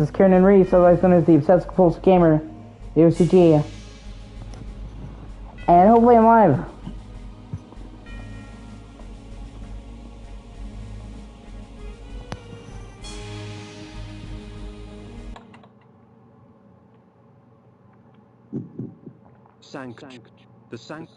This is Kieran Reese, otherwise known as the Obsessive Compulsive Gamer, the O.C.G. And hopefully I'm live. The sank.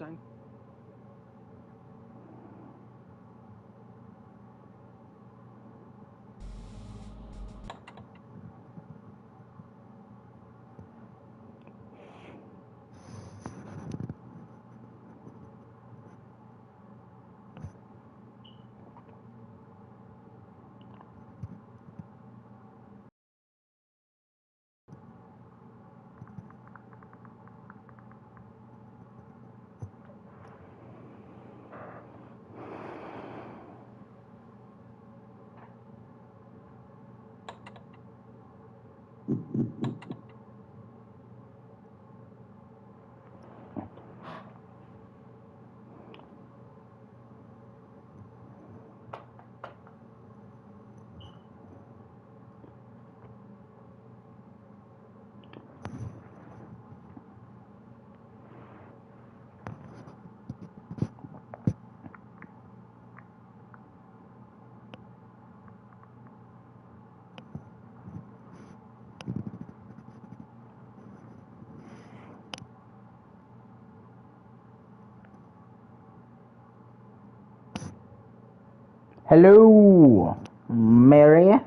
Hello, Mary.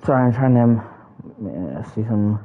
Sorry, I'm trying to see some.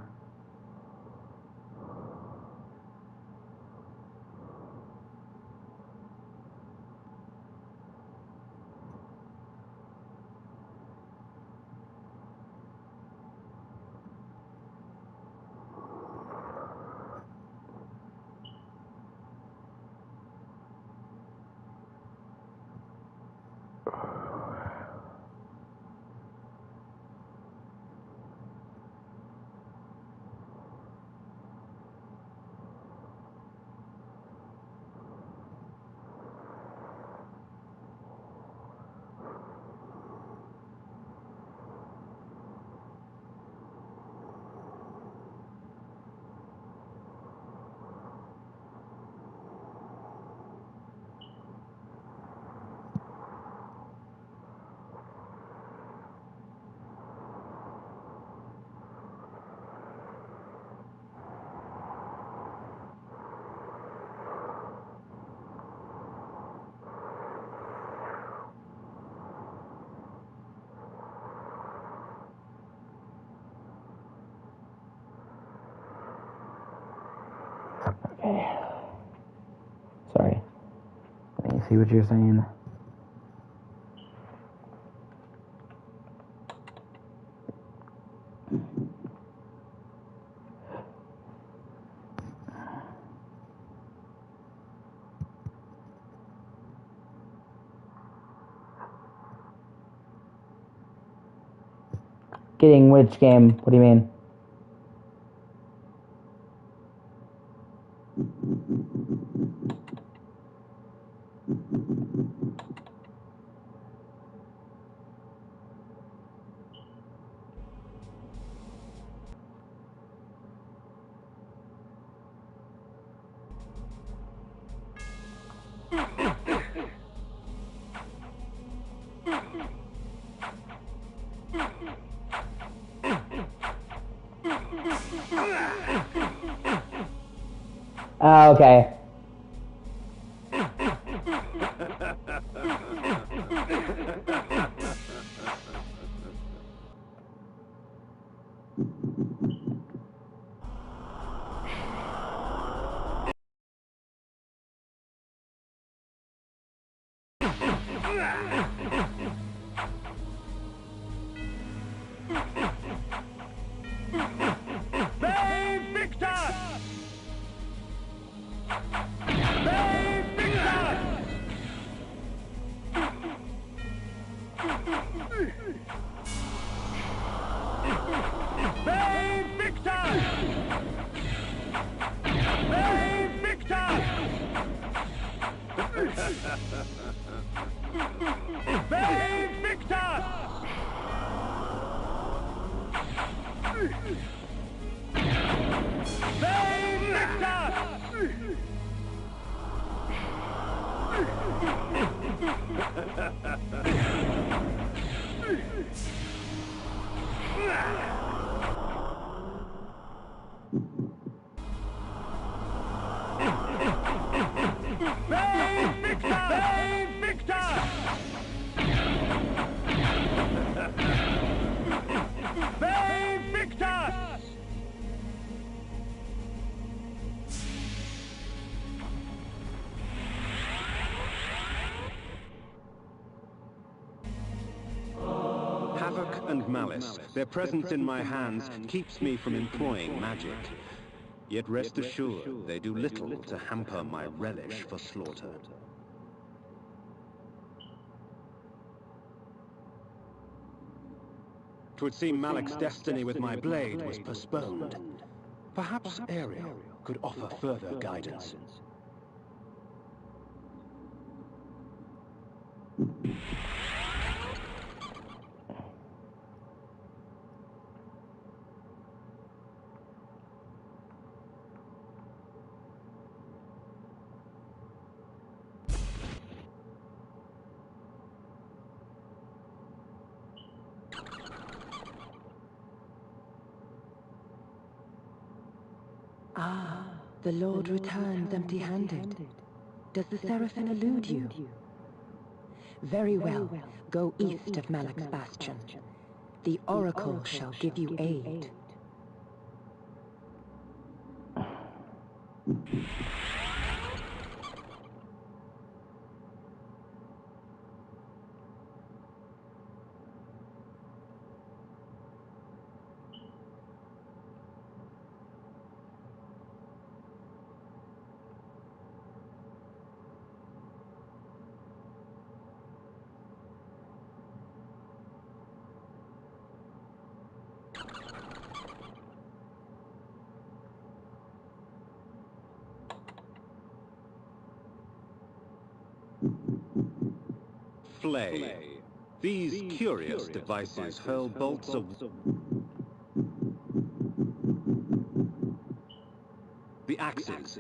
Okay. Sorry. Let me see what you're saying. Getting which game? What do you mean? Okay. Havoc and malice, their presence in my hands keeps me from employing magic. Yet rest assured, they do little to hamper my relish for slaughter. 'Twould seem Malik's destiny with my blade was postponed. Perhaps Ariel could offer further guidance. Ah, the Lord returns empty-handed. Does the Seraphim elude you? Very well. Go east of Malak's bastion. The Oracle shall give you aid. Flay. These curious devices hurl bolts of... The axes.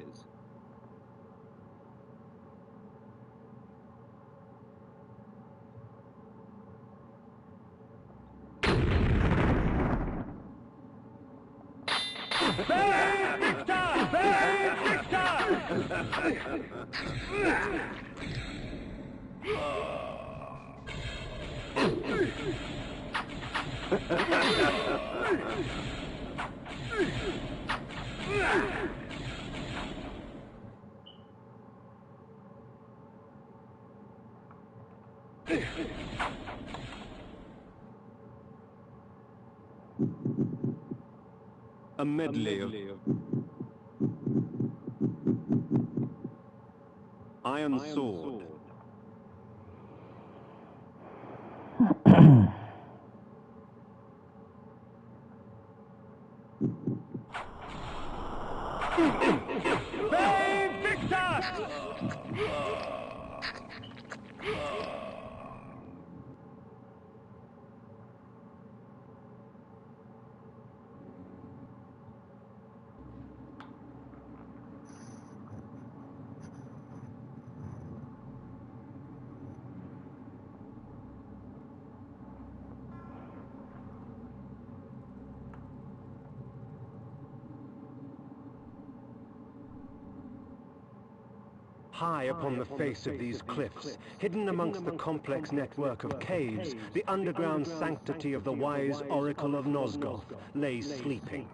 A medley of iron sword. High upon the face of these cliffs, hidden amongst the complex network of caves, the underground sanctity of the wise Oracle of Nosgoth lay sleeping.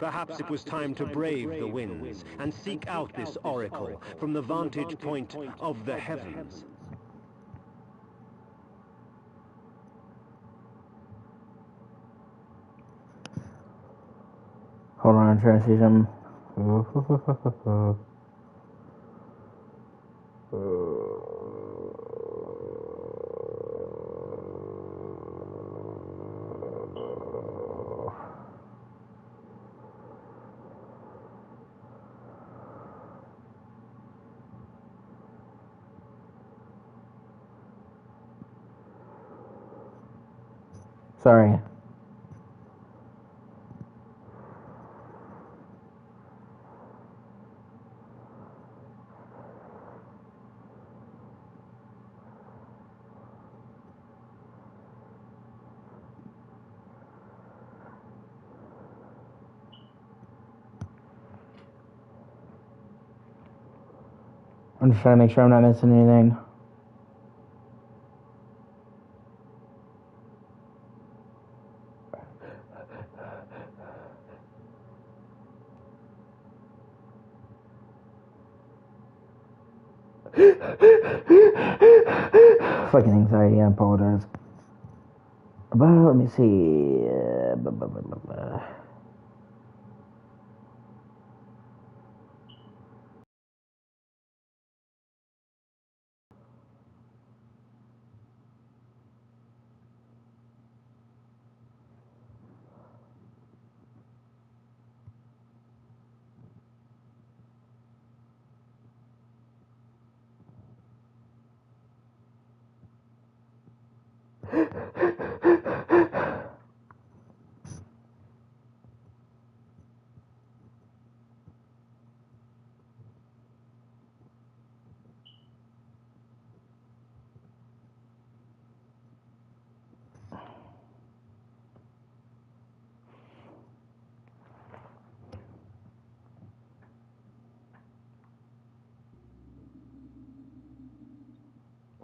Perhaps it was time to brave the winds and seek out this oracle from the vantage point of the heavens. Hold on, I'm trying to see some. Sorry. I'm just trying to make sure I'm not missing anything. Fucking anxiety, I apologize. But let me see.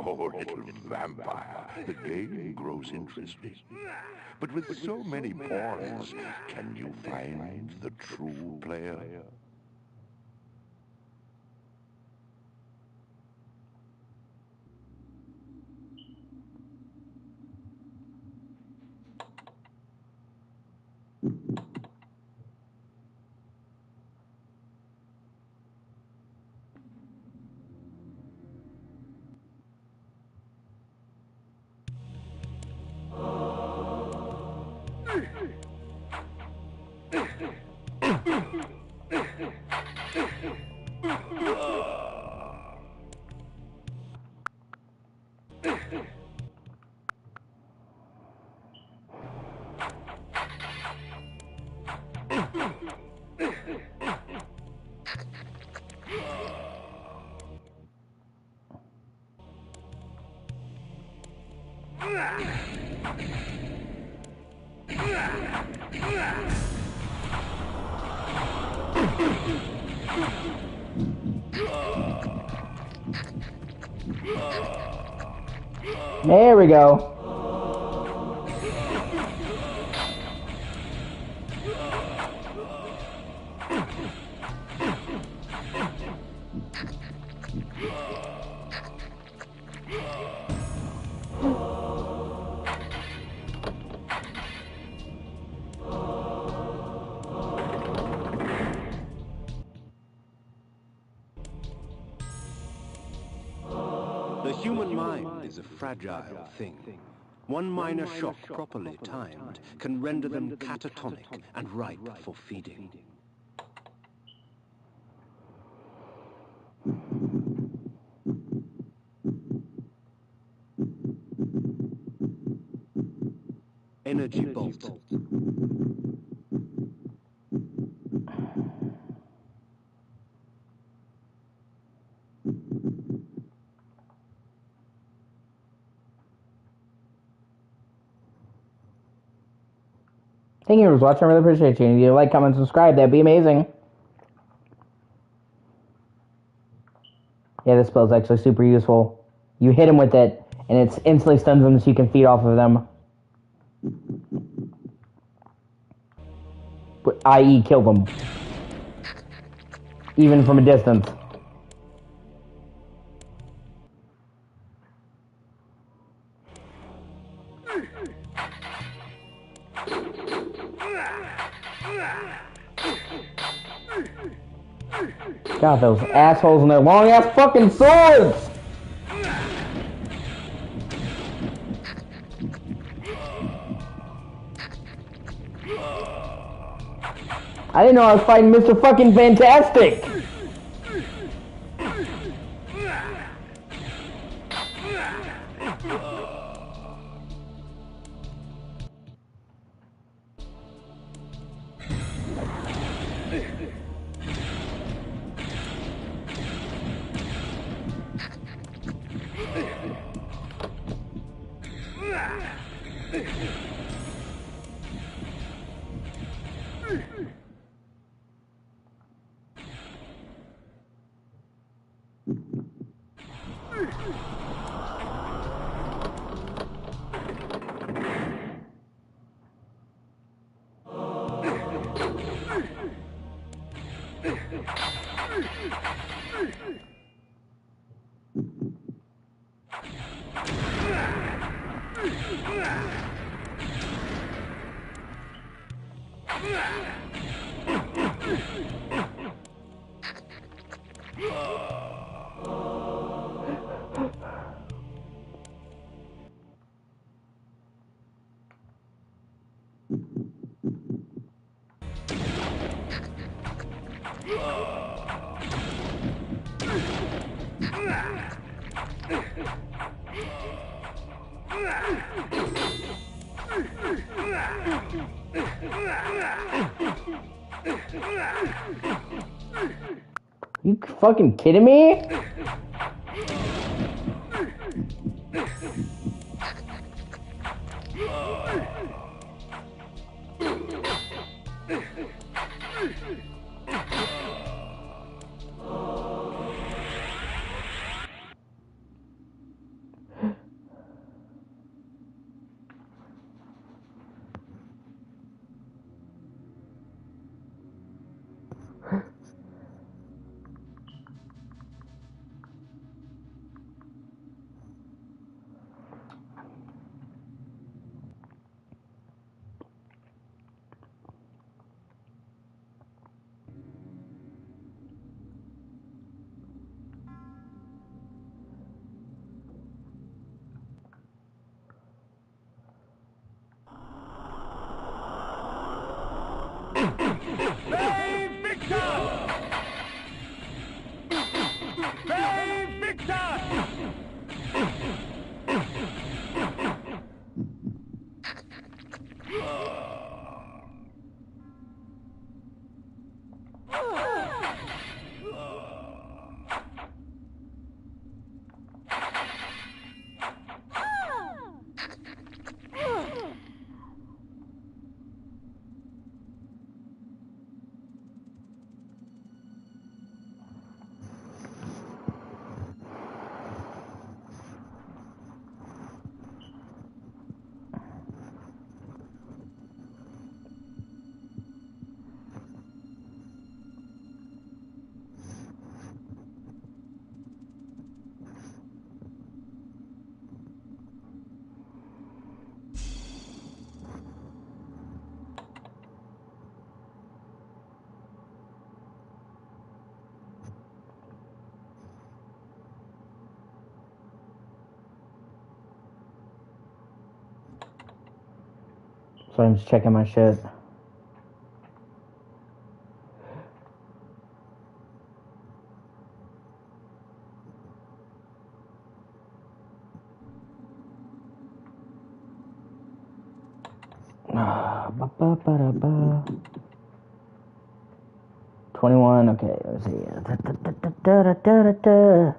Oh, little vampire, the game grows interesting. But with so many pawns, can you find the true player? There we go. The human mind is a fragile thing. One minor shock properly timed can render them catatonic and ripe for feeding. Energy bolt. Thank you for watching. I really appreciate you. If you like, comment, subscribe, that'd be amazing. Yeah, this spell's actually super useful. You hit them with it, and it instantly stuns them so you can feed off of them. I.e. kill them. Even from a distance. God, those assholes and their long-ass fucking swords! I didn't know I was fighting Mr. fucking Fantastic! You fucking kidding me? So I'm just checking my shit. Ba, ba, ba, da, ba. 21, okay, let's see. Da, da, da, da, da, da, da.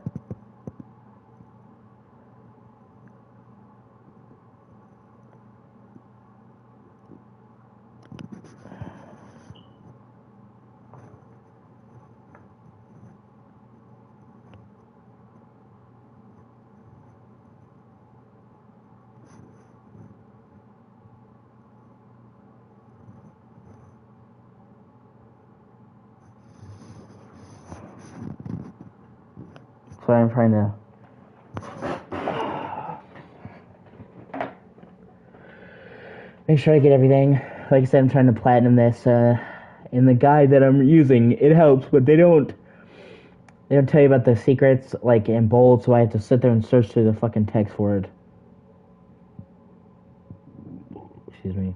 sorry, I'm trying to... make sure I get everything. Like I said, I'm trying to platinum this, in the guide that I'm using. It helps, but they don't tell you about the secrets, like, in bold, so I have to sit there and search through the fucking text for it. Excuse me.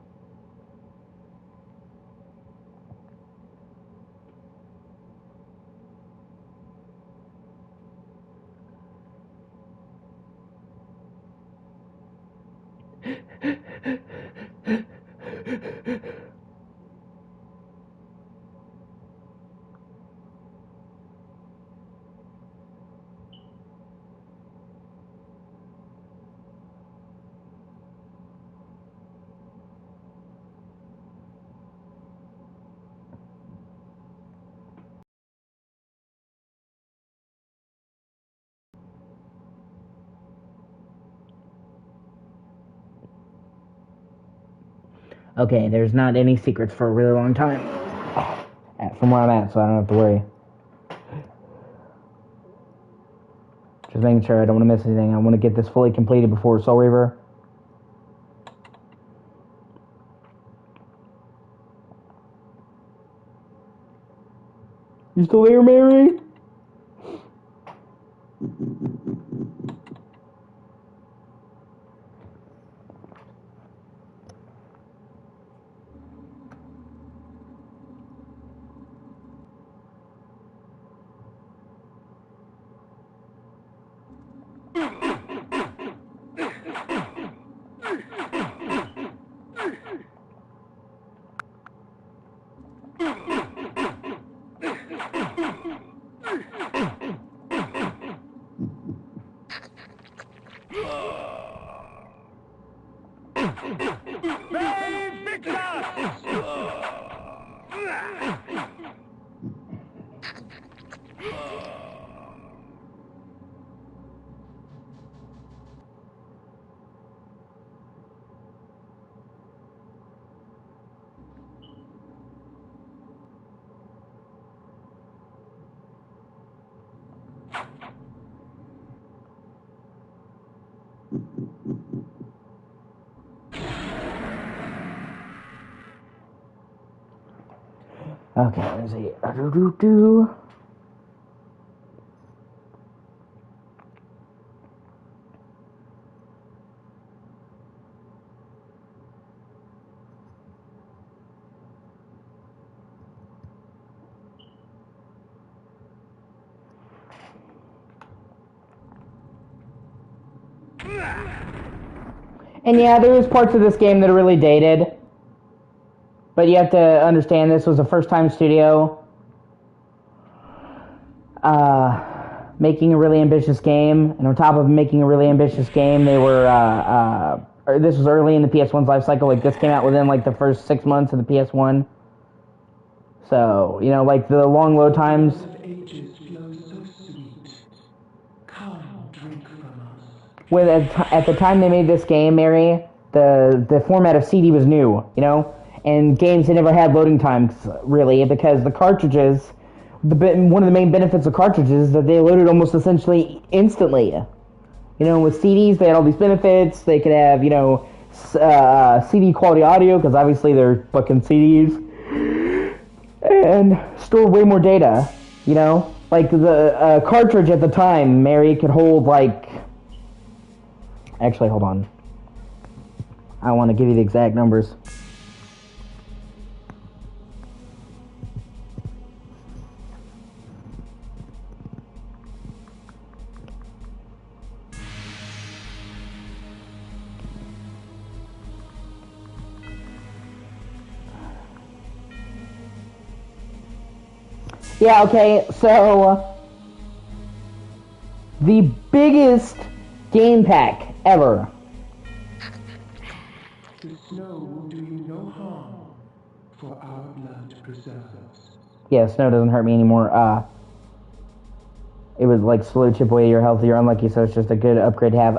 Okay, there's not any secrets for a really long time. From where I'm at, so I don't have to worry. Just making sure I don't want to miss anything. I want to get this fully completed before Soul Reaver. You still there, Mary? Okay, let's see. And yeah, there was parts of this game that are really dated. But you have to understand this was a first-time studio making a really ambitious game. And on top of making a really ambitious game, they were... this was early in the PS1's life cycle. Like, this came out within, like, the first 6 months of the PS1. So, you know, like, the long load times... At the time they made this game, Mary, the format of CD was new, you know? And games had never had loading times, really, because the cartridges... one of the main benefits of cartridges is that they loaded almost essentially instantly. You know, with CDs, they had all these benefits. They could have, you know, CD quality audio, because obviously they're fucking CDs. And store way more data, you know? Like, the cartridge at the time, Mary, could hold, like... Actually, hold on. I want to give you the exact numbers. Yeah, okay, so the biggest game pack ever. The snow will do you no harm, for our blood preserves. Yeah, snow doesn't hurt me anymore. It would like slowly chip away your health. You're unlucky, so it's just a good upgrade to have.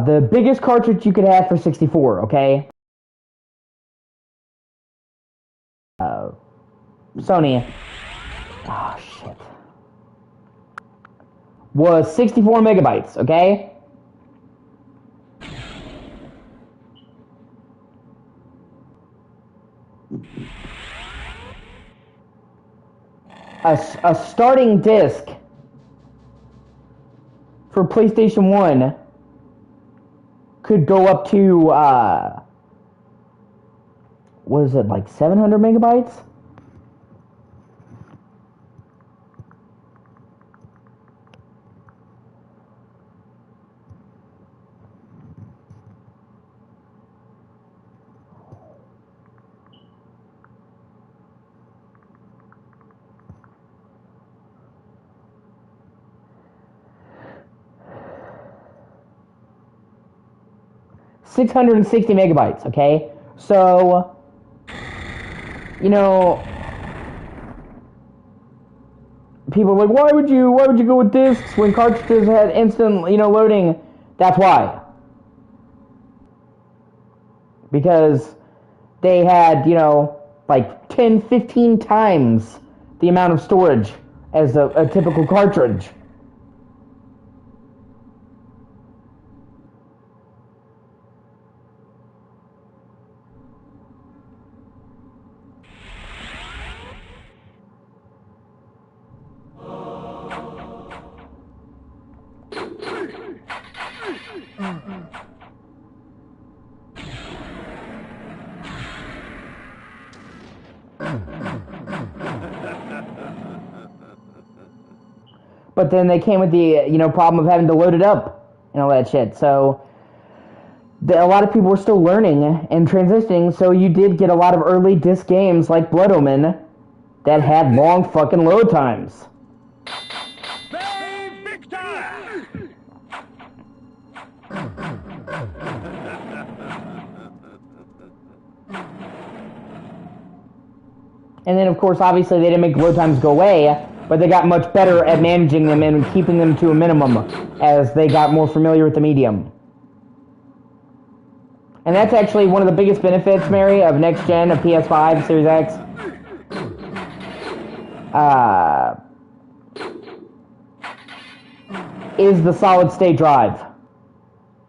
The biggest cartridge you could have for 64, okay? Sony. Oh, shit. was 64 megabytes, okay? A starting disc for PlayStation 1 could go up to, what is it, like 700 megabytes? $660 megabytes, okay? So, you know, people are like, why would you go with discs when cartridges had instant, loading? That's why. Because they had, like 10, 15 times the amount of storage as a typical cartridge. But then they came with the, problem of having to load it up and all that shit. So a lot of people were still learning and transitioning, so you did get a lot of early disc games like Blood Omen that had long fucking load times. And then, of course, obviously they didn't make load times go away, but they got much better at managing them and keeping them to a minimum as they got more familiar with the medium. And that's actually one of the biggest benefits, Mary, of next gen, of PS5, Series X. Is the solid state drive.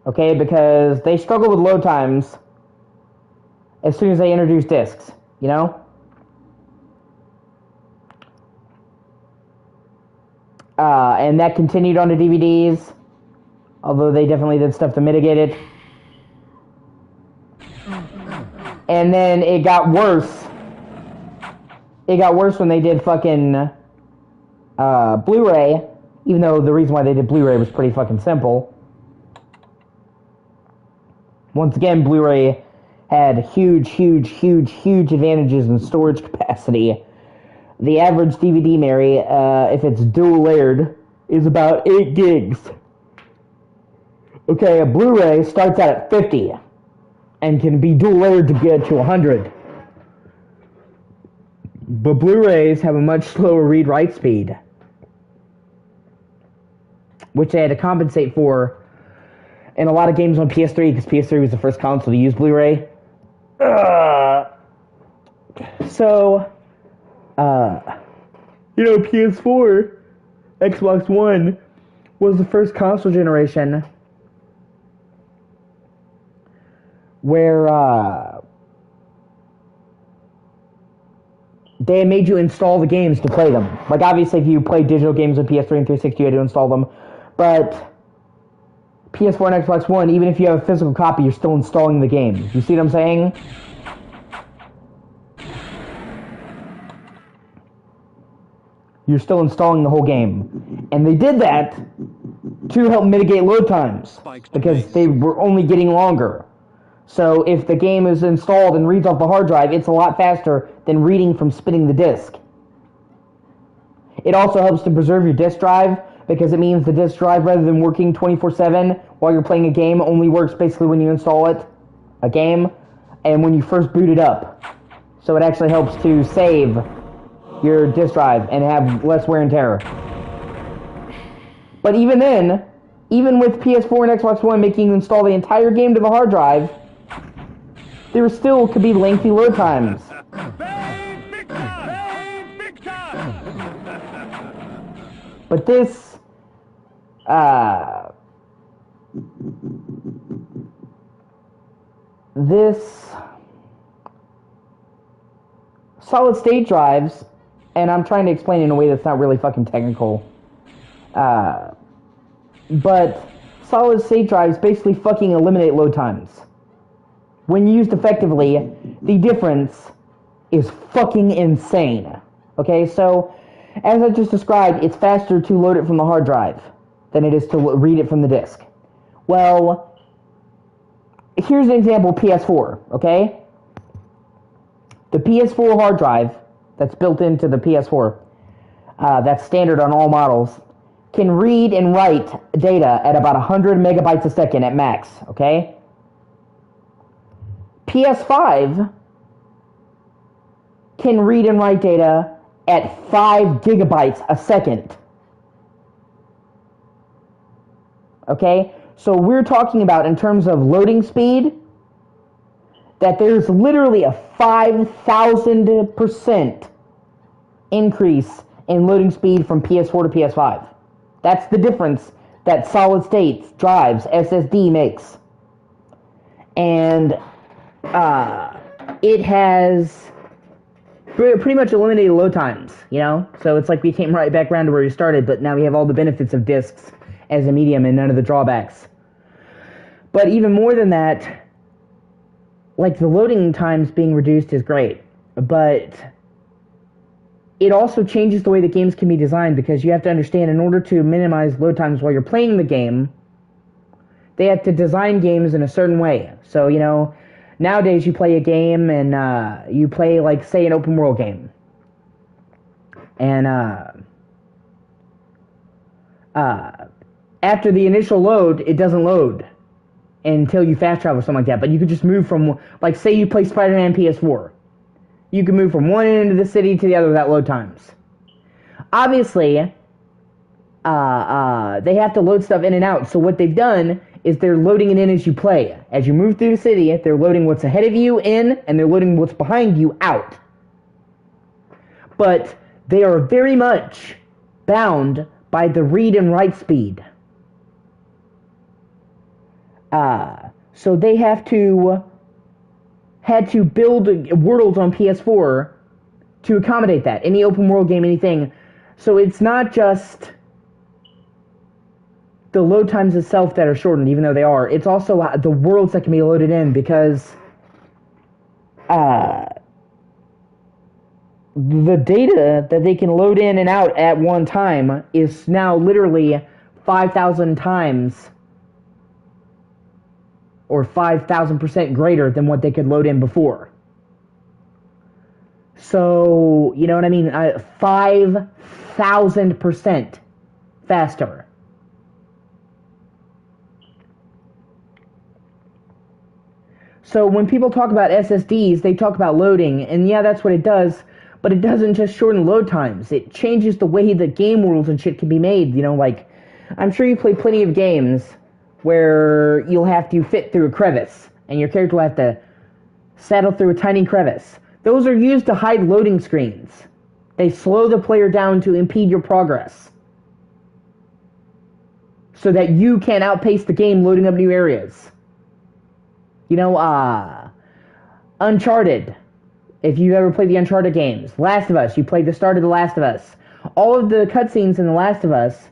Okay, because they struggle with load times as soon as they introduce discs, and that continued on to DVDs, although they definitely did stuff to mitigate it. And then it got worse. It got worse when they did fucking Blu-ray, even though the reason why they did Blu-ray was pretty fucking simple. Once again, Blu-ray had huge advantages in storage capacity. The average DVD, Mary, if it's dual layered, is about 8 gigs. Okay, a Blu-ray starts out at 50 and can be dual layered to get to 100. But Blu-rays have a much slower read-write speed, which they had to compensate for in a lot of games on PS3, because PS3 was the first console to use Blu-ray. So, PS4, Xbox One was the first console generation where they made you install the games to play them. Like, obviously, if you play digital games on PS3 and 360, you had to install them. But PS4 and Xbox One, even if you have a physical copy, you're still installing the game. You see what I'm saying? You're still installing the whole game. And they did that to help mitigate load times, because they were only getting longer. So if the game is installed and reads off the hard drive, it's a lot faster than reading from spinning the disc. It also helps to preserve your disk drive, because it means the disk drive, rather than working 24/7 while you're playing a game, only works basically when you install it, a game, and when you first boot it up. So it actually helps to save your disk drive and have less wear and tear. But even then, even with PS4 and Xbox One making you install the entire game to the hard drive, there still could be lengthy load times. But this This solid state drives, and I'm trying to explain it in a way that's not really fucking technical, but solid state drives basically fucking eliminate load times. When used effectively, the difference is fucking insane. Okay, so as I just described, it's faster to load it from the hard drive than it is to read it from the disk. Well, here's an example of PS4, okay? The PS4 hard drive that's built into the PS4, that's standard on all models, can read and write data at about 100 megabytes a second at max, okay? PS5 can read and write data at 5 gigabytes a second. Okay? So we're talking about, in terms of loading speed, that there's literally a 5,000% increase in loading speed from PS4 to PS5. That's the difference that solid state drives, SSD, makes. And it has pretty much eliminated load times, you know? So it's like we came right back around to where we started, but now we have all the benefits of discs as a medium and none of the drawbacks. But even more than that, like, the loading times being reduced is great, but it also changes the way the games can be designed, because you have to understand, in order to minimize load times while you're playing the game, they have to design games in a certain way. So, you know, nowadays you play a game and you play, like, say, an open world game. And after the initial load, it doesn't load until you fast travel or something like that. But you could just move from, like, say you play Spider-Man PS4. You can move from one end of the city to the other without load times. Obviously, they have to load stuff in and out. So what they've done is they're loading it in as you play. As you move through the city, they're loading what's ahead of you in, and they're loading what's behind you out. But they are very much bound by the read and write speed. So they had to build worlds on PS4 to accommodate that. Any open world game, anything. So it's not just the load times itself that are shortened, even though they are. It's also the worlds that can be loaded in, because the data that they can load in and out at one time is now literally 5,000 times or 5,000% greater than what they could load in before. So, you know what I mean? 5,000% faster. So when people talk about SSDs, they talk about loading, and yeah, that's what it does, but it doesn't just shorten load times. It changes the way the game worlds and shit can be made. You know, like, I'm sure you play plenty of games where you'll have to fit through a crevice, and your character will have to saddle through a tiny crevice. Those are used to hide loading screens. They slow the player down to impede your progress, so that you can outpace the game loading up new areas. You know, Uncharted. If you've ever played the Uncharted games. Last of Us. You played the start of The Last of Us. All of the cutscenes in The Last of Us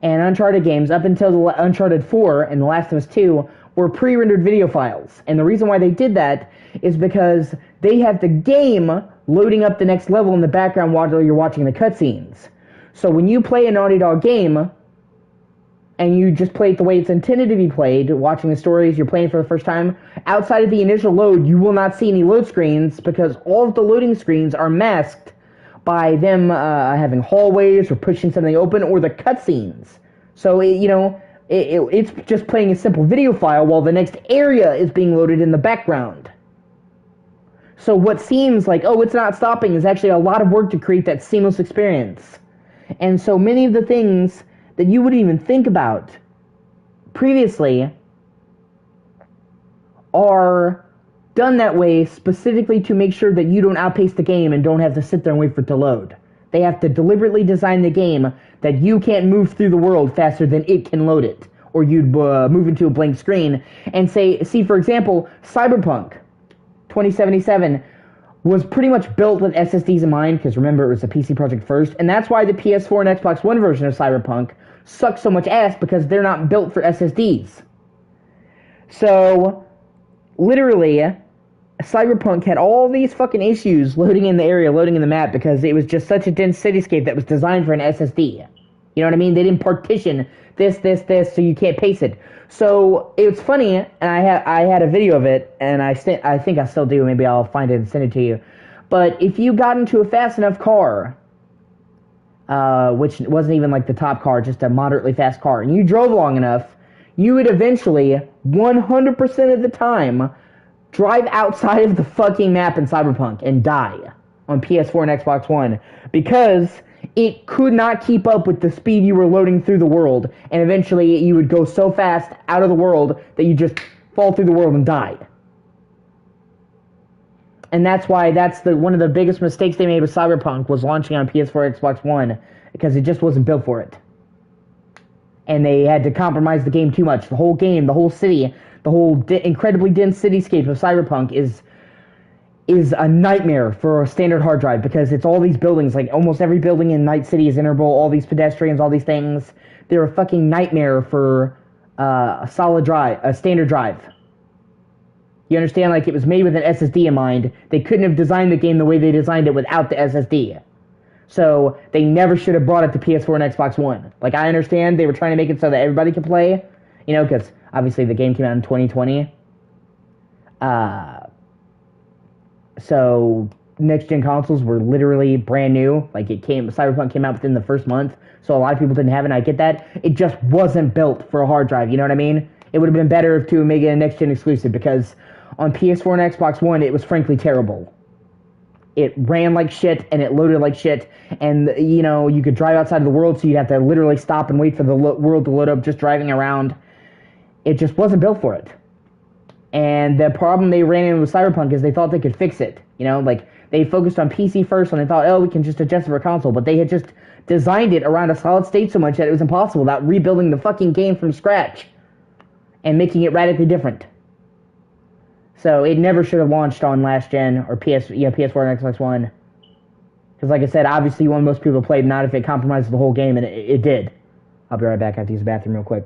and Uncharted games up until the Uncharted 4 and The Last of Us 2 were pre-rendered video files. And the reason why they did that is because they have the game loading up the next level in the background while you're watching the cutscenes. So when you play a Naughty Dog game, and you just play it the way it's intended to be played, watching the stories, you're playing for the first time, outside of the initial load, you will not see any load screens, because all of the loading screens are masked by them having hallways or pushing something open, or the cutscenes. So, it's just playing a simple video file while the next area is being loaded in the background. So what seems like, oh, it's not stopping, is actually a lot of work to create that seamless experience. And so many of the things that you wouldn't even think about previously are done that way specifically to make sure that you don't outpace the game and don't have to sit there and wait for it to load. They have to deliberately design the game that you can't move through the world faster than it can load it, or you'd move into a blank screen. And see, for example, Cyberpunk 2077 was pretty much built with SSDs in mind, because remember, it was a PC project first, and that's why the PS4 and Xbox One version of Cyberpunk sucks so much ass, because they're not built for SSDs. So, literally, Cyberpunk had all these fucking issues loading in the area, loading in the map, because it was just such a dense cityscape that was designed for an SSD. You know what I mean? They didn't partition this, so you can't paste it. So, it's funny, and I had a video of it, and I think I still do, maybe I'll find it and send it to you. But if you got into a fast enough car, which wasn't even like the top car, just a moderately fast car, and you drove long enough, you would eventually, 100% of the time, drive outside of the fucking map in Cyberpunk and die on PS4 and Xbox One, because it could not keep up with the speed you were loading through the world, and eventually you would go so fast out of the world that you just fall through the world and die. And that's why one of the biggest mistakes they made with Cyberpunk was launching on PS4 Xbox One, because it just wasn't built for it. And they had to compromise the game too much. The whole game, the whole city, the whole incredibly dense cityscape of Cyberpunk is a nightmare for a standard hard drive, because it's all these buildings, like almost every building in Night City is integral, all these pedestrians, all these things. They're a fucking nightmare for a standard drive. You understand? Like, it was made with an SSD in mind. They couldn't have designed the game the way they designed it without the SSD. So, they never should have brought it to PS4 and Xbox One. Like, I understand they were trying to make it so that everybody could play, you know, because obviously the game came out in 2020. So, next-gen consoles were literally brand new. Like, Cyberpunk came out within the first month, so a lot of people didn't have it, and I get that. It just wasn't built for a hard drive, you know what I mean? It would have been better to make it a next-gen exclusive, because on PS4 and Xbox One, it was frankly terrible. It ran like shit, and it loaded like shit, and, you know, you could drive outside of the world, so you'd have to literally stop and wait for the world to load up just driving around. It just wasn't built for it. And the problem they ran into with Cyberpunk is they thought they could fix it. You know, like, they focused on PC first, and they thought, oh, we can just adjust it for console, but they had just designed it around a solid state so much that it was impossible without rebuilding the fucking game from scratch and making it radically different. So it never should have launched on last gen or PS4 and Xbox One. Because, like I said, obviously one most people played, not if it compromises the whole game, and it did. I'll be right back. I have to use the bathroom real quick.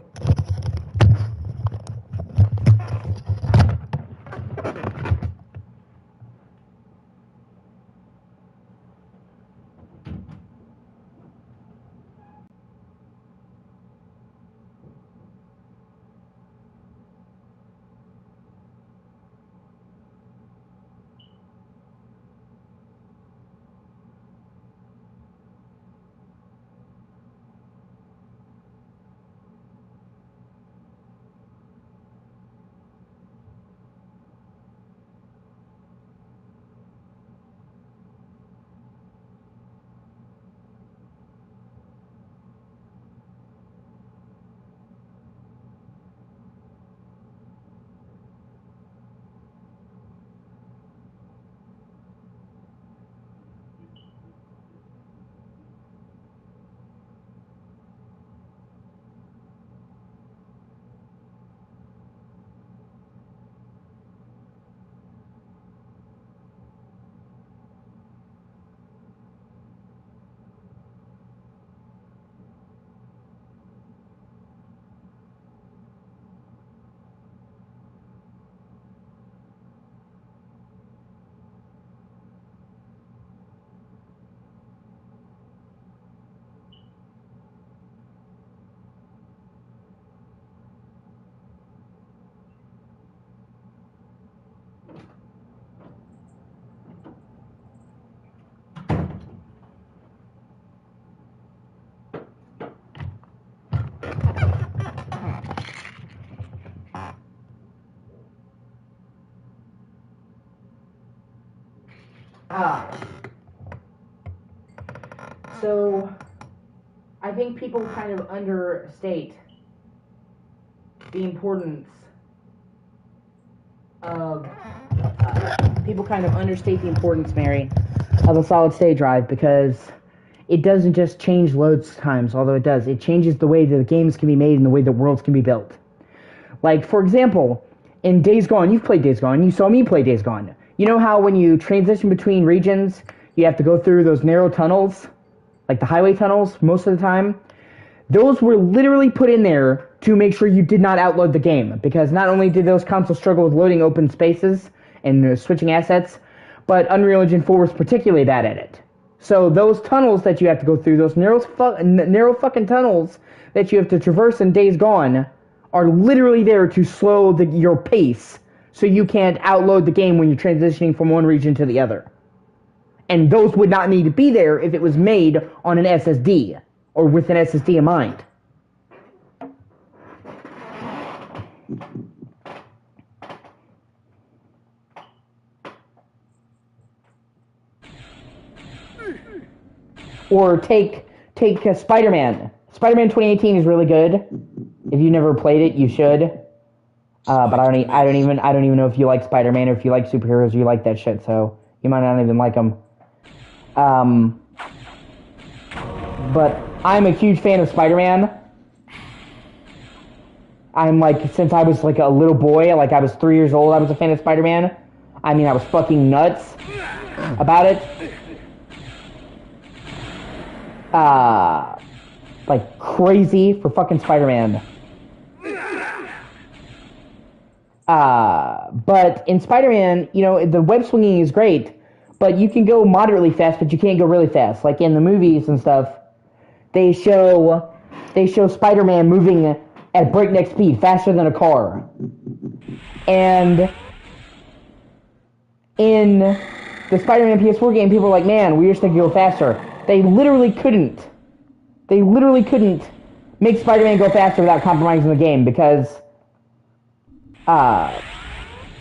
So, I think people kind of understate the importance of, Mary, of a solid state drive, because it doesn't just change load times, although it does. It changes the way that the games can be made and the way the worlds can be built. Like, for example, in Days Gone, you've played Days Gone, you saw me play Days Gone. You know how when you transition between regions, you have to go through those narrow tunnels? Like the highway tunnels, most of the time? Those were literally put in there to make sure you did not outload the game, because not only did those consoles struggle with loading open spaces and switching assets, but Unreal Engine 4 was particularly bad at it. So those tunnels that you have to go through, those narrow fucking tunnels that you have to traverse in Days Gone, are literally there to slow your pace, so you can't outload the game when you're transitioning from one region to the other. And those would not need to be there if it was made on an SSD, or with an SSD in mind. Or take Spider-Man. Spider-Man 2018 is really good. If you never played it, you should. But I don't even know if you like Spider-Man or if you like superheroes or you like that shit. So you might not even like them. But I'm a huge fan of Spider-Man. I'm like, since I was like a little boy, like I was 3 years old, I was a fan of Spider-Man. I mean, I was fucking nuts about it. Like crazy for fucking Spider-Man. But in Spider-Man, you know, the web swinging is great, but you can go moderately fast, but you can't go really fast. Like in the movies and stuff, they show Spider-Man moving at breakneck speed, faster than a car. And in the Spider-Man PS4 game, people are like, man, we wish they could go faster. They literally couldn't. They literally couldn't make Spider-Man go faster without compromising the game, because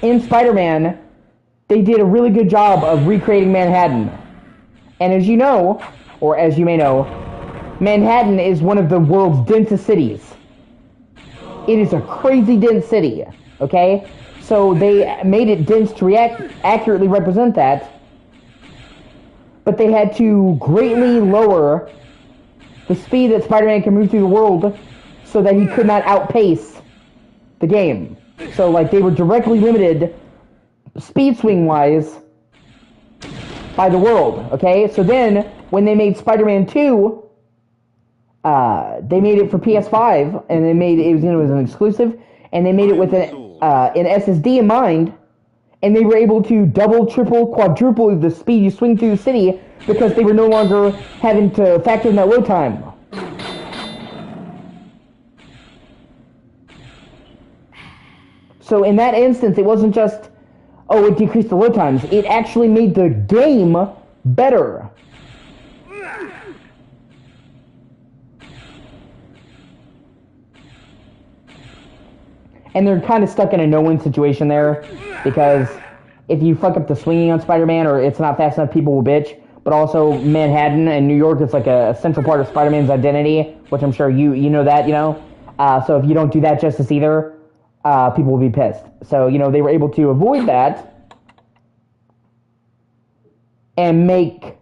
in Spider-Man, they did a really good job of recreating Manhattan. And as you know, or as you may know, Manhattan is one of the world's densest cities. It is a crazy dense city, okay? So they made it dense to accurately represent that, but they had to greatly lower the speed that Spider-Man can move through the world so that he could not outpace the game. So, like, they were directly limited, speed swing-wise, by the world, okay? So then, when they made Spider-Man 2, they made it for PS5, and it was an exclusive, and they made it with an SSD in mind, and they were able to double, triple, quadruple the speed you swing through the city because they were no longer having to factor in that load time. So in that instance, it wasn't just, oh, it decreased the load times. It actually made the game better. And they're kind of stuck in a no-win situation there, because if you fuck up the swinging on Spider-Man or it's not fast enough, people will bitch. But also, Manhattan and New York is like a central part of Spider-Man's identity, which I'm sure you know that, you know? So if you don't do that justice either, people will be pissed. So, you know, they were able to avoid that and make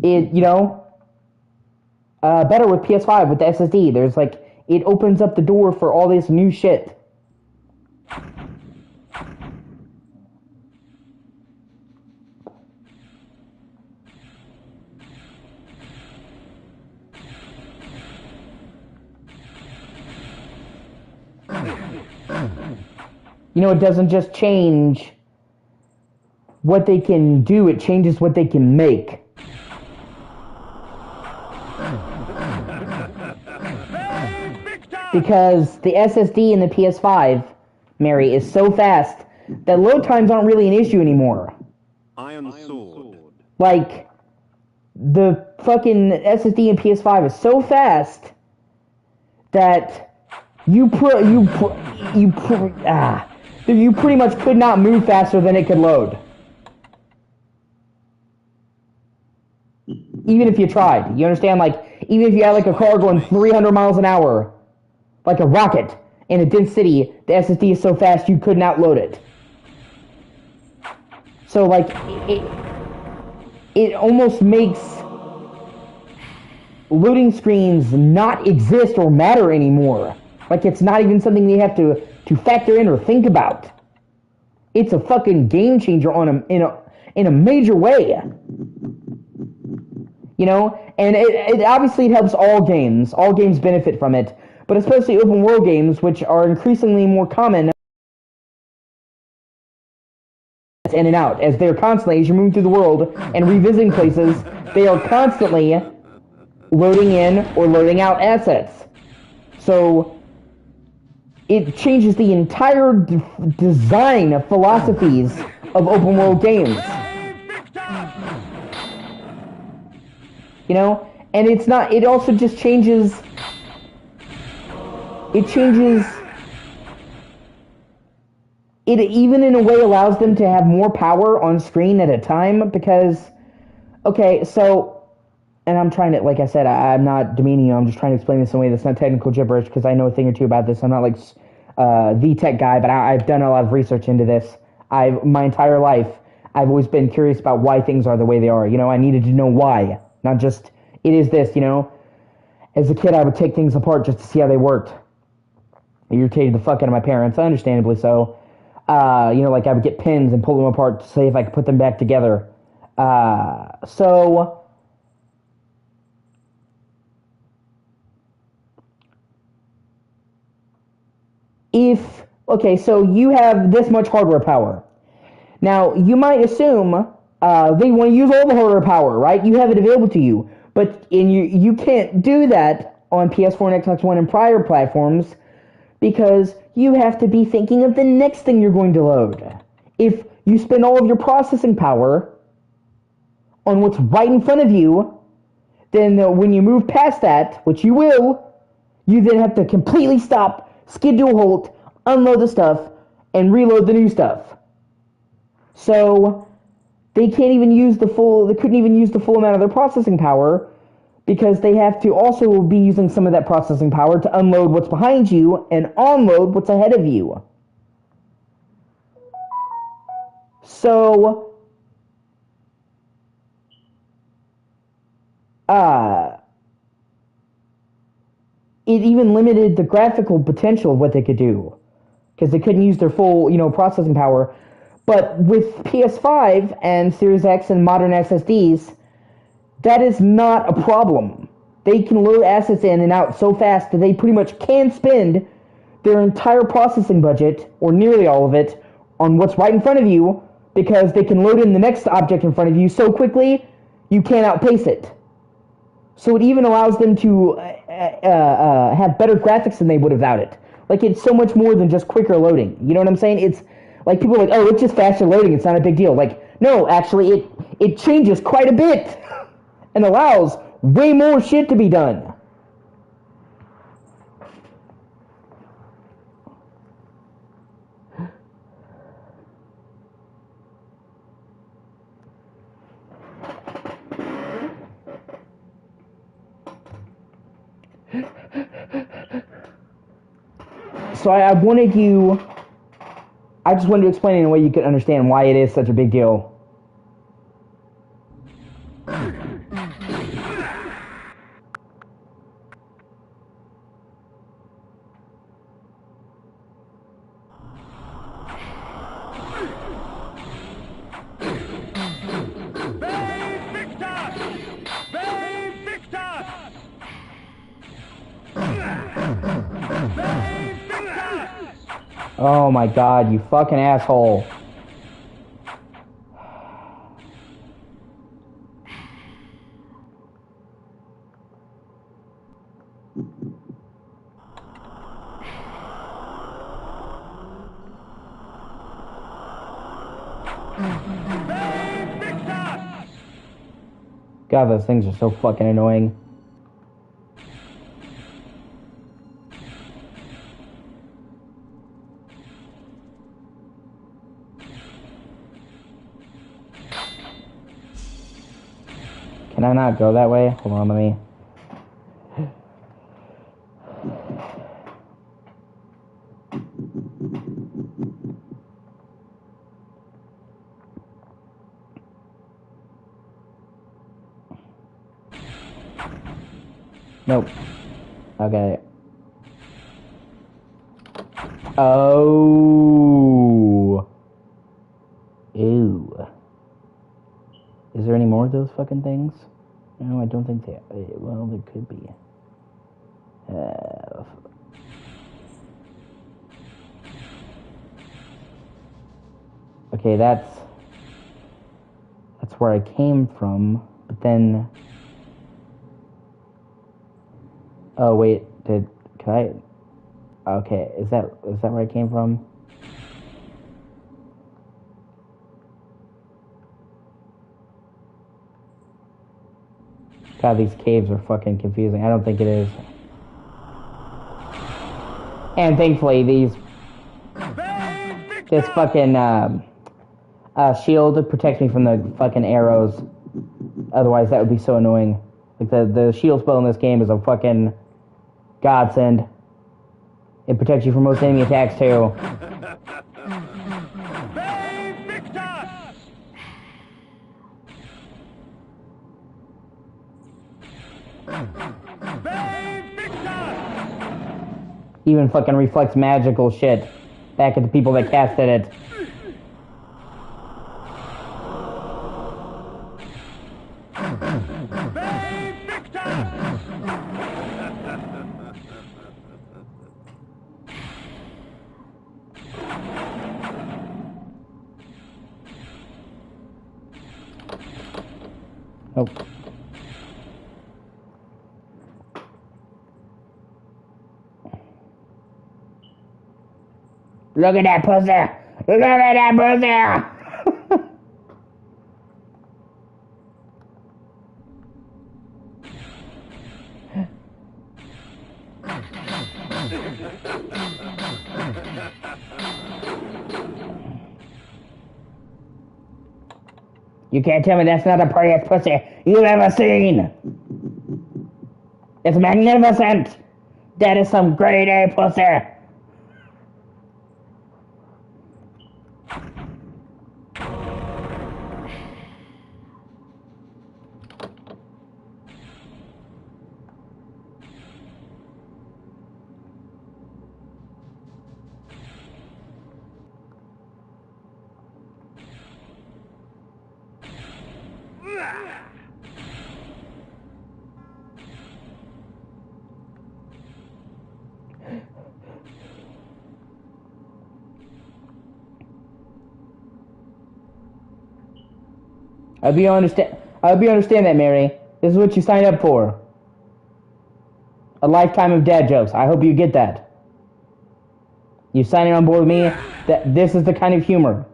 it, you know, better with PS5, with the SSD. There's like, it opens up the door for all this new shit. You know, it doesn't just change what they can do, it changes what they can make. Because the SSD in the PS5, Mary, is so fast that load times aren't really an issue anymore. Iron Sword. Like, the fucking SSD in PS5 is so fast that you pretty much could not move faster than it could load. Even if you tried. You understand? Like, even if you had like a car going 300 miles an hour, like a rocket, in a dense city, the SSD is so fast you could not load it. So, like, it almost makes loading screens not exist or matter anymore. Like, it's not even something they have to factor in or think about. It's a fucking game changer in a major way. You know, and it obviously it helps all games. All games benefit from it, but especially open world games, which are increasingly more common in and out, as they're constantly, as you're moving through the world and revisiting places, they are constantly loading in or loading out assets. So it changes the entire design of philosophies of open world games. You know, and it's not. It also just changes. It changes. It even in a way allows them to have more power on screen at a time because, okay, so, and I'm trying to, like I said, I'm not demeaning you. I'm just trying to explain this in a way that's not technical gibberish because I know a thing or two about this. I'm not like the tech guy, but I've done a lot of research into this. My entire life, I've always been curious about why things are the way they are. You know, I needed to know why, not just it is this. You know, as a kid, I would take things apart just to see how they worked. It irritated the fuck out of my parents, understandably so. You know, like I would get pins and pull them apart to see if I could put them back together. So so you have this much hardware power. Now, you might assume they want to use all the hardware power, right? You have it available to you. But you can't do that on PS4 and Xbox One and prior platforms because you have to be thinking of the next thing you're going to load. If you spend all of your processing power on what's right in front of you, then when you move past that, which you will, you then have to completely stop, skid to a halt, unload the stuff, and reload the new stuff. So they couldn't even use the full amount of their processing power because they have to also be using some of that processing power to unload what's behind you and unload what's ahead of you. So it even limited the graphical potential of what they could do because they couldn't use their full, processing power. But with PS5 and Series X and modern SSDs, that is not a problem. They can load assets in and out so fast that they pretty much can spend their entire processing budget, or nearly all of it, on what's right in front of you because they can load in the next object in front of you so quickly you can't outpace it. So it even allows them to have better graphics than they would without it. Like, it's so much more than just quicker loading. You know what I'm saying? It's like people are like, oh, it's just faster loading. It's not a big deal. Like, no, actually, it changes quite a bit and allows way more shit to be done. So I just wanted to explain it in a way you could understand why it is such a big deal. Oh my god, you fucking asshole. God, those things are so fucking annoying. Can I not go that way? Hold on, let me... Nope. Okay. Oh. Ew. Is there any more of those fucking things? No, I don't think they... Well, there could be. Okay, that's where I came from, but then... Oh, wait, can I... Okay, is that where I came from? God, these caves are fucking confusing. I don't think it is. And thankfully, this fucking shield protects me from the fucking arrows. Otherwise, that would be so annoying. Like the shield spell in this game is a fucking godsend. It protects you from most enemy attacks too. Even fucking reflects magical shit back at the people that casted it. Nope. Look at that pussy! Look at that pussy! You can't tell me that's not the prettiest pussy you've ever seen! It's magnificent! That is some grade A pussy! I hope you understand that, Mary. This is what you signed up for. A lifetime of dad jokes. I hope you get that. You signing on board with me that this is the kind of humor.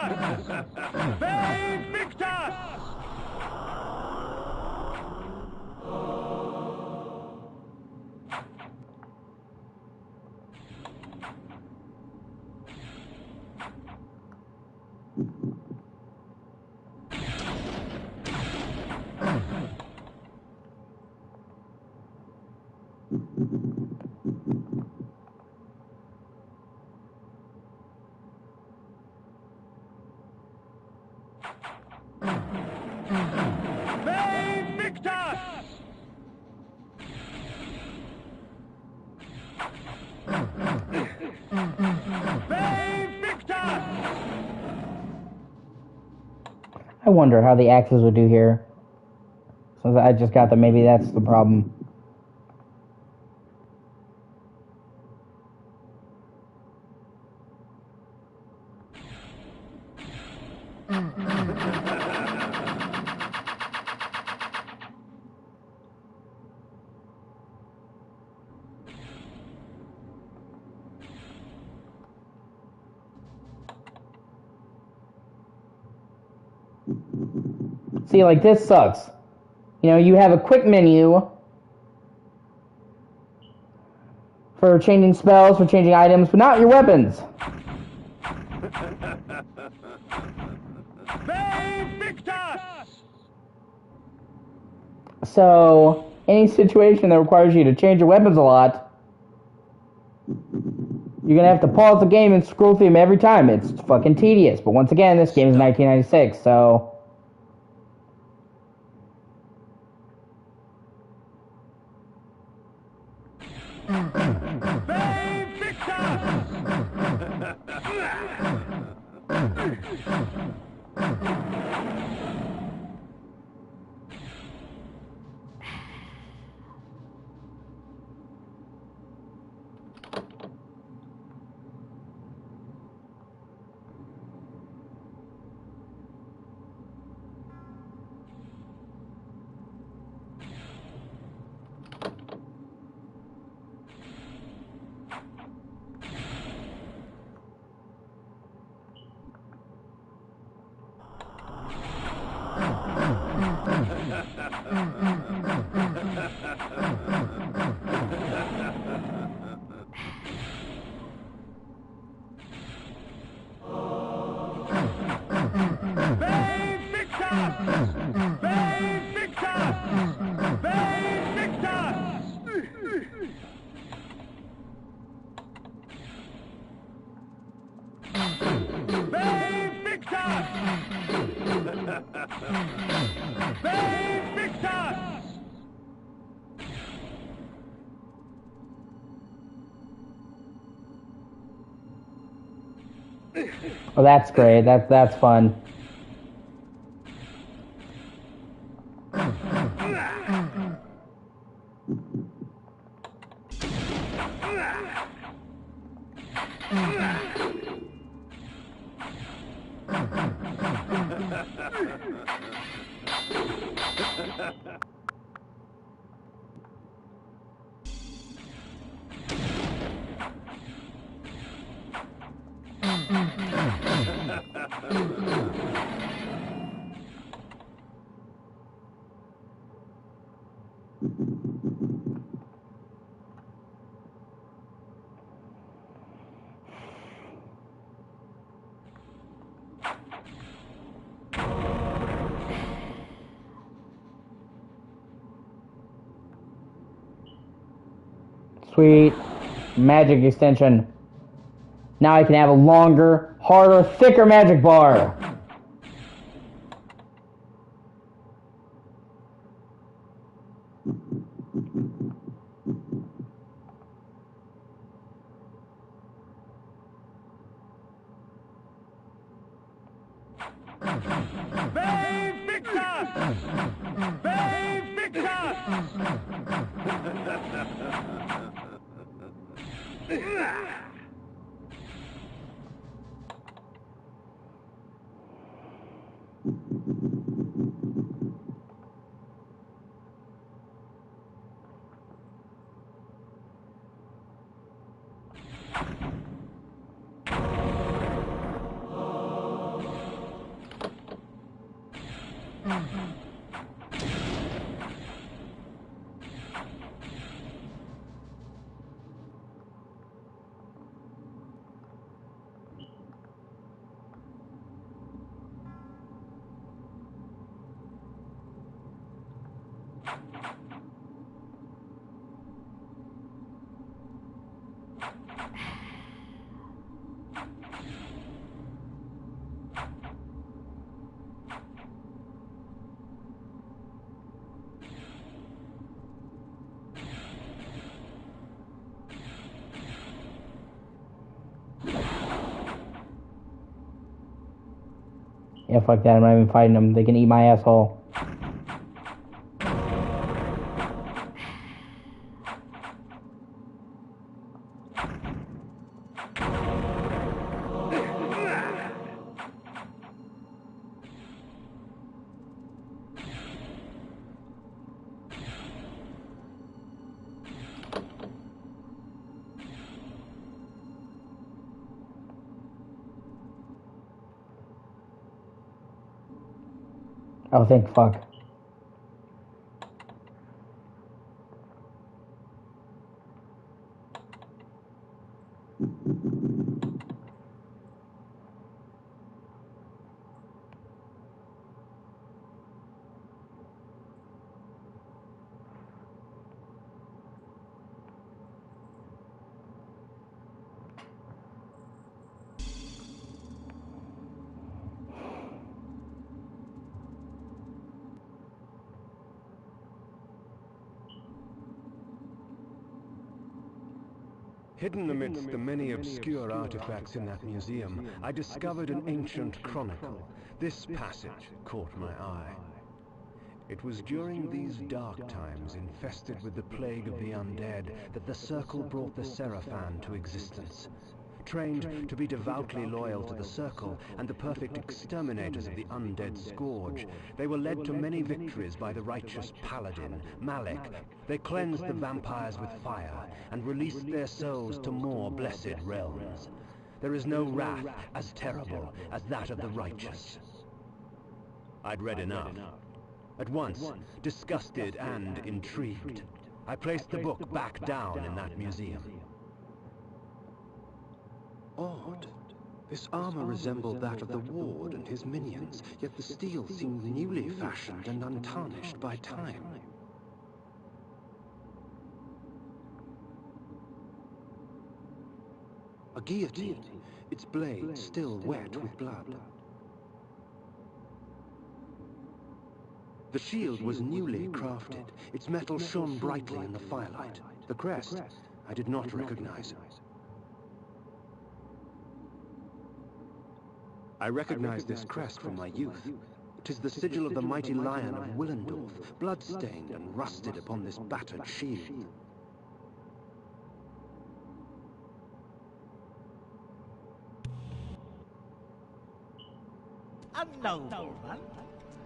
They Victus! They Victus! They Victus! I wonder how the axes would do here. Since I just got them, maybe that's the problem. See, like, this sucks. You know, you have a quick menu for changing spells, for changing items, but not your weapons. They Victus! So, any situation that requires you to change your weapons a lot, you're gonna have to pause the game and scroll through them every time. It's fucking tedious. But once again, this game is 1996, so... They Victus! Oh, that's great. That's fun. Sweet. Magic extension. Now I can have a longer, harder, thicker magic bar. Yeah, fuck that. I'm not even fighting them. They can eat my asshole. Oh, thank fuck. Hidden amidst the many obscure artifacts in that museum, I discovered an ancient chronicle. This passage caught my eye. It was during these dark times, infested with the plague of the undead, that the Circle brought the Seraphan to existence. Trained to be devoutly loyal to the Circle and the perfect exterminators of the undead scourge, they were led to many victories by the righteous paladin, Malik. They cleansed the vampires with fire and released their souls to more blessed realms. There is no wrath as terrible as that of the righteous. I'd read enough. At once, disgusted and intrigued, I placed the book back down in that museum. Odd. This armor resembled that of the ward and his minions, yet the steel seemed newly fashioned and untarnished by time. A guillotine, its blade still wet with blood. The shield was newly crafted. Its metal shone brightly in the firelight. The crest, I did not recognize. I recognize this crest from my youth. 'Tis the sigil of the mighty lion of Willendorf, blood-stained and rusted upon this battered shield. A nobleman,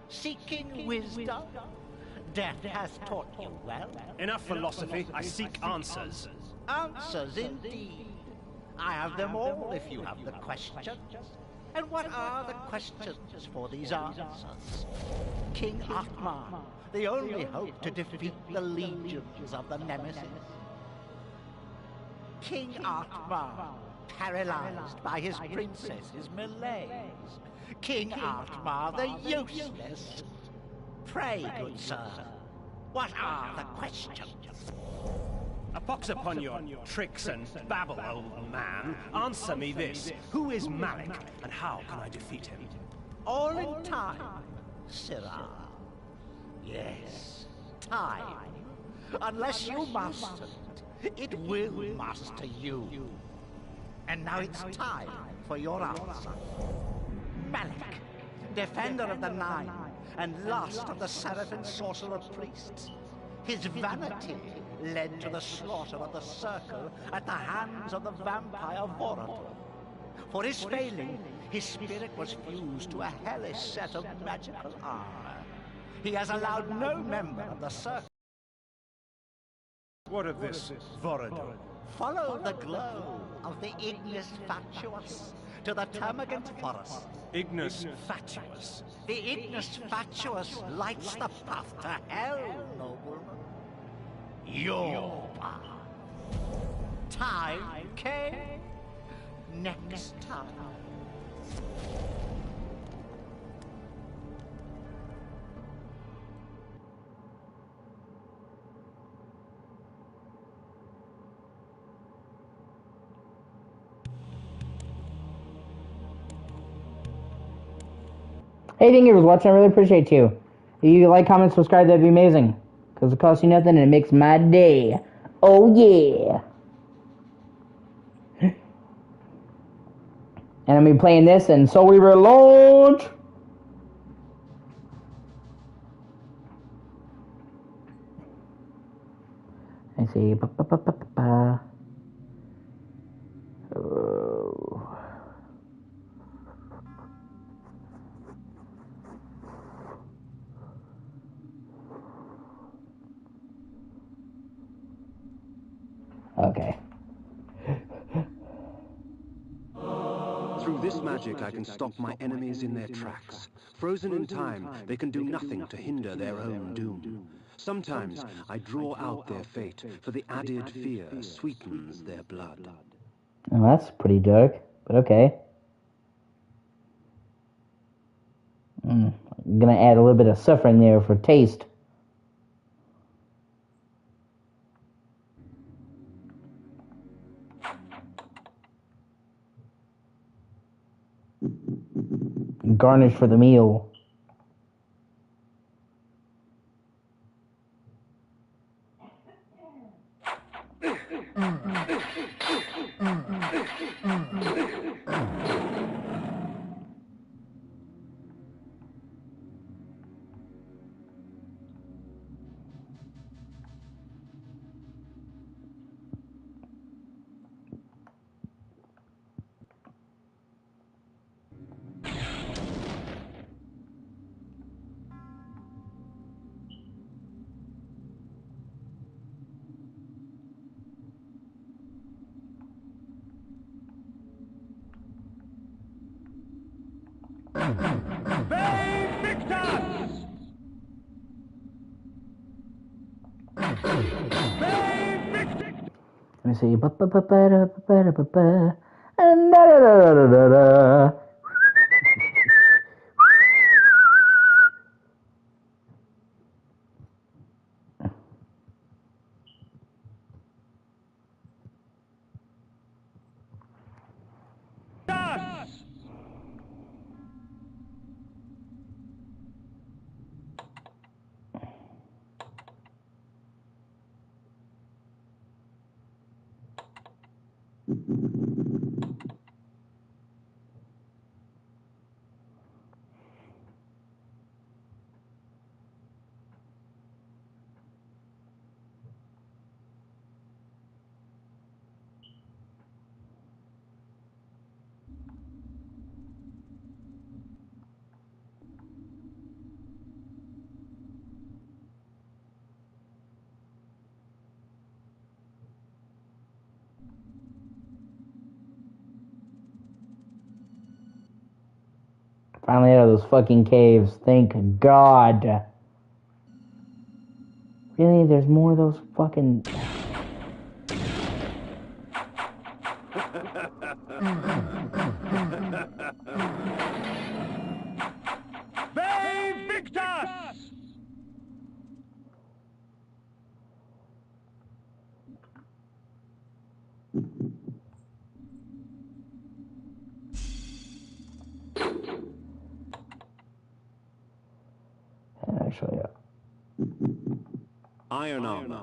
seeking wisdom. Death has taught you well. Enough philosophy. I seek answers. Answers indeed. I have them all if you have the questions. And what are the questions for these answers? King Akhmar, the only hope to defeat the legions of the Nemesis. King Akhmar, paralyzed by his princess's malaise. King Akhmar, the useless. Pray, good sir, what are the questions? A pox upon your tricks and babble, old man. Answer me this. Who is Malik, and how can I defeat him? All in time, Sirrah. Yes, time. Unless you master it will master you. And now it's time for your answer. Malik, defender of the Nine, and last of the Seraphin sorcerer priests. His vanity led to the slaughter of the Circle at the hands of the vampire Vorador. For his failing, his spirit was fused to a hellish set of magical armor. He has allowed no member of the Circle. What of this Vorador? Follow the glow of the ignis fatuus to the Termagant Forest. Ignis fatuus. The Ignis fatuus lights the path to hell, nobleman. Your path. Time came. Next time. Hey, thank you for watching. I really appreciate you. If you like, comment, subscribe, that'd be amazing. Because it costs you nothing and it makes my day. Oh, yeah. And I'm going to be playing this and so we relaunch. I see. Oh. Okay. Through this magic, I can stop my enemies in their tracks. Frozen in time, they can do nothing to hinder their own doom. Sometimes I draw out their fate, for the added fear sweetens their blood. Oh, that's pretty dark, but okay. I'm gonna add a little bit of suffering there for taste. Garnish for the meal. Let me see. Finally out of those fucking caves. Thank God. Really? There's more of those fucking... Actually, Iron armor.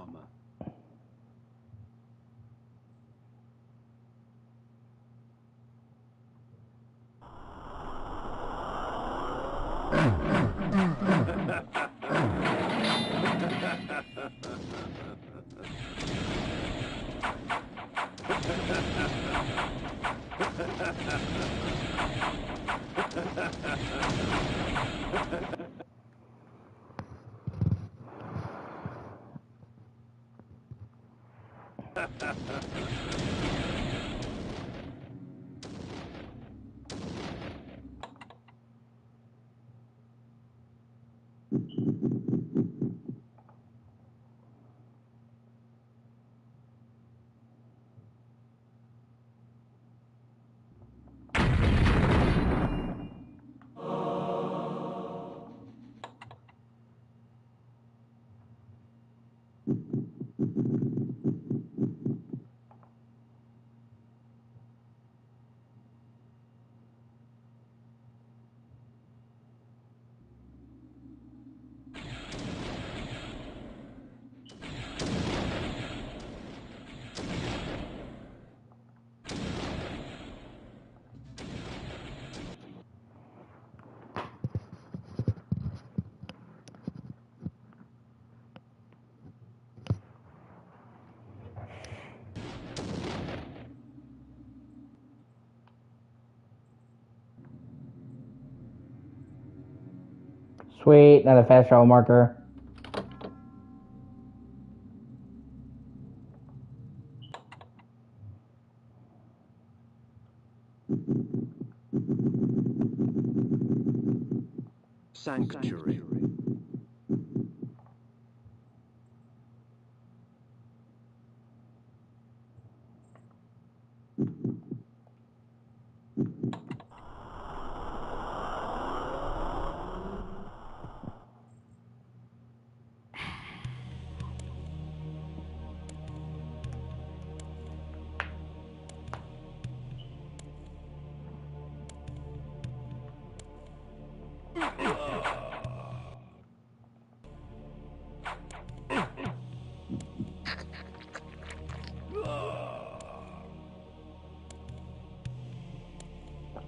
Sweet, another fast travel marker. Sanctuary.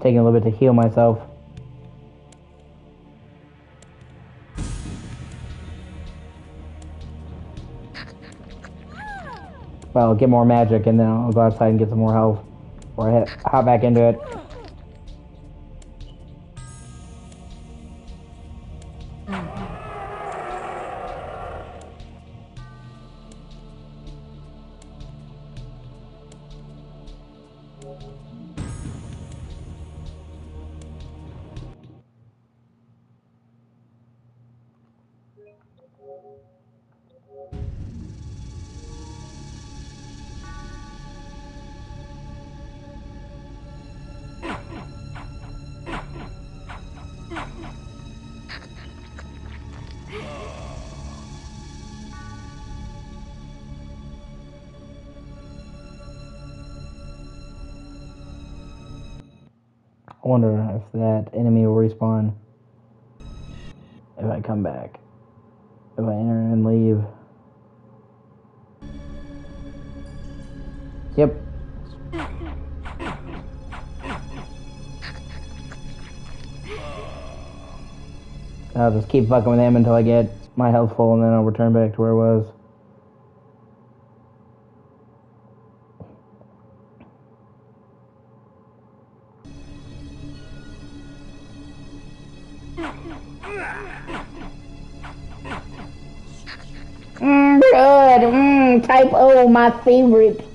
Taking a little bit to heal myself. Well, get more magic and then I'll go outside and get some more health. Or hop back into it. I wonder if that enemy will respawn if I come back. If I enter and leave. Yep. I'll just keep fucking with him until I get my health full and then I'll return back to where it was. Good. Type O, my favorite.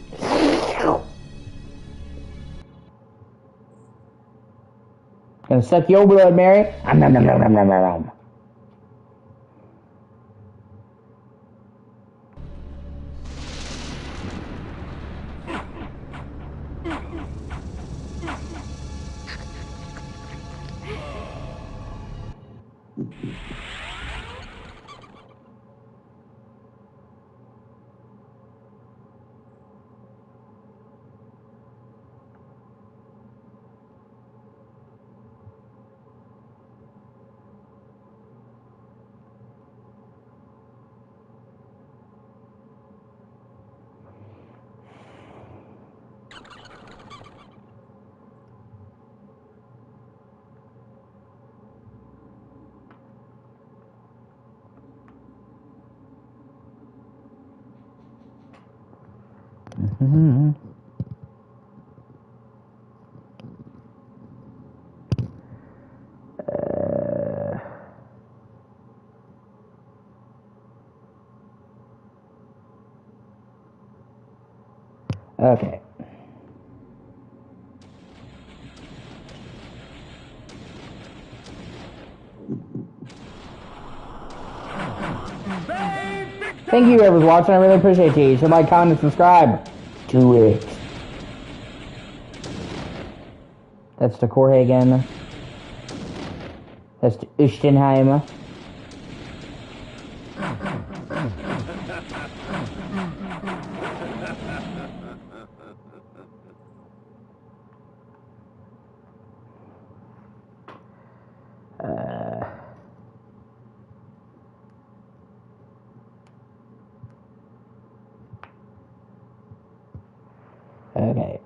Gonna suck your blood, Mary. Nom, nom, nom, nom, nom, nom, nom. Mm-hmm. Okay. Thank you, whoever's watching. I really appreciate you. You should like, comment, and subscribe. Do it. That's to Korhagen. That's to Ustenheim. Okay.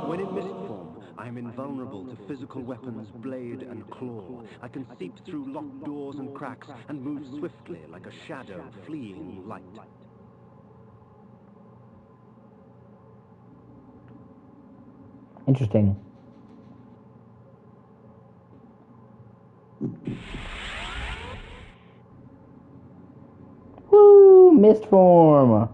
When in mist form, I am invulnerable to physical weapons, blade and claw. I can seep through locked doors and cracks and move swiftly like a shadow fleeing light. Interesting. Woo! Mist form.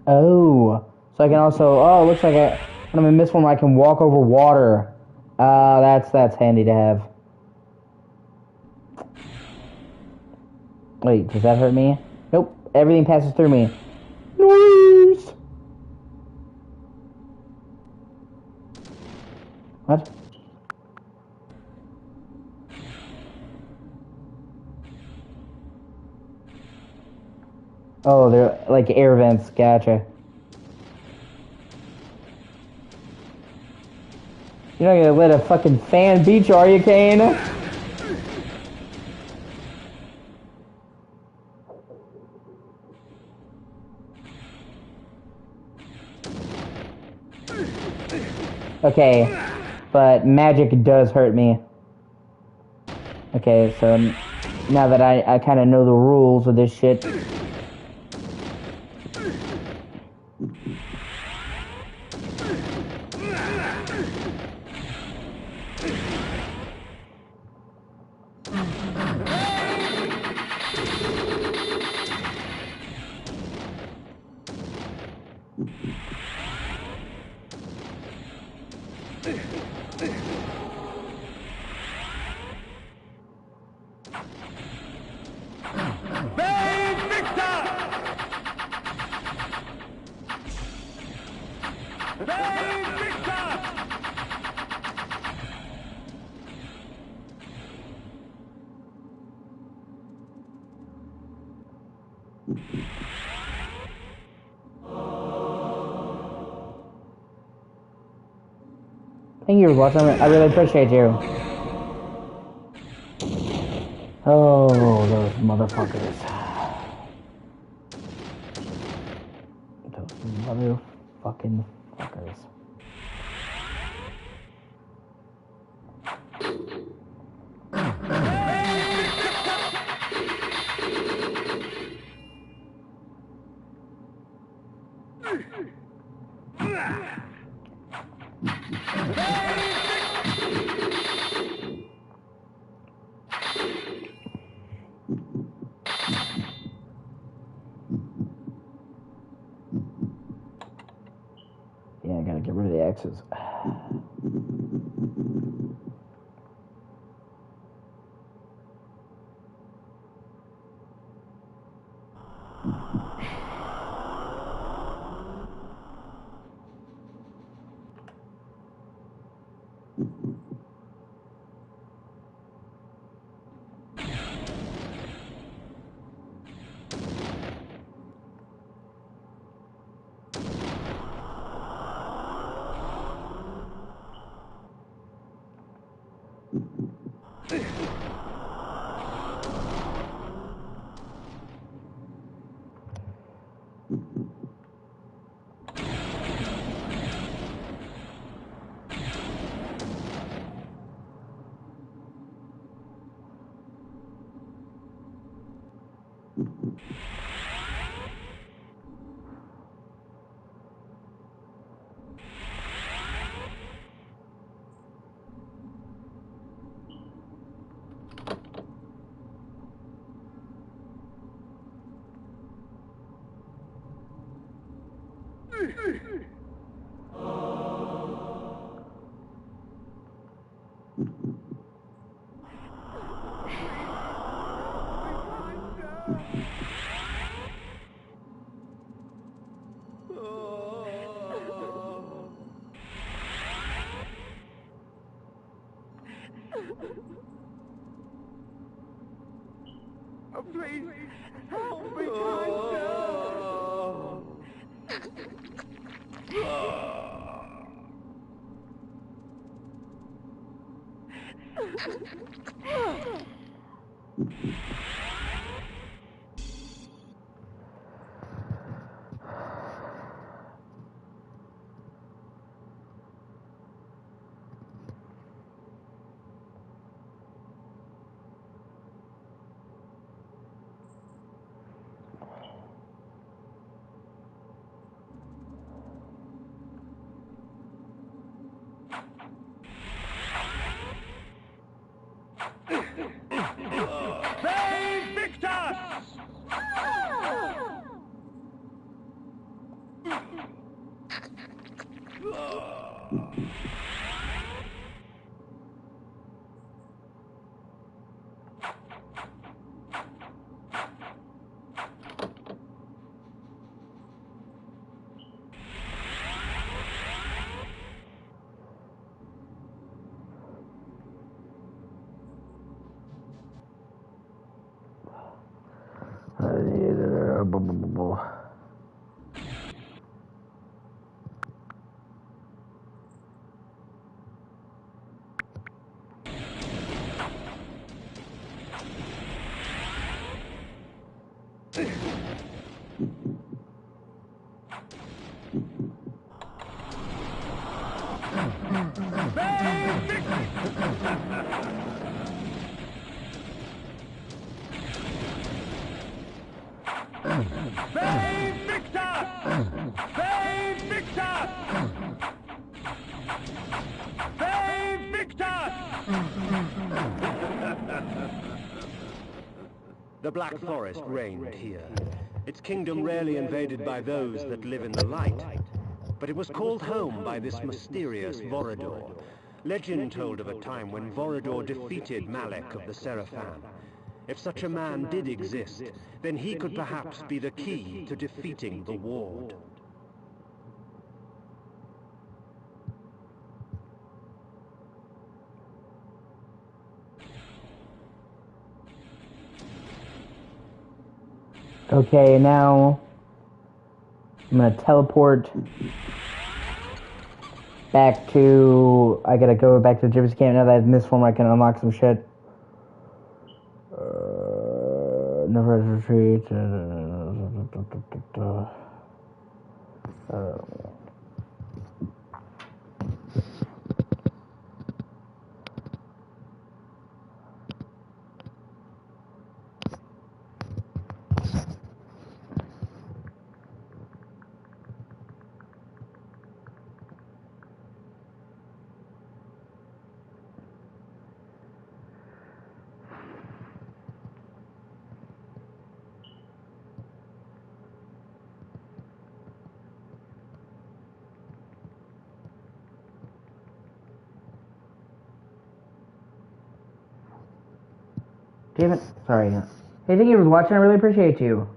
Oh, so I can also. Oh, it looks like when I'm in mist form, I can walk over water. That's handy to have. Wait, does that hurt me? Nope, everything passes through me. Noise! What? Oh, they're like air vents, gotcha. You're not gonna let a fucking fan beat you, are you, Kane? Okay, but magic does hurt me. Okay, so now that I kind of know the rules of this shit. Thank you for watching. I really appreciate you. Oh, those motherfuckers. Those motherfucking fuckers. Yeah, I gotta get rid of the X's. Oh, please, help me, kind sir. The Black Forest reigned here. Its kingdom rarely invaded by those that live in the light. But it was called home by this mysterious Vorador. Legend told of a time when Vorador defeated Malek of the Seraphan. If such a man did exist, then he could perhaps be the key to defeating the Ward. Okay, now I'm gonna teleport back to... I gotta go back to the Gypsy Camp now that I have this form. I can unlock some shit. Never retreat. Damn it. Sorry. Hey, thank you for watching. I really appreciate you.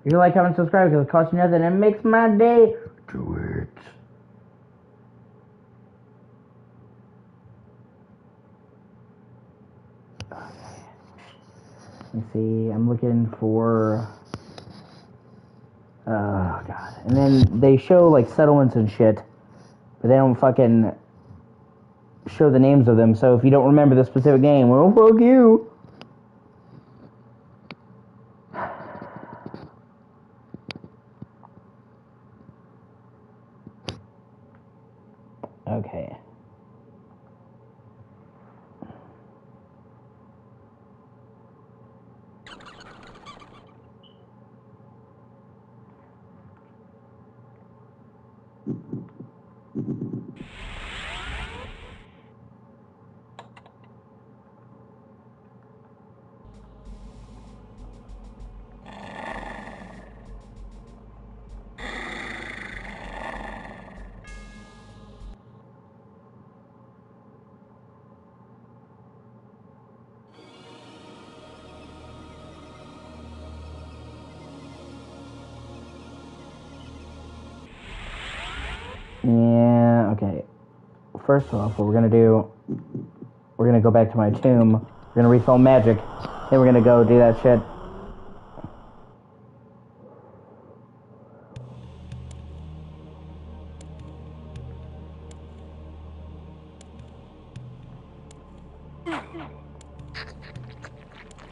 If you like, comment, subscribe because it costs you nothing and it makes my day. Do it. Okay. Let me see. I'm looking for... Oh, God. And then they show, like, settlements and shit. But they don't fucking show the names of them. So if you don't remember the specific name, well, fuck you. Okay. Yeah, okay. First off, what we're gonna do, we're gonna go back to my tomb. We're gonna refill magic. Then we're gonna go do that shit.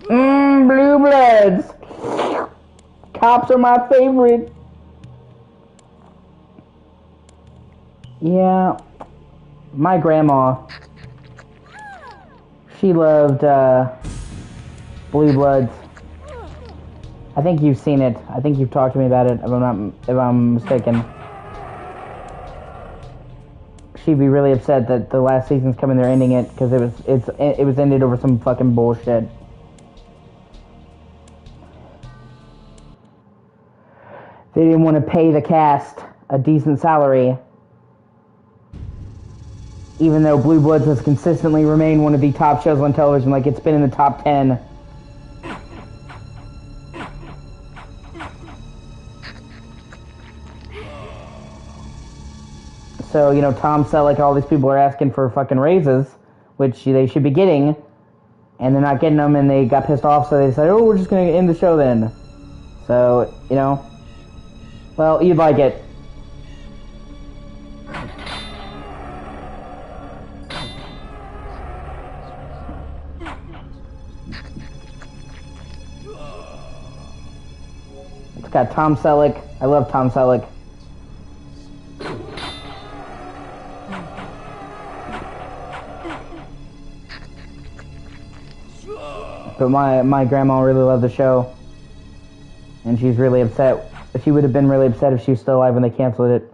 Blue bloods. Cops are my favorite. Yeah, my grandma, she loved Blue Bloods. I think you've seen it. I think you've talked to me about it. If I'm mistaken. She'd be really upset that the last season's coming. They're ending it because it was ended over some fucking bullshit. They didn't want to pay the cast a decent salary, even though Blue Bloods has consistently remained one of the top shows on television. Like, it's been in the top 10. So, you know, Tom Selleck, all these people are asking for fucking raises, which they should be getting, and they're not getting them, and they got pissed off, so they said, oh, we're just going to end the show then. So, you know, well, you'd like it. It's got Tom Selleck. I love Tom Selleck. But my grandma really loved the show, and she's really upset. She would have been really upset if she was still alive when they canceled it.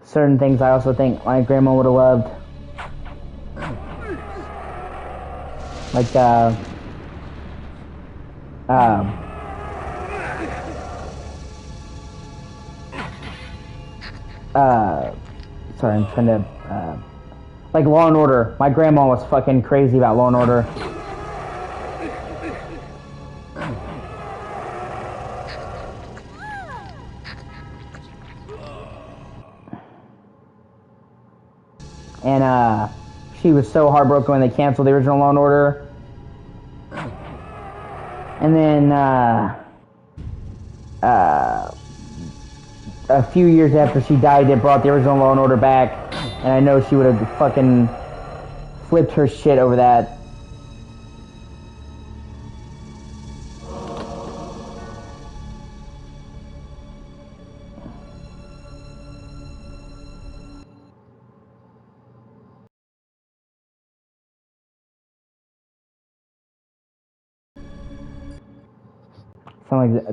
Certain things I also think my grandma would have loved, like sorry, I'm trying to like Law and Order. My grandma was fucking crazy about Law and Order. And she was so heartbroken when they canceled the original Law and Order. And then a few years after she died, they brought the original Law and Order back, and I know she would have fucking flipped her shit over that.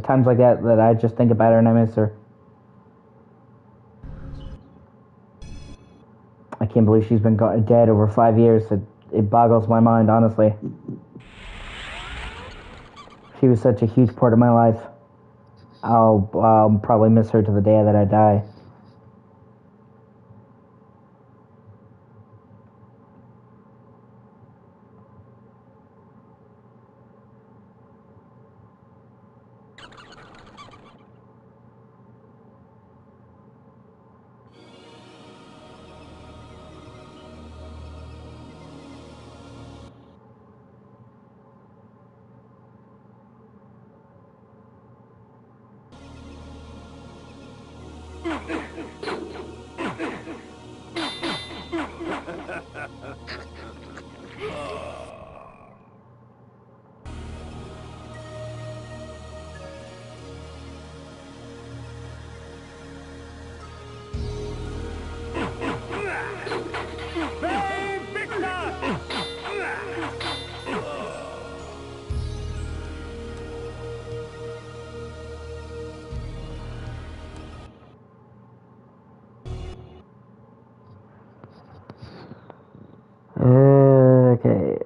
Times like that I just think about her and I miss her. I can't believe she's been dead over 5 years. It boggles my mind, honestly. She was such a huge part of my life. I'll probably miss her to the day that I die. Okay.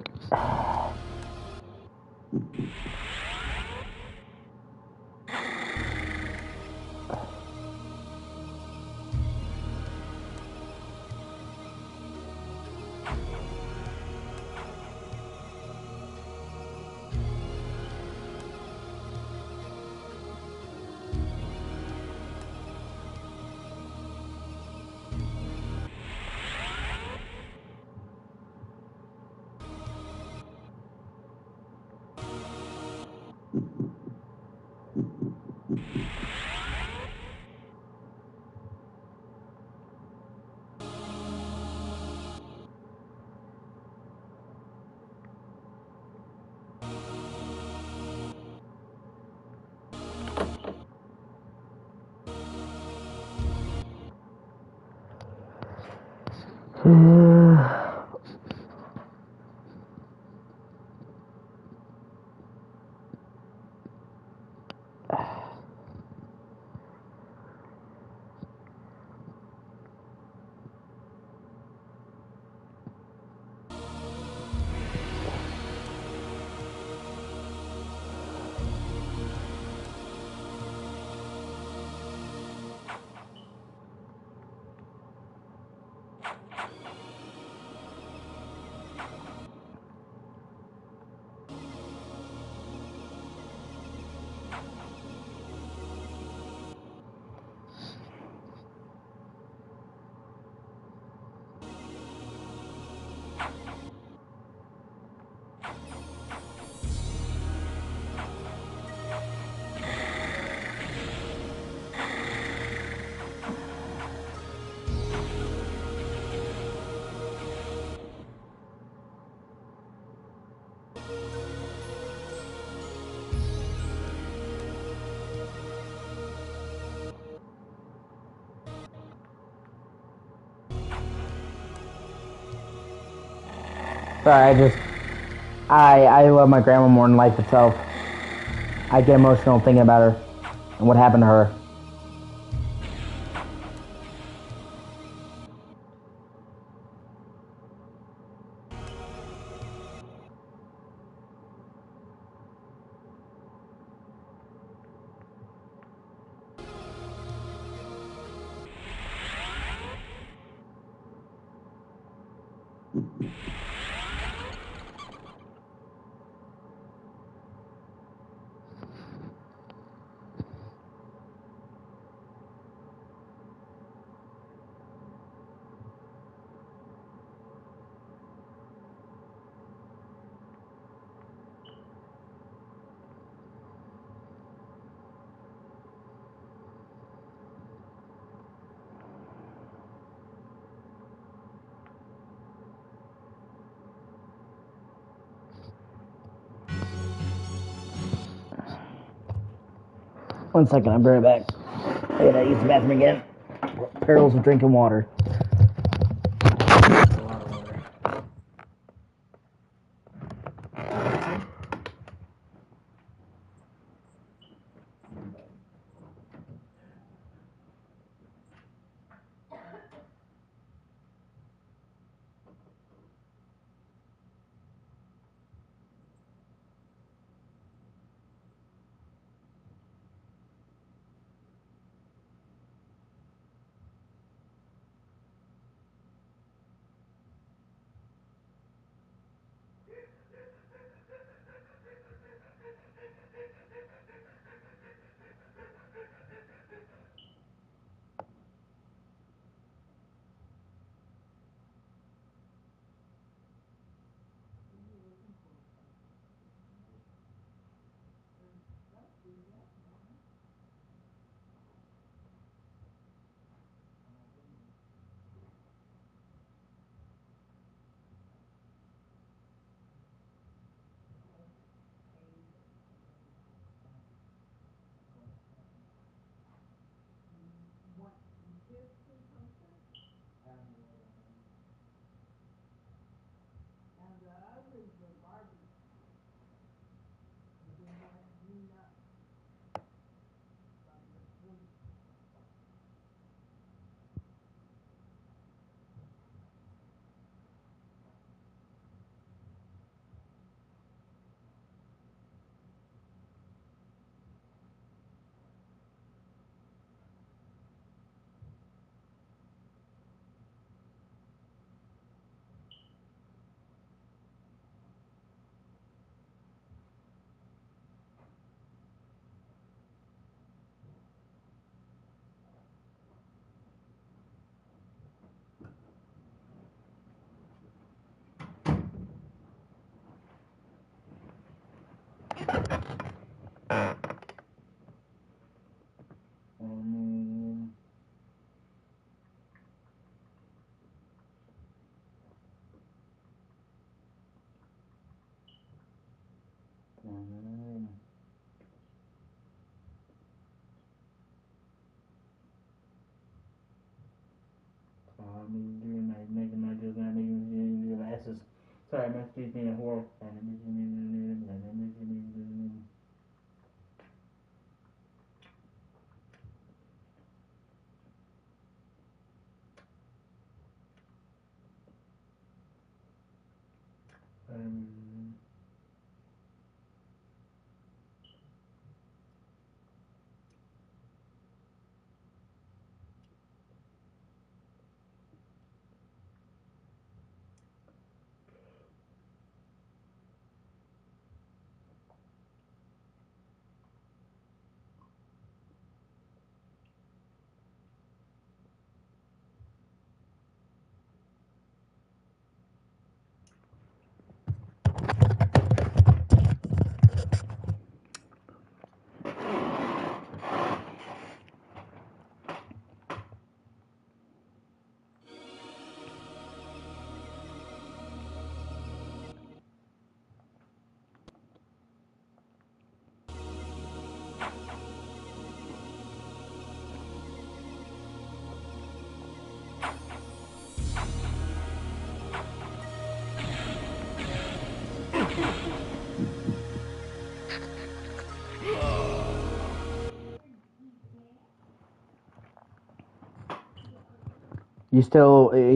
Sorry, I love my grandma more than life itself. I get emotional thinking about her and what happened to her. One second, I'll be right back. I gotta use the bathroom again. Perils of drinking water.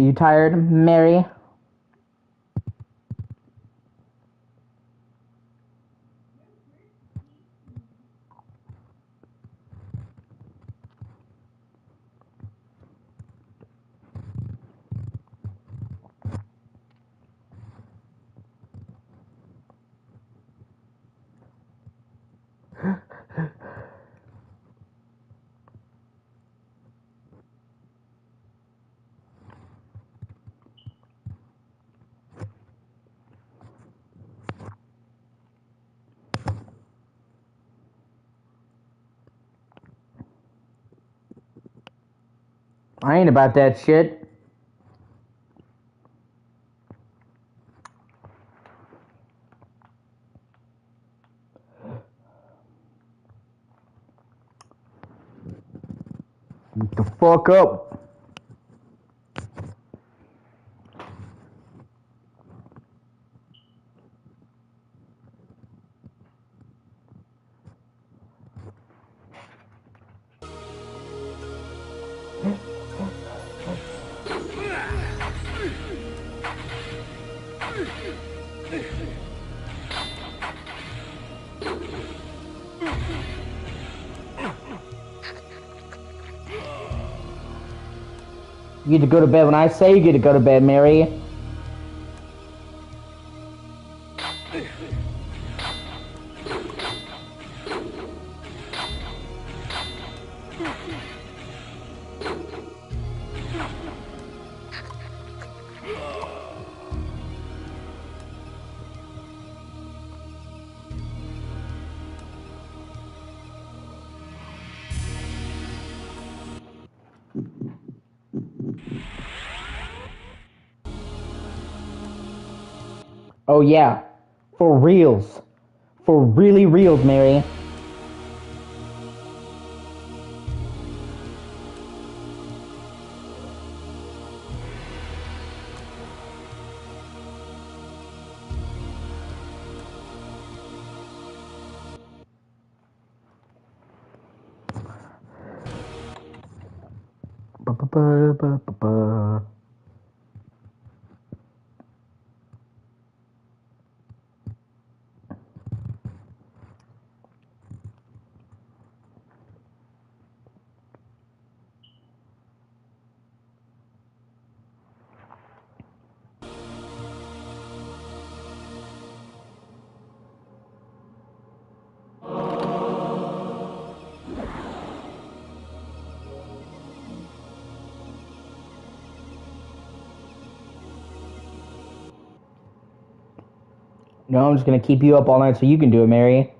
You tired, Mary? I ain't about that shit. Get the fuck up. You get to go to bed when I say you get to go to bed, Mary. Oh yeah, for reals. For really reals, Mary. Ba-ba-ba-ba-ba-ba. No, I'm just gonna keep you up all night so you can do it, Mary.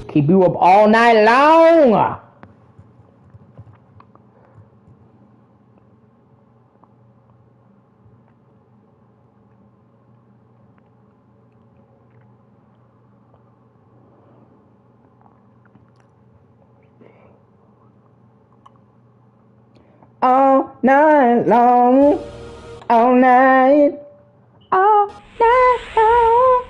Keep you up all night long! night long, all night, all night long.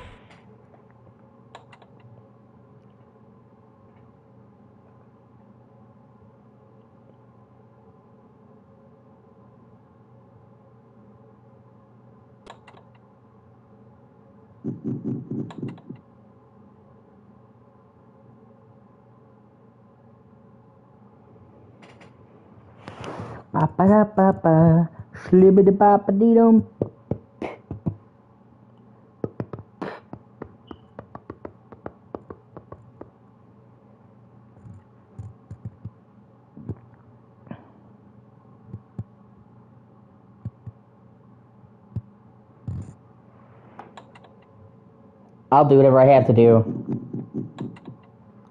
Ba ba da ba ba, slibbity ba ba dee dum. I'll do whatever I have to do.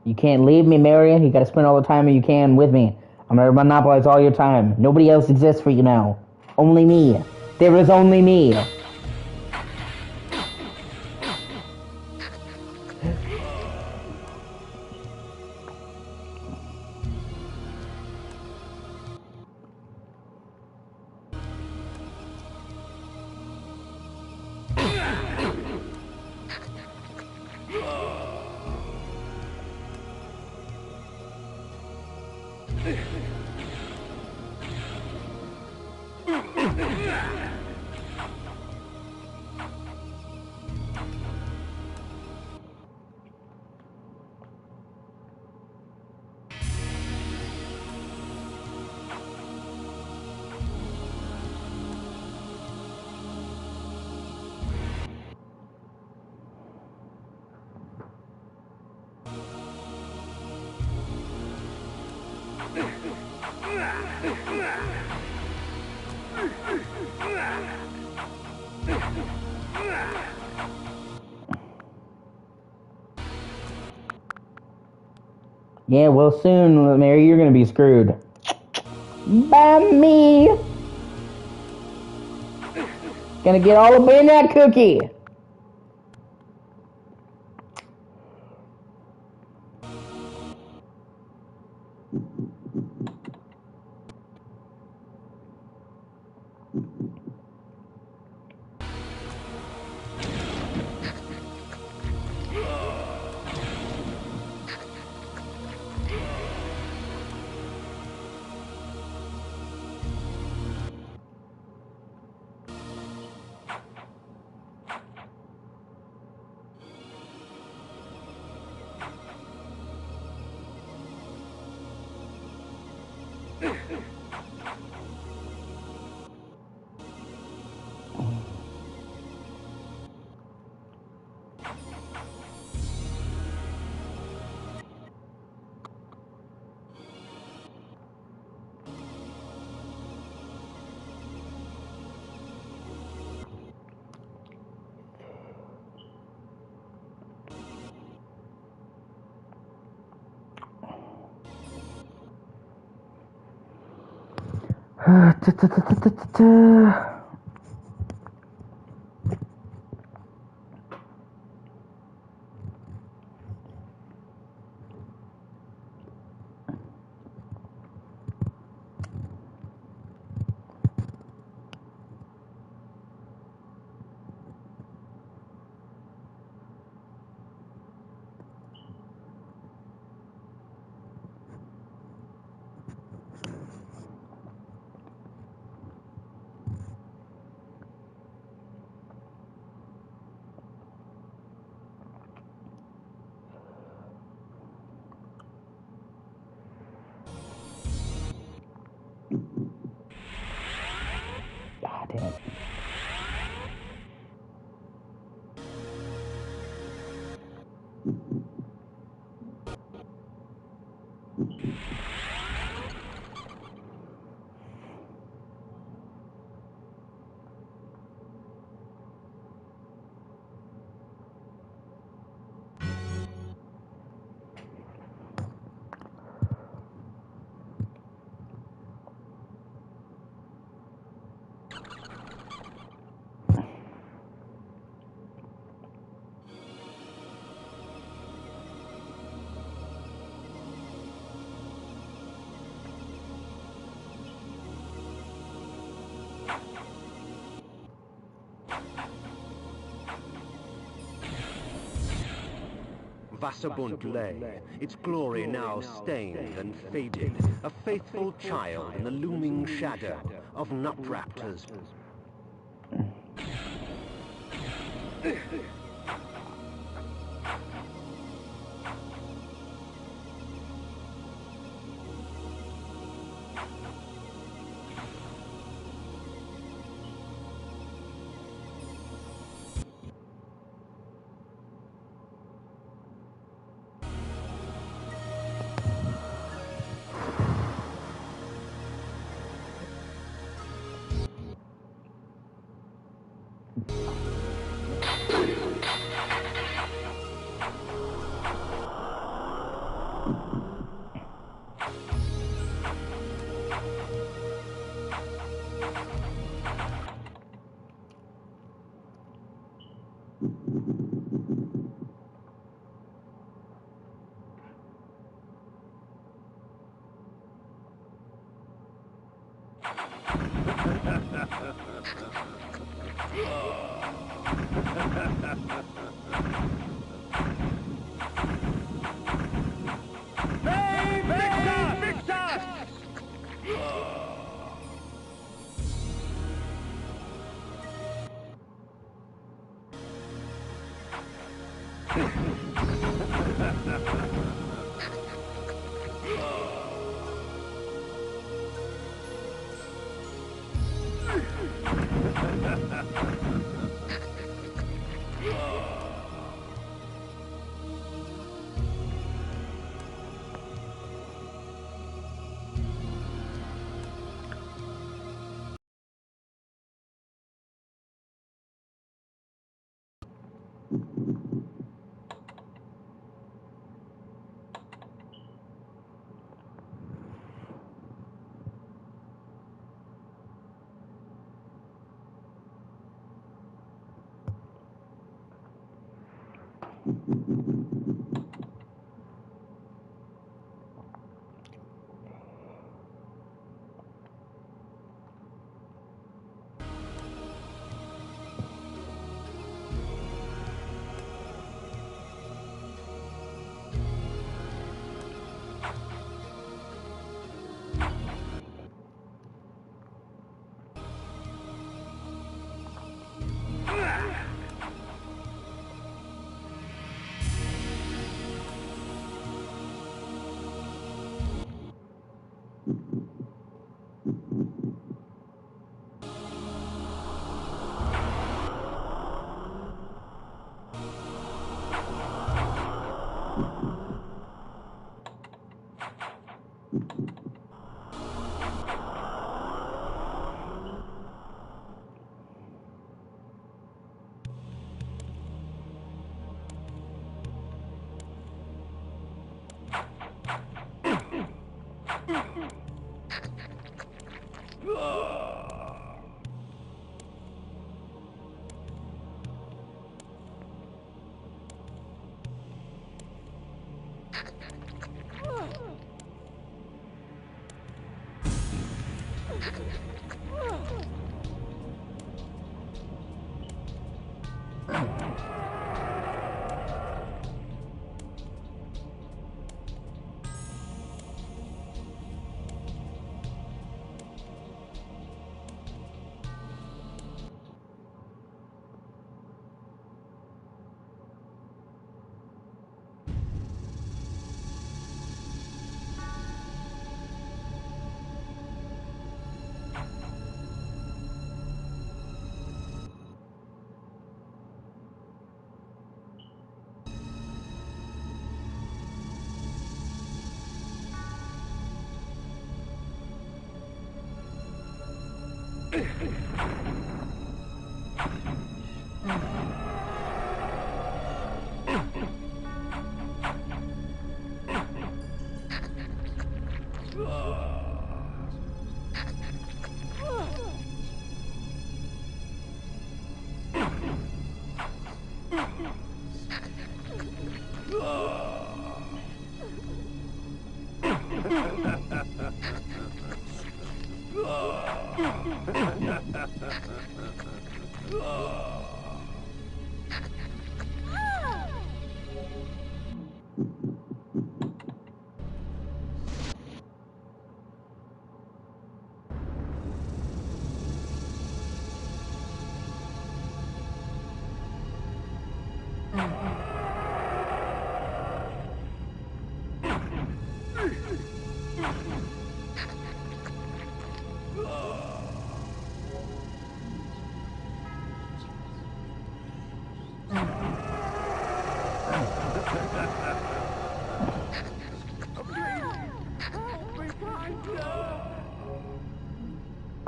You can't leave me, Marion. You gotta spend all the time you can with me. I'm gonna monopolize all your time. Nobody else exists for you now. Only me. There is only me. Yeah, well, soon, Mary, you're gonna be screwed. By me. Gonna get all up in that cookie. Vasabund lay, its glory now stained and faded, a faithful child in the looming shadow of nut raptors.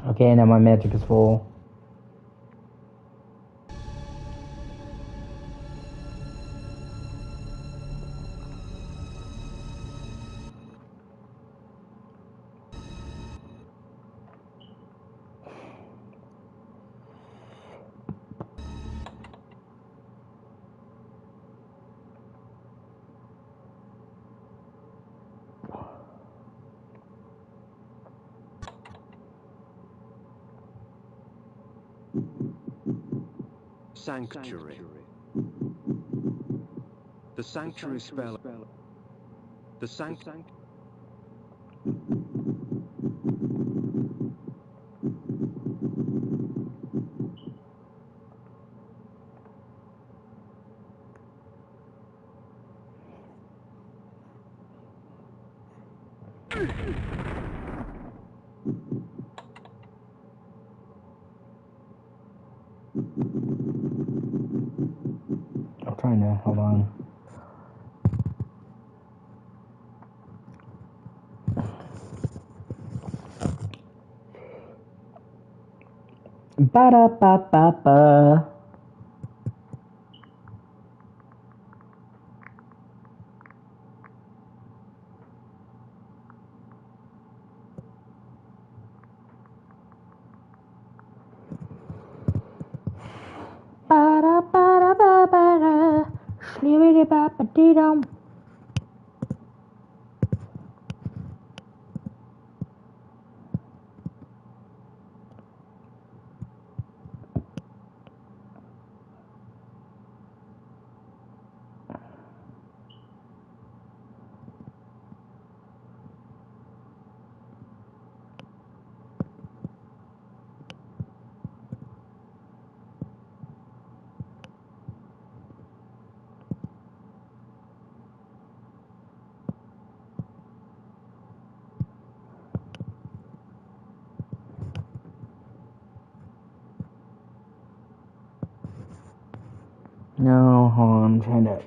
Okay, now my magic is full. Sanctuary. The sanctuary spell. The sanctuary. I'm trying to, hold on. Ba-da-ba-ba-ba. Ba-da-ba-da-ba-ba-da. Shlibbidi-ba-ba-dee-dum. No, hold on, I'm trying to...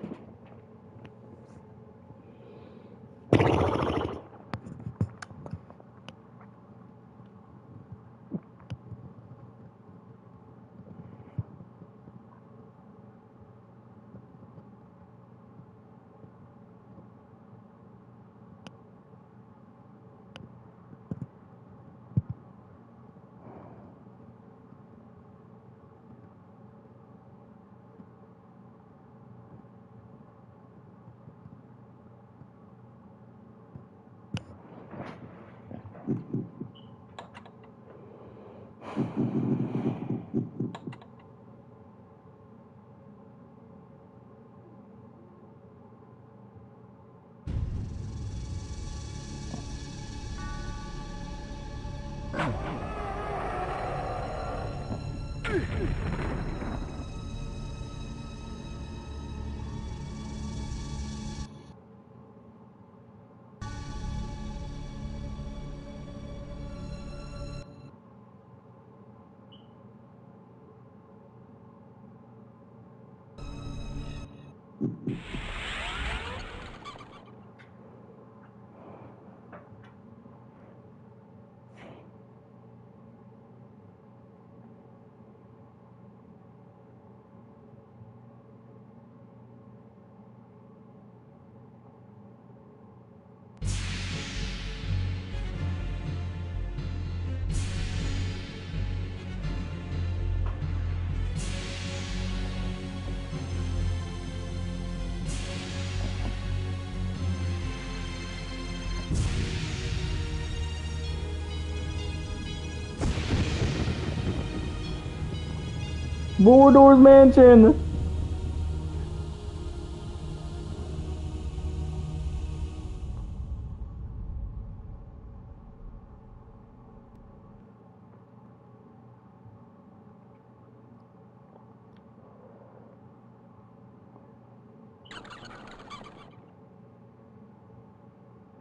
Mordor's Mansion!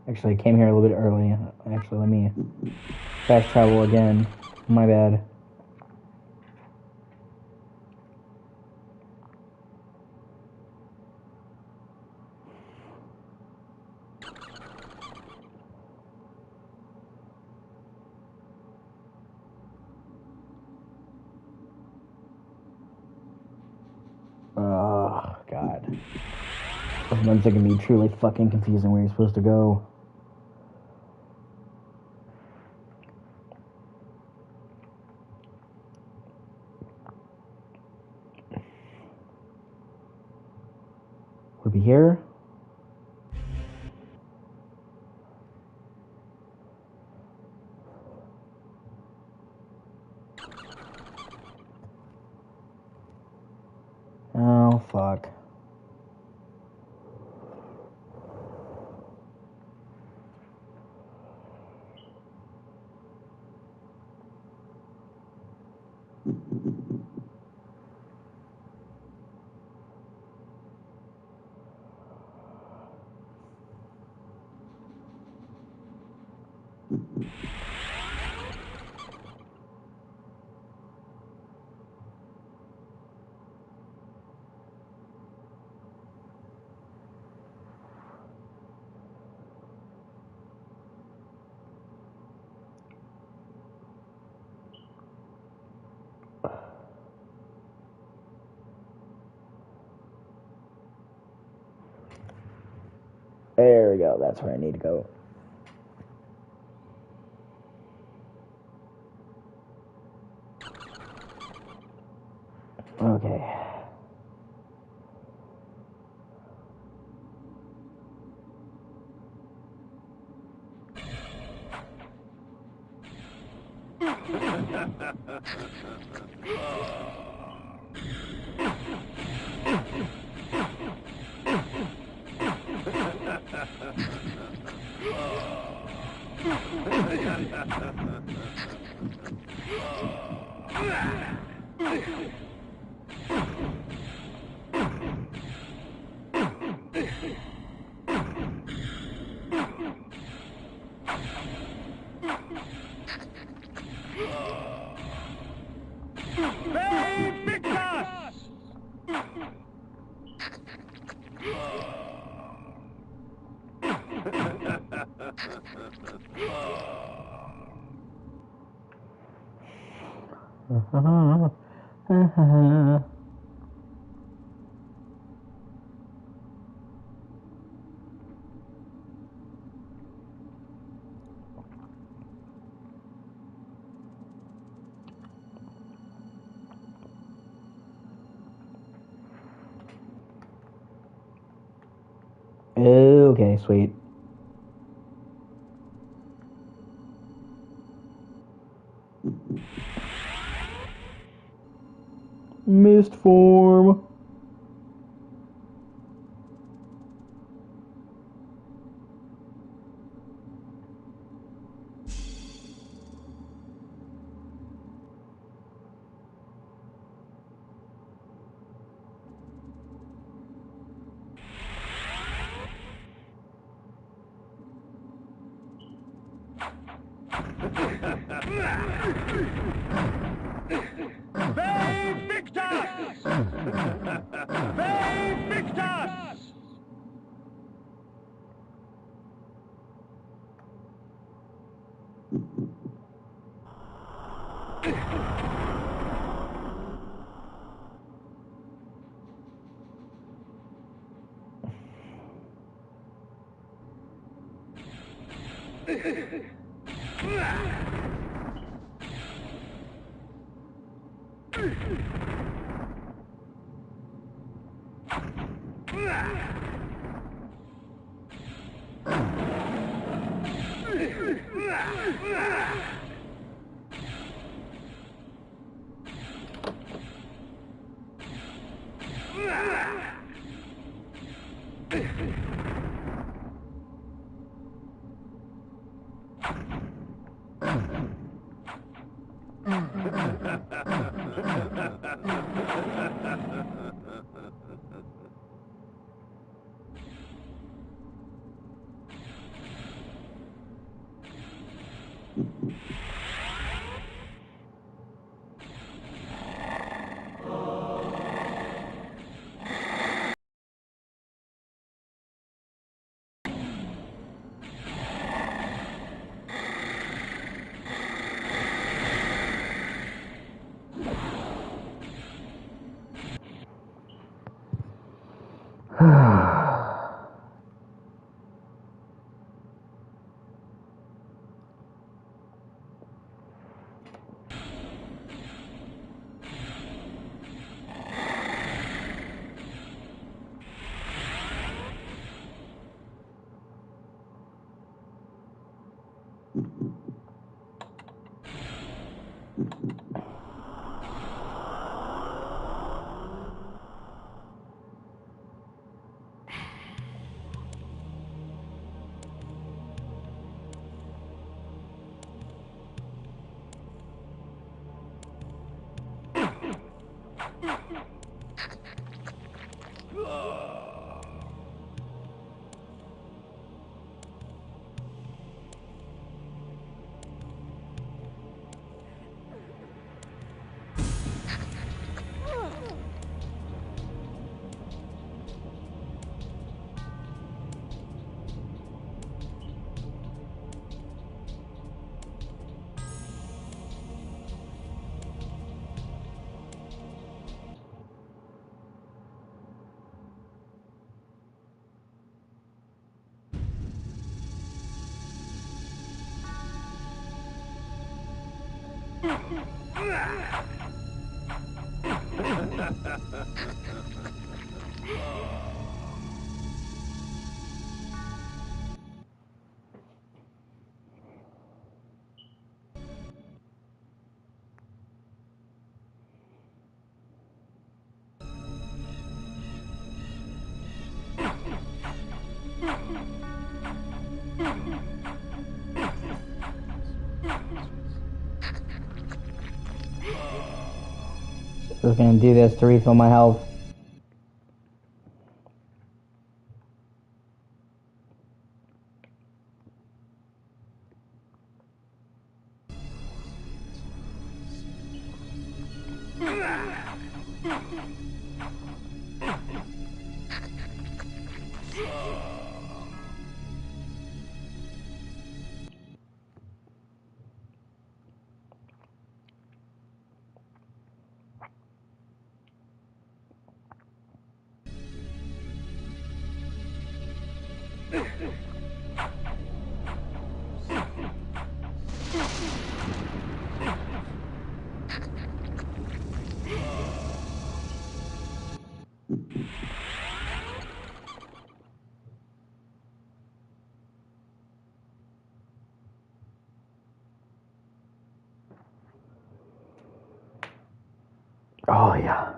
Actually, I came here a little bit early. Actually, let me fast travel again. My bad. Sometimes it can be truly fucking confusing where you're supposed to go. Would be here? Oh, fuck. There we go. That's where I need to go. Okay. Okay, sweet. Mist form. I was gonna do this to refill my health. Oh yeah.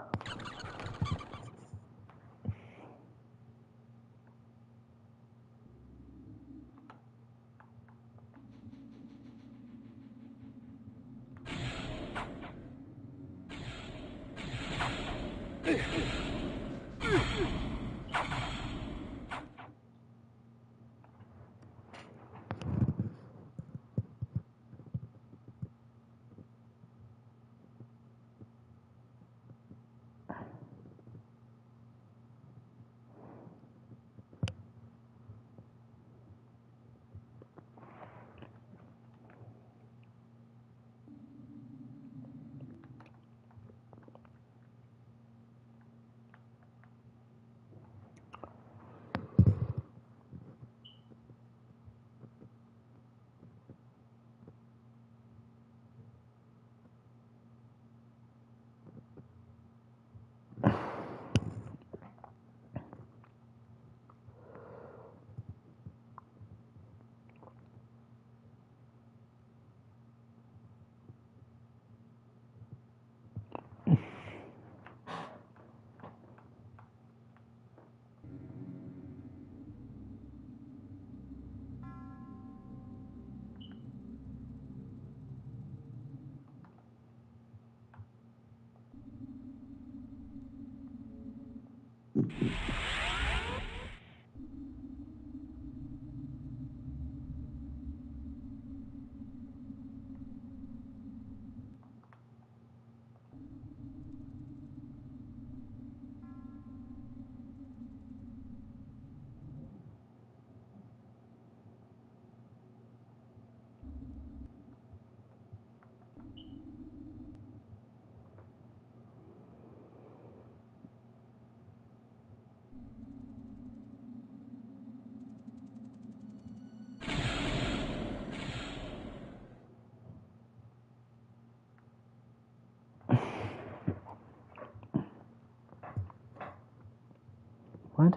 What?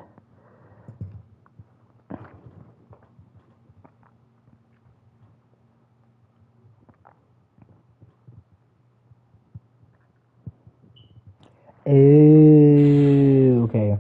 Okay.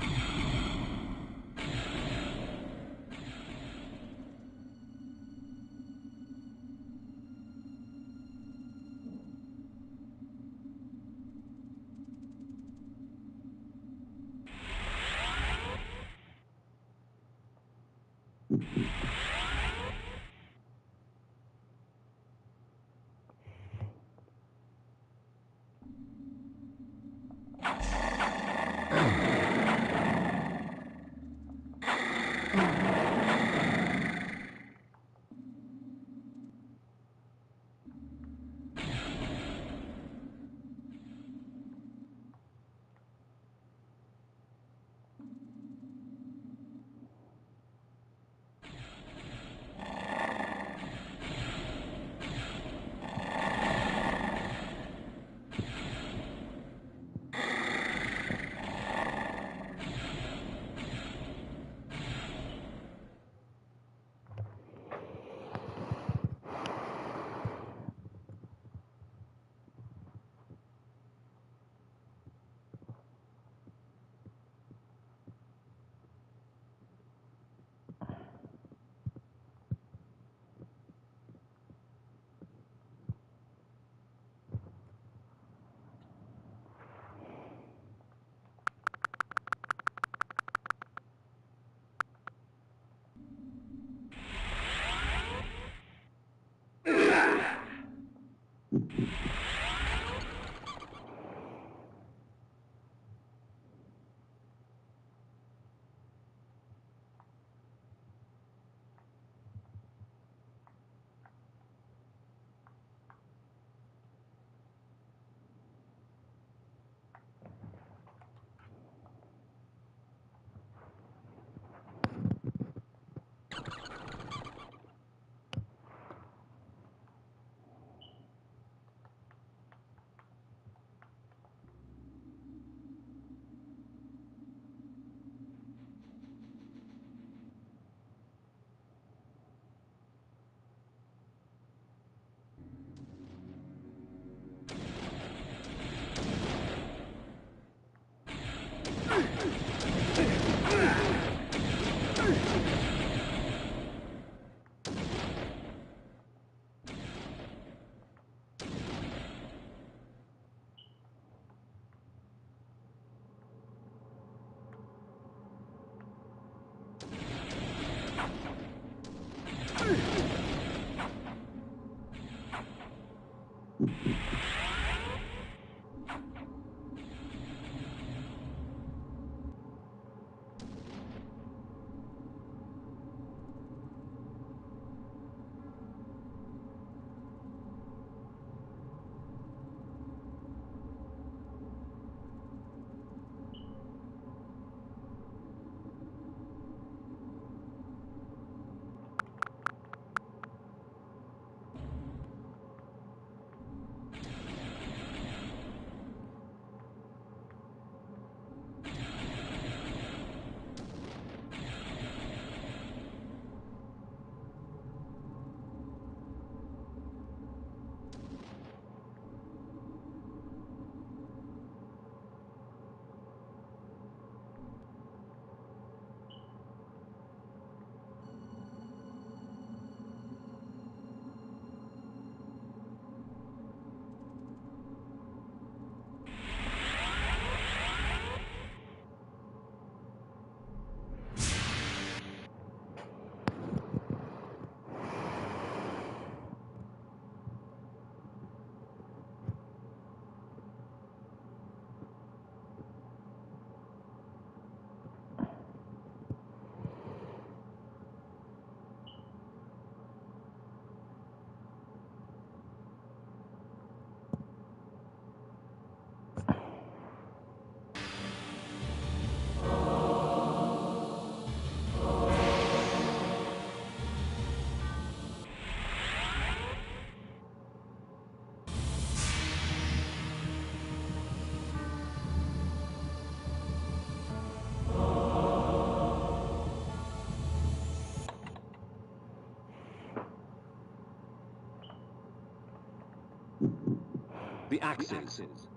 The axes.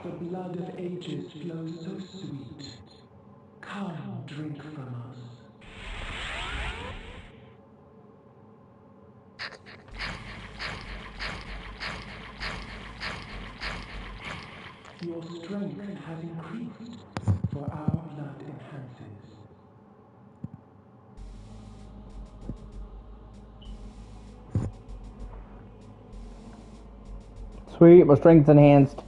The blood of ages flows so sweet. Come, drink from us. Your strength has increased, for our blood enhances. Sweet, my strength's enhanced.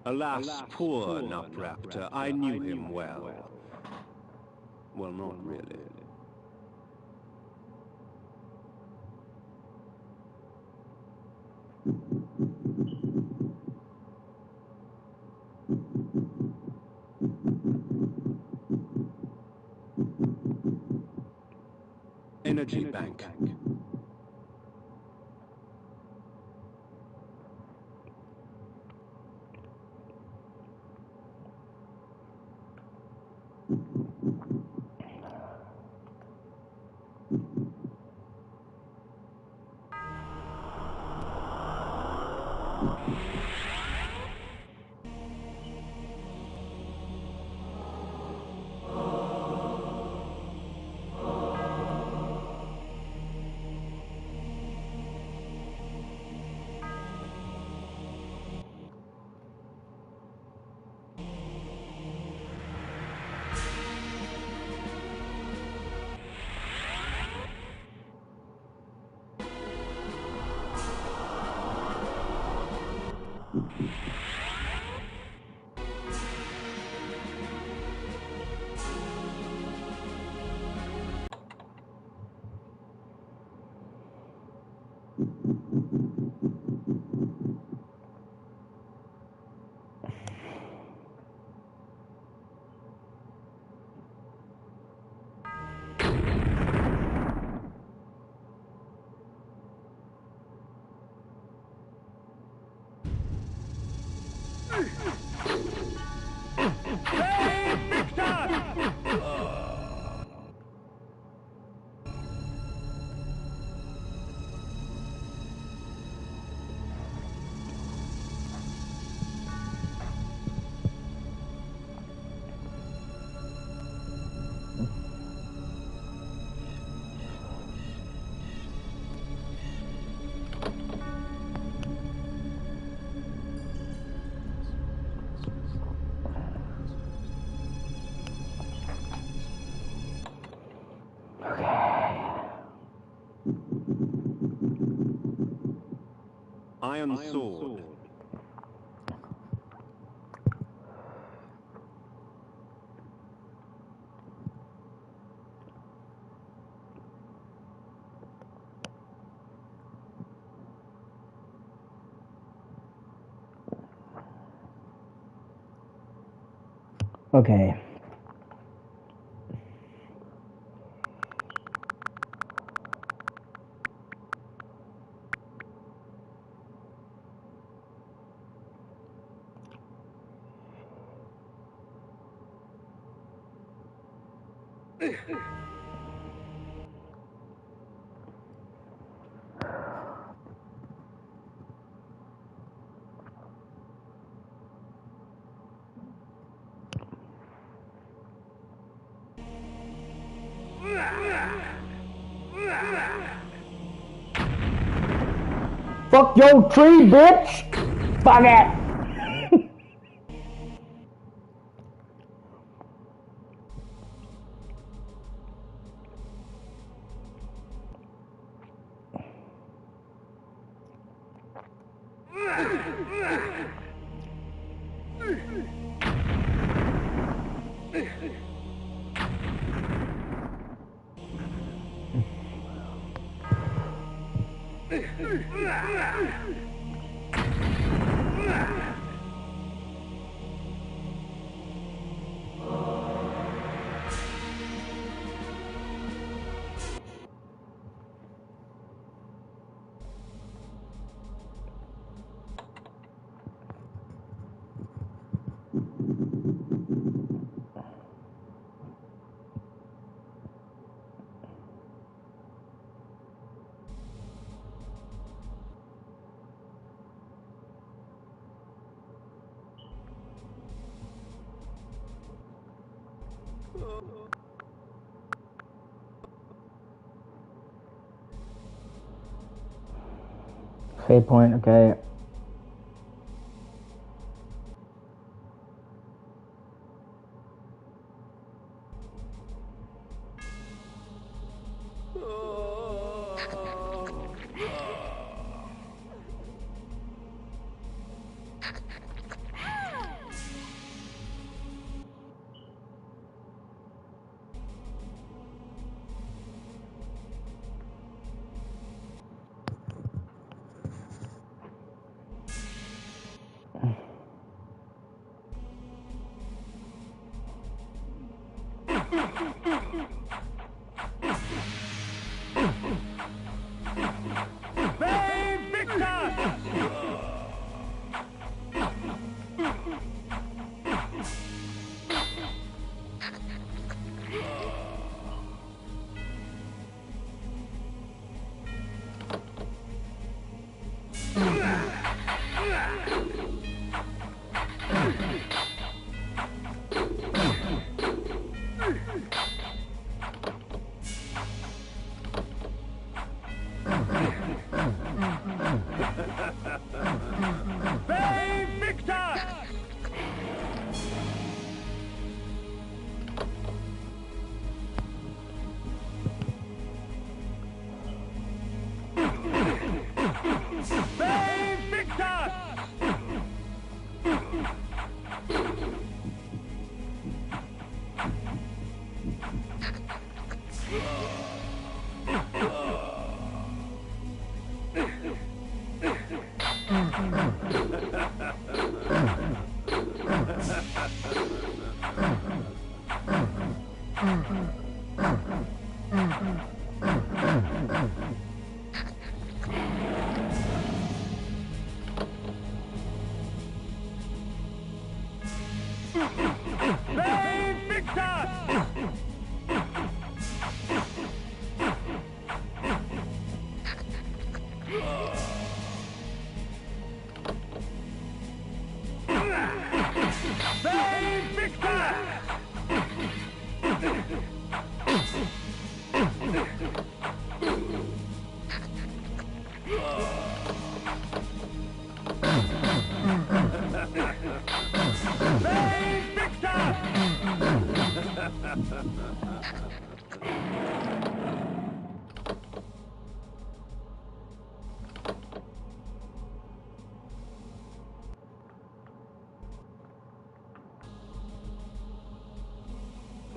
Alas, poor Nupraptor, I knew him well. Well, not really. Energy bank. Iron sword. Okay. Fuck your tree, bitch! Fuck it! Save point, okay.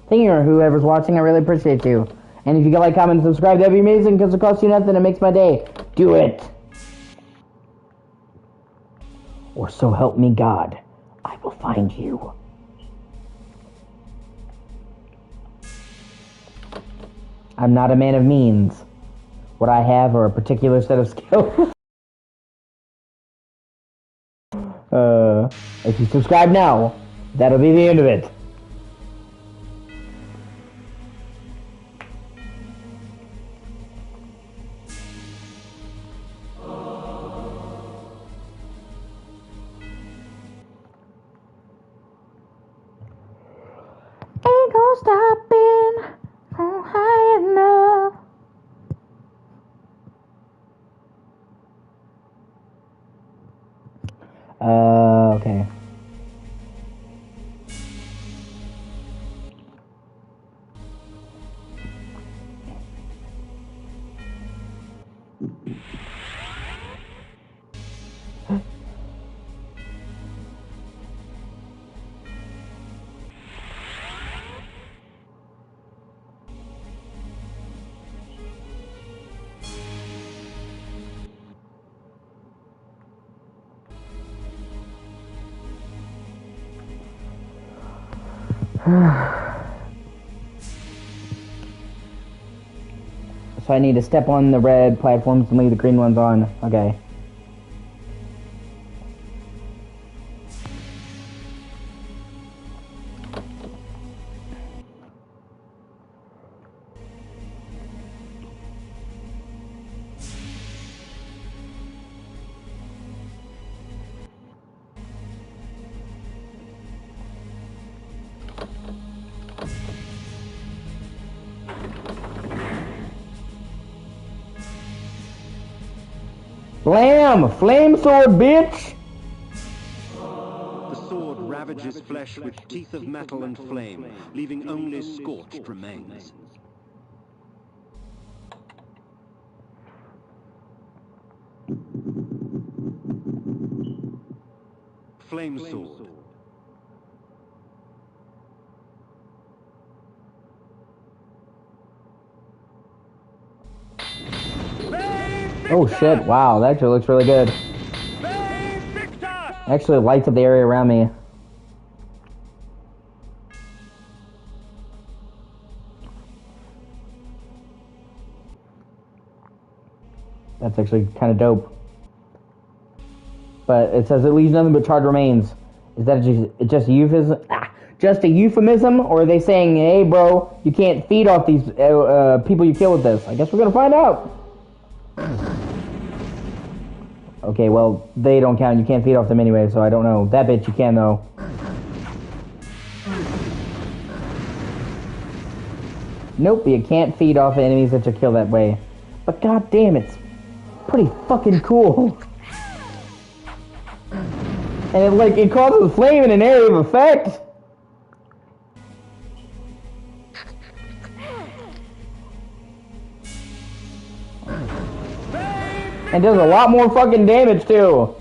Thank you, whoever's watching. I really appreciate you. And if you can like, comment, and subscribe, that'd be amazing because it costs you nothing. It makes my day. Do it. Or so help me God, I will find you. I'm not a man of means. What I have are a particular set of skills. If you subscribe now, that'll be the end of it. Ain't gonna stop being so high enough. Okay. So I need to step on the red platforms and leave the green ones on. Okay. Blam! Flame sword, bitch! The sword ravages flesh with teeth of metal and flame, leaving only scorched remains. Flame sword. Oh shit, wow, that actually looks really good. Actually lights up the area around me. That's actually kind of dope. But it says it leaves nothing but charred remains. Is that just a euphemism? Just a euphemism? Or are they saying, hey bro, you can't feed off these people you kill with this? I guess we're gonna find out. Okay, well, they don't count. You can't feed off them anyway, so I don't know. That bitch you can, though. Nope, you can't feed off enemies that you kill that way. But god damn, it's pretty fucking cool. And it causes flame in an area of effect. And does a lot more fucking damage too.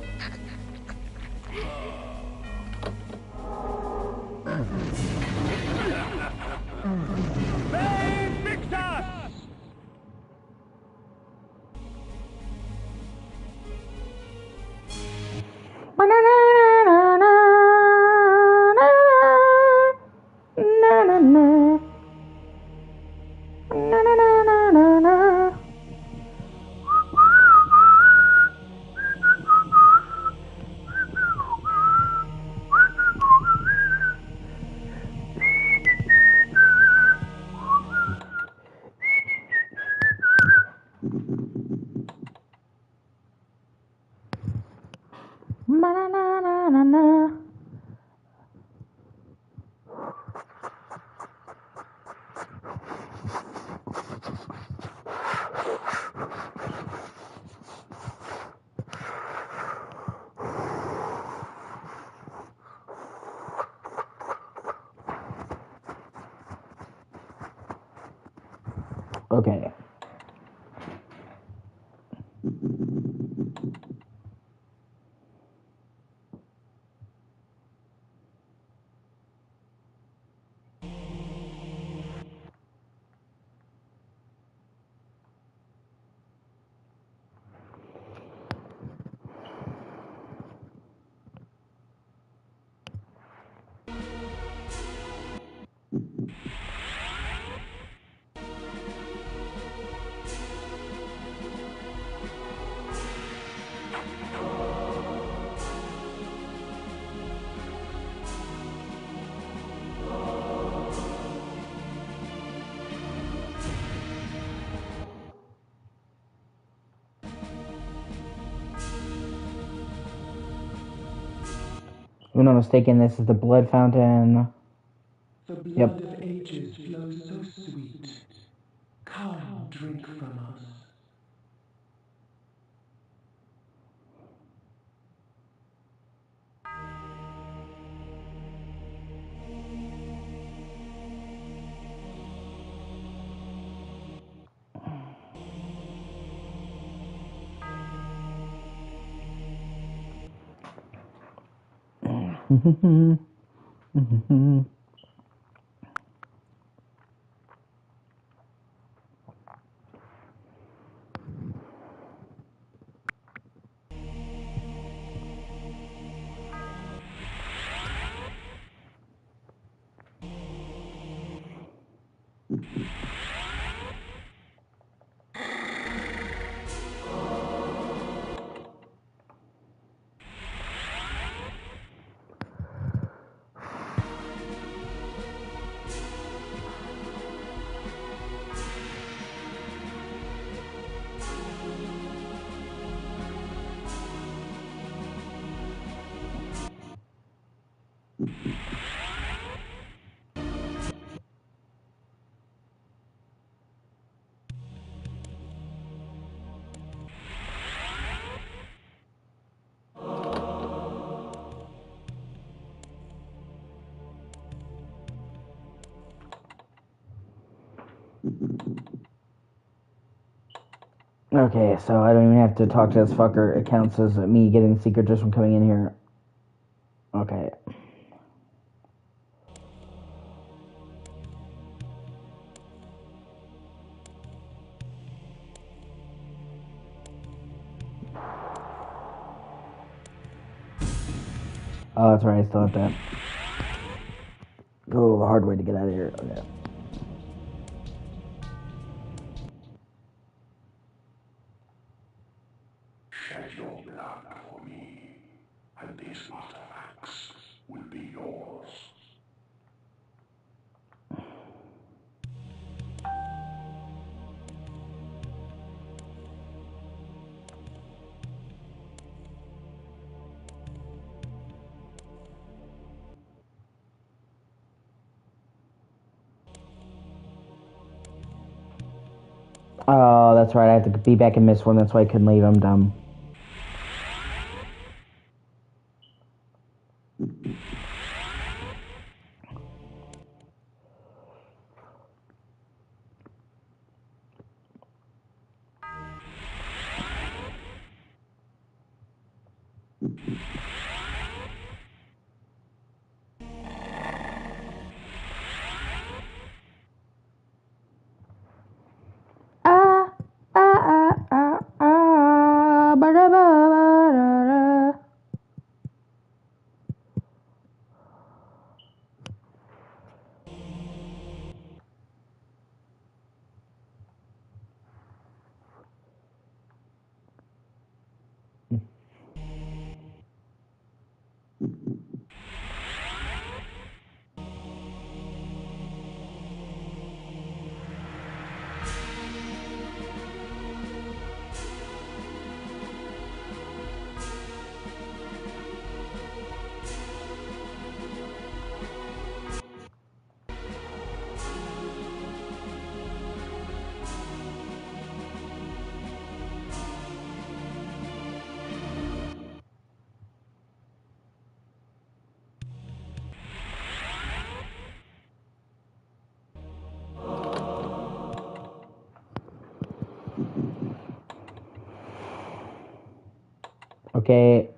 Okay. I'm not mistaken, this is the blood fountain. The blood of ages flows so sweet. Come, drink from us. Okay, so I don't even have to talk to this fucker. It counts as me getting secret just from coming in here. Okay. Oh, that's right, I still have to go the hard way to get out of here. Okay. Shed your blood for me, and these artifacts will be yours. Oh, that's right, I have to be back in Mistborn, that's why I couldn't leave. I'm dumb. Okay.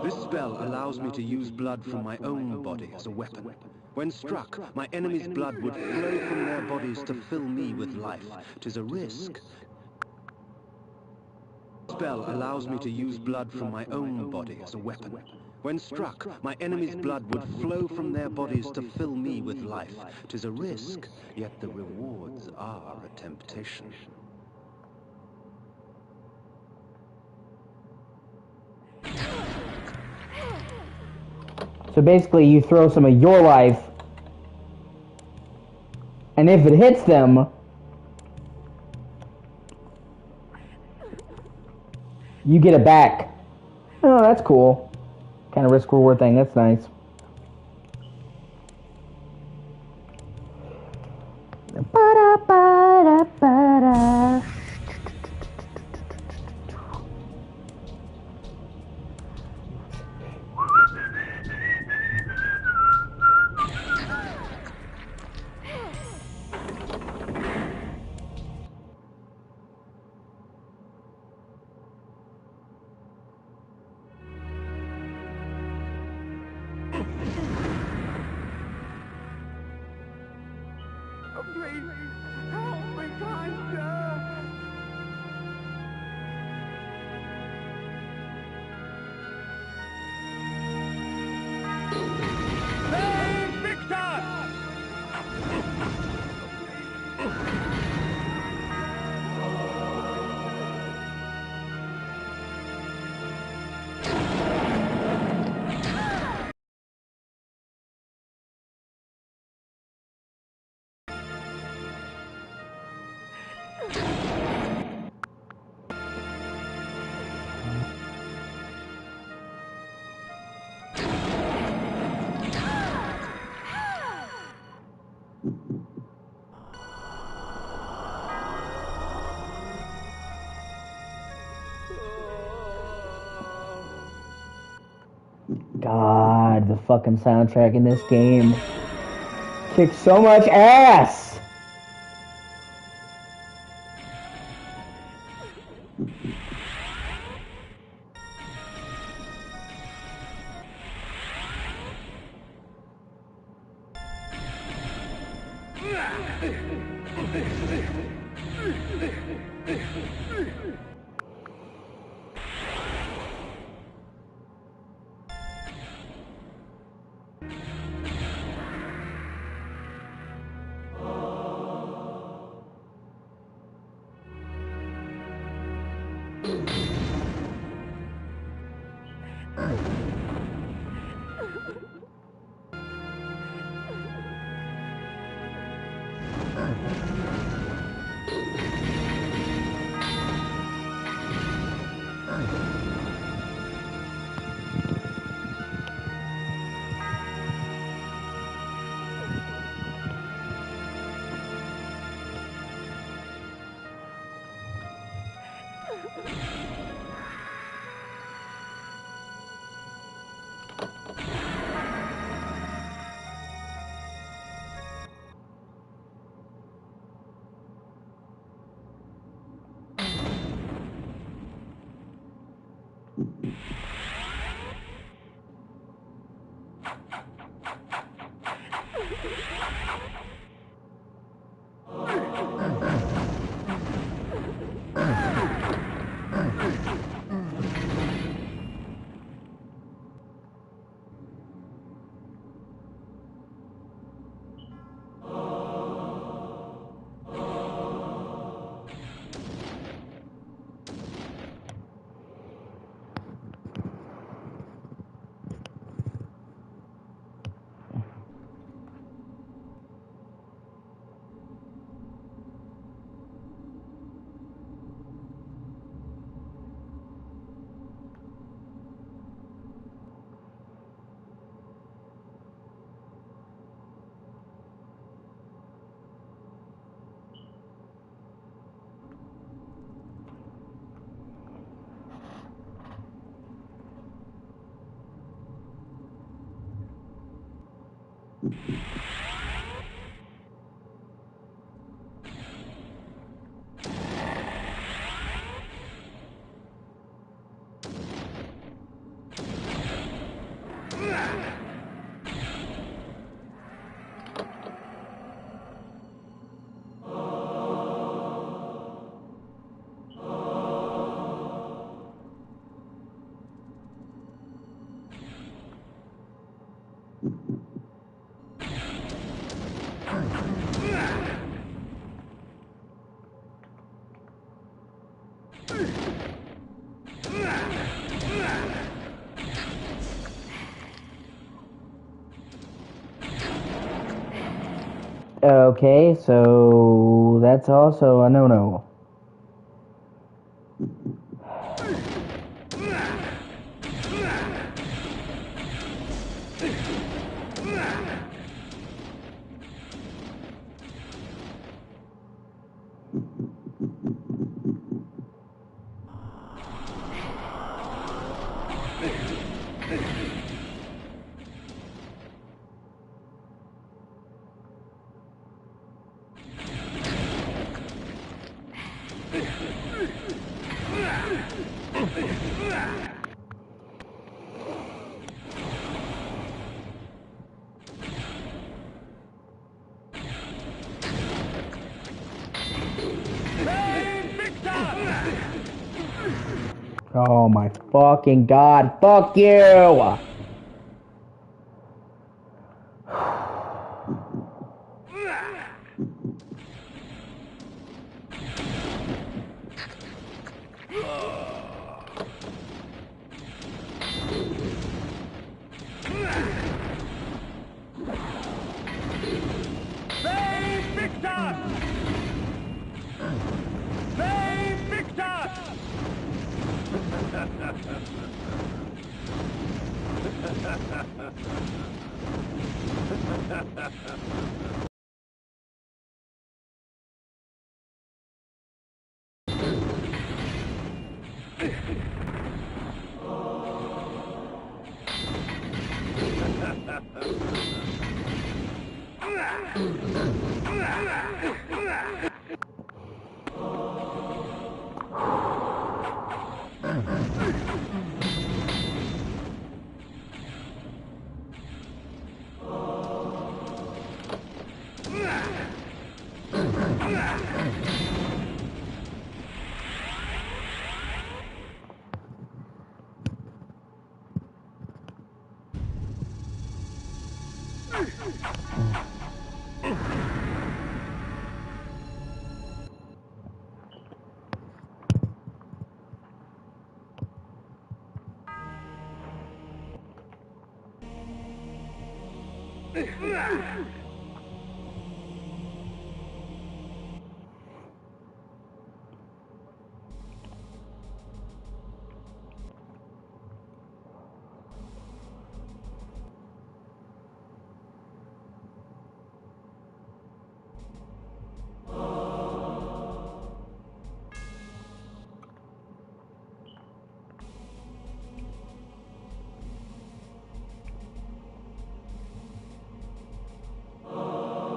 This spell allows me to use blood from my own body as a weapon. When struck, my enemy's blood would flow from their bodies to fill me with life. 'Tis a risk. Spell allows me to use blood from my own body as a weapon. When struck, my enemy's blood would flow from their bodies to fill me with life. 'Tis a risk, yet the rewards are a temptation. So basically, you throw some of your life, and if it hits them, you get it back. Oh, that's cool. Kind of risk-reward thing. That's nice. Ba-da-ba-da-ba-da. God, the fucking soundtrack in this game kicks so much ass! Okay, so that's also a no-no. Oh my fucking god, fuck you!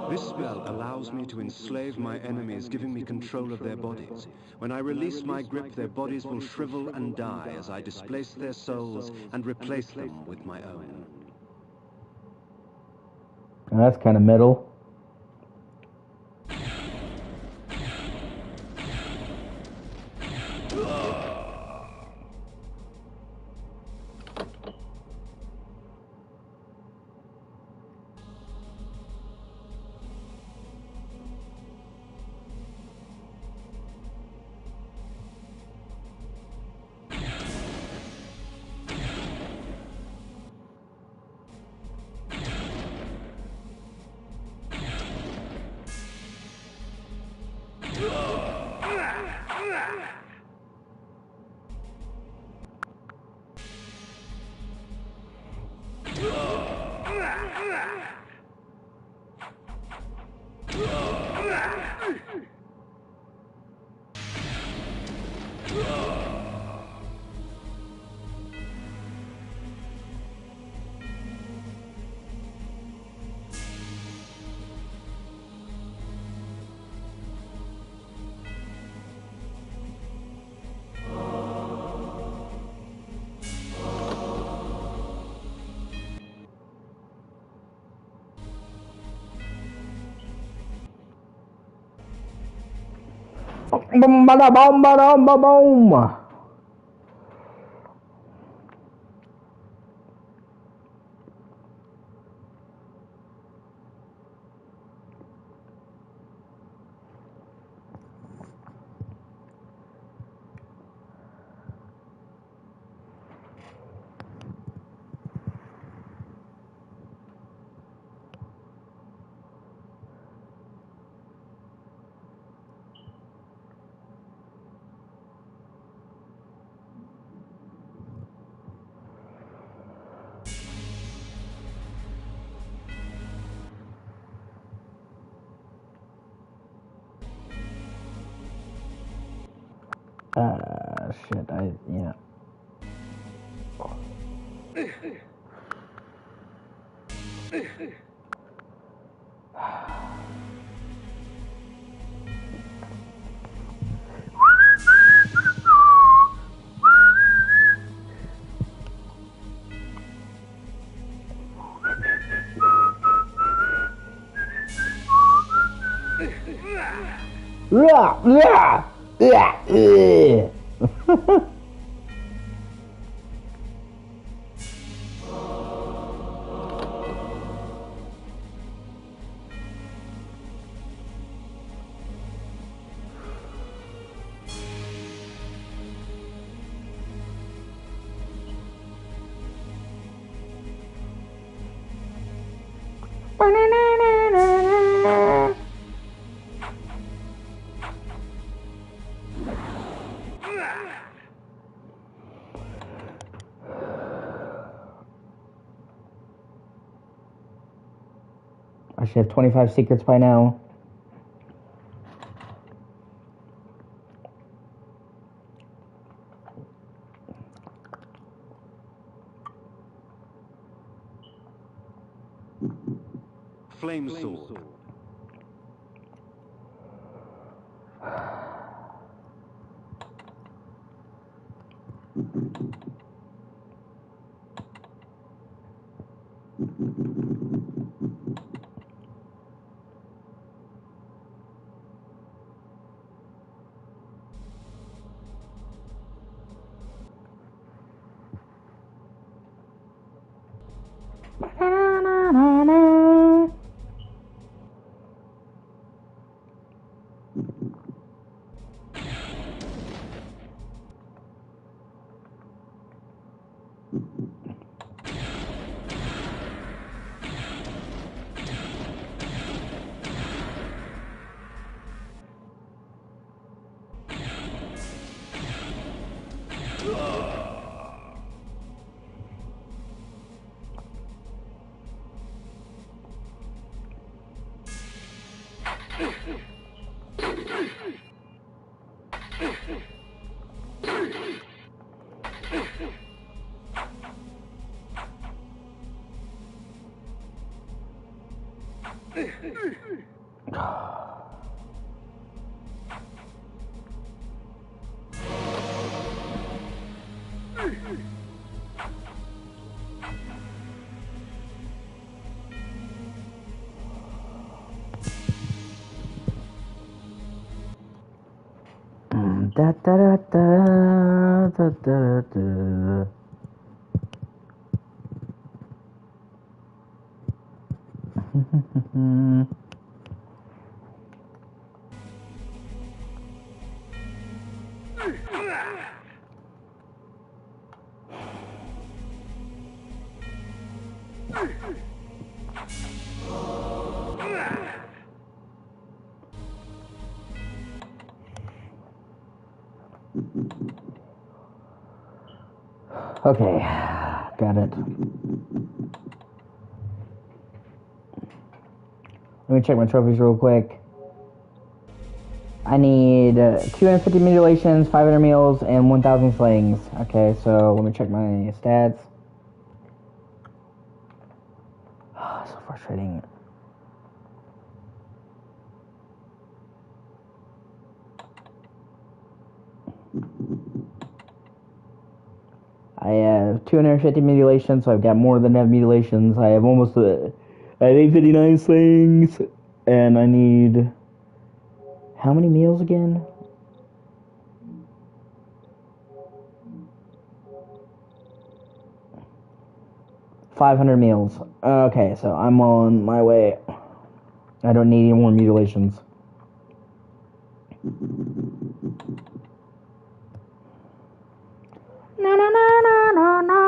This spell allows me to enslave my enemies, giving me control of their bodies. When I release my grip, their bodies will shrivel and die as I displace their souls and replace them with my own. That's kind of metal. Boom, bada, boom, bada, boom, boom. Shit, yeah. Yeah, yeah, yeah. I should have 25 secrets by now. Flame sword. Da da da da da da da. Okay, got it. Let me check my trophies real quick. I need 250 mutilations, 500 meals, and 1,000 slings. Okay, so let me check my stats. So frustrating. I have 250 mutilations, so I've got more than enough mutilations. I have almost I need 59 slings, and I need how many meals again? 500 meals. Okay, so I'm on my way. I don't need any more mutilations. No, no, no, no, no, no.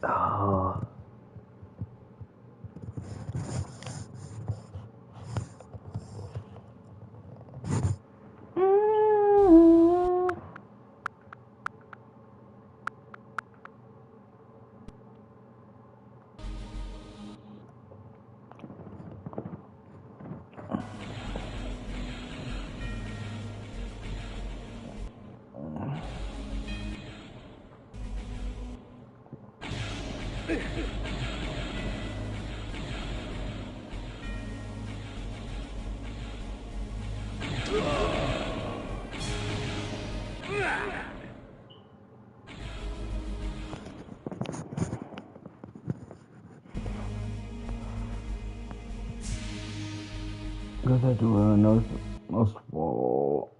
Oh. Goes out to most wall.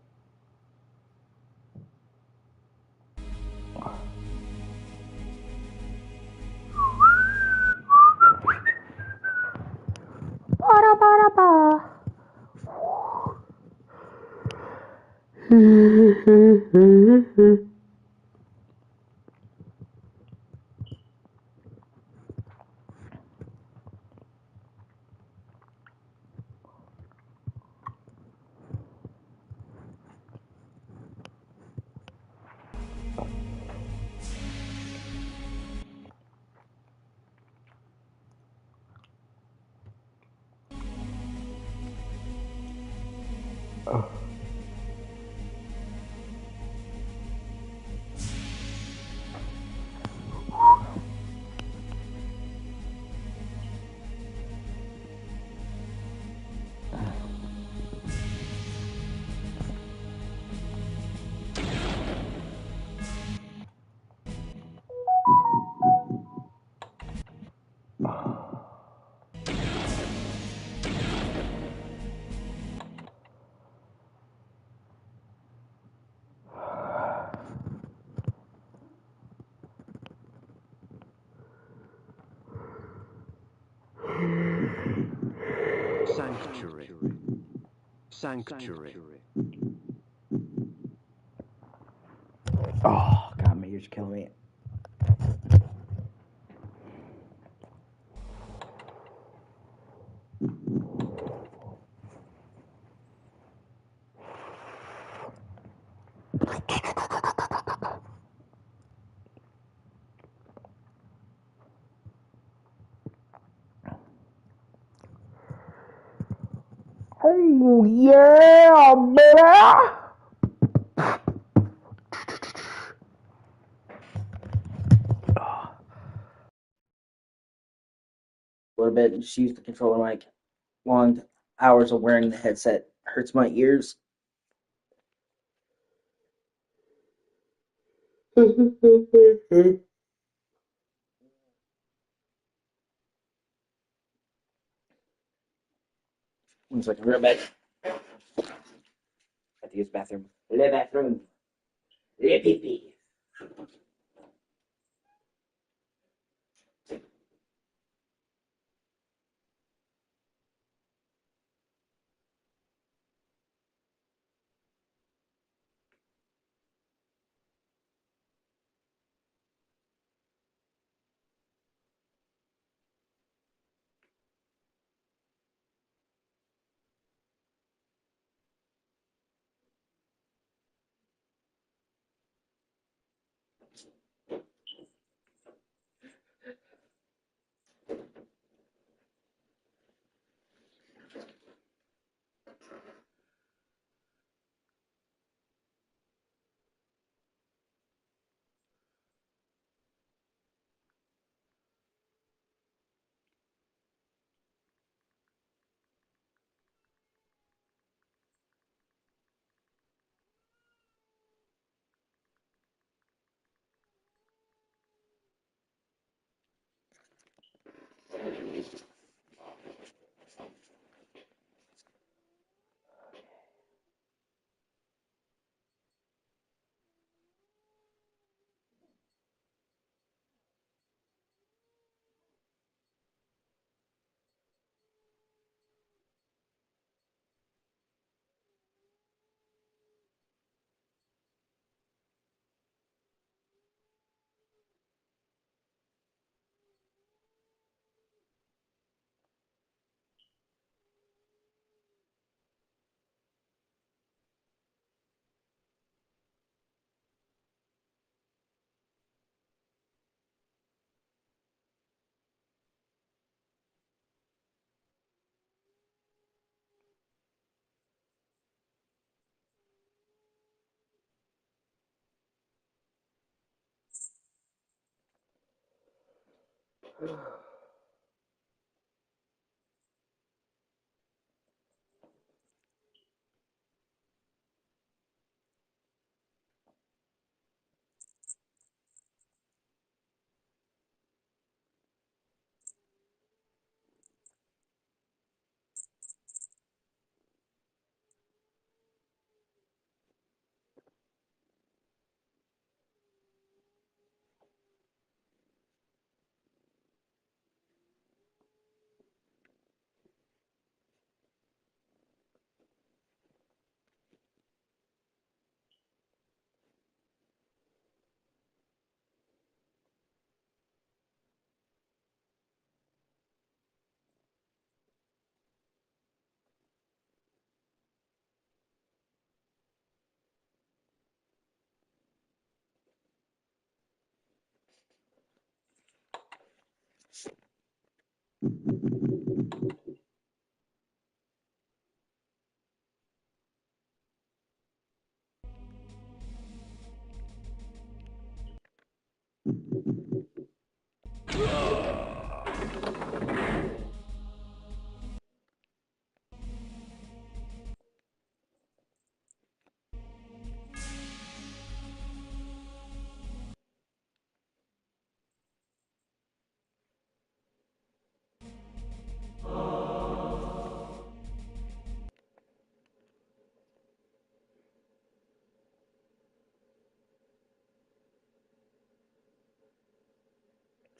Sanctuary. Sanctuary. Oh, God, my ears kill me. Oh, yeah, baby! A little bit and just use the controller mic. Long hours of wearing the headset hurts my ears. One second, real bad. I have to use the bathroom. The bathroom. The pee pee.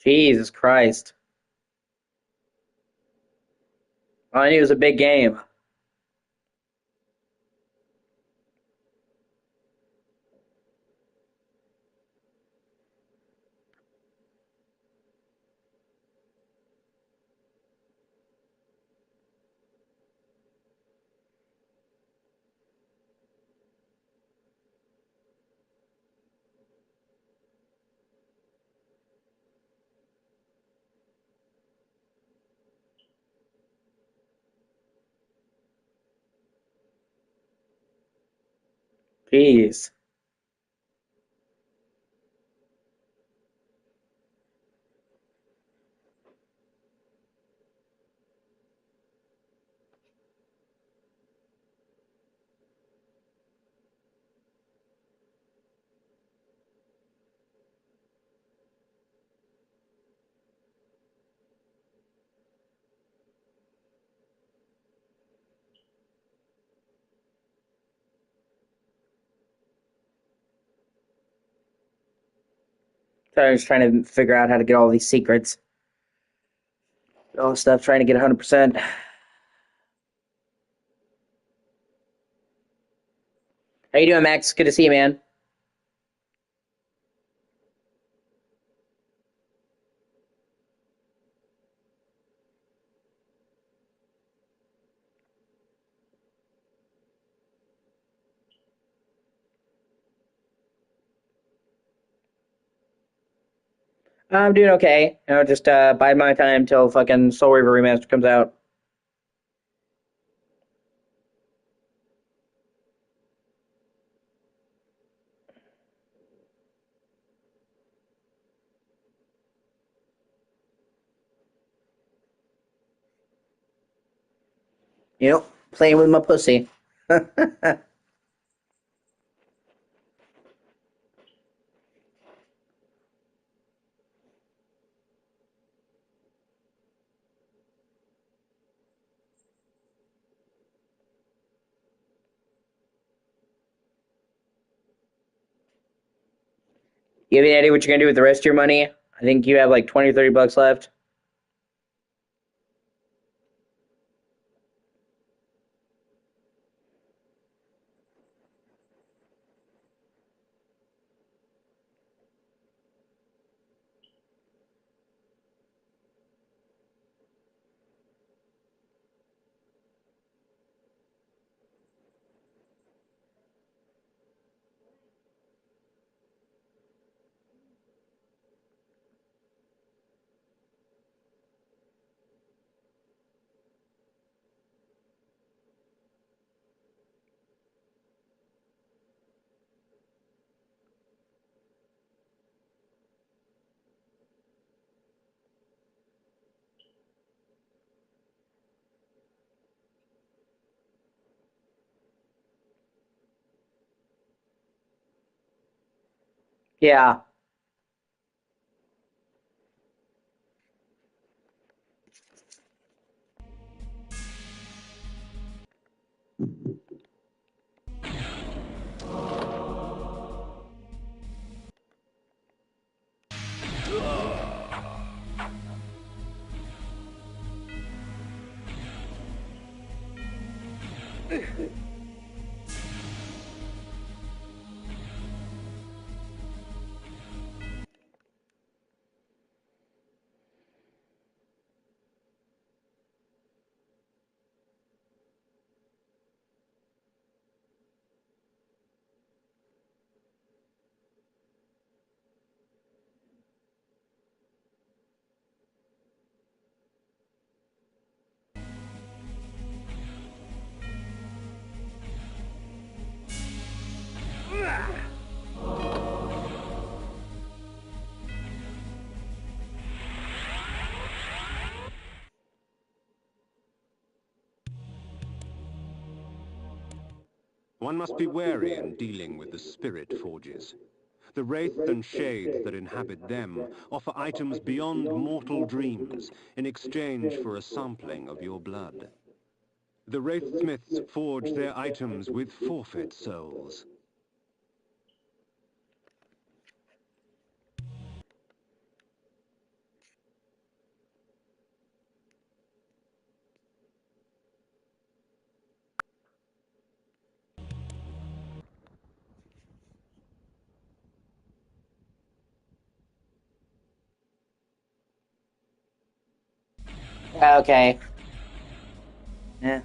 Jesus Christ. All I knew it was a big game. Jeez. So I was trying to figure out how to get all these secrets. All this stuff, trying to get 100%. How you doing, Max? Good to see you, man. I'm doing okay. You know, just bide my time till fucking Soul Reaver Remaster comes out. You know, playing with my pussy. You have any idea what you're gonna do with the rest of your money? I think you have like 20 or 30 bucks left. Yeah. One must be wary in dealing with the spirit forges. The wraith and shade that inhabit them offer items beyond mortal dreams in exchange for a sampling of your blood. The wraithsmiths forge their items with forfeit souls. Okay. Yeah.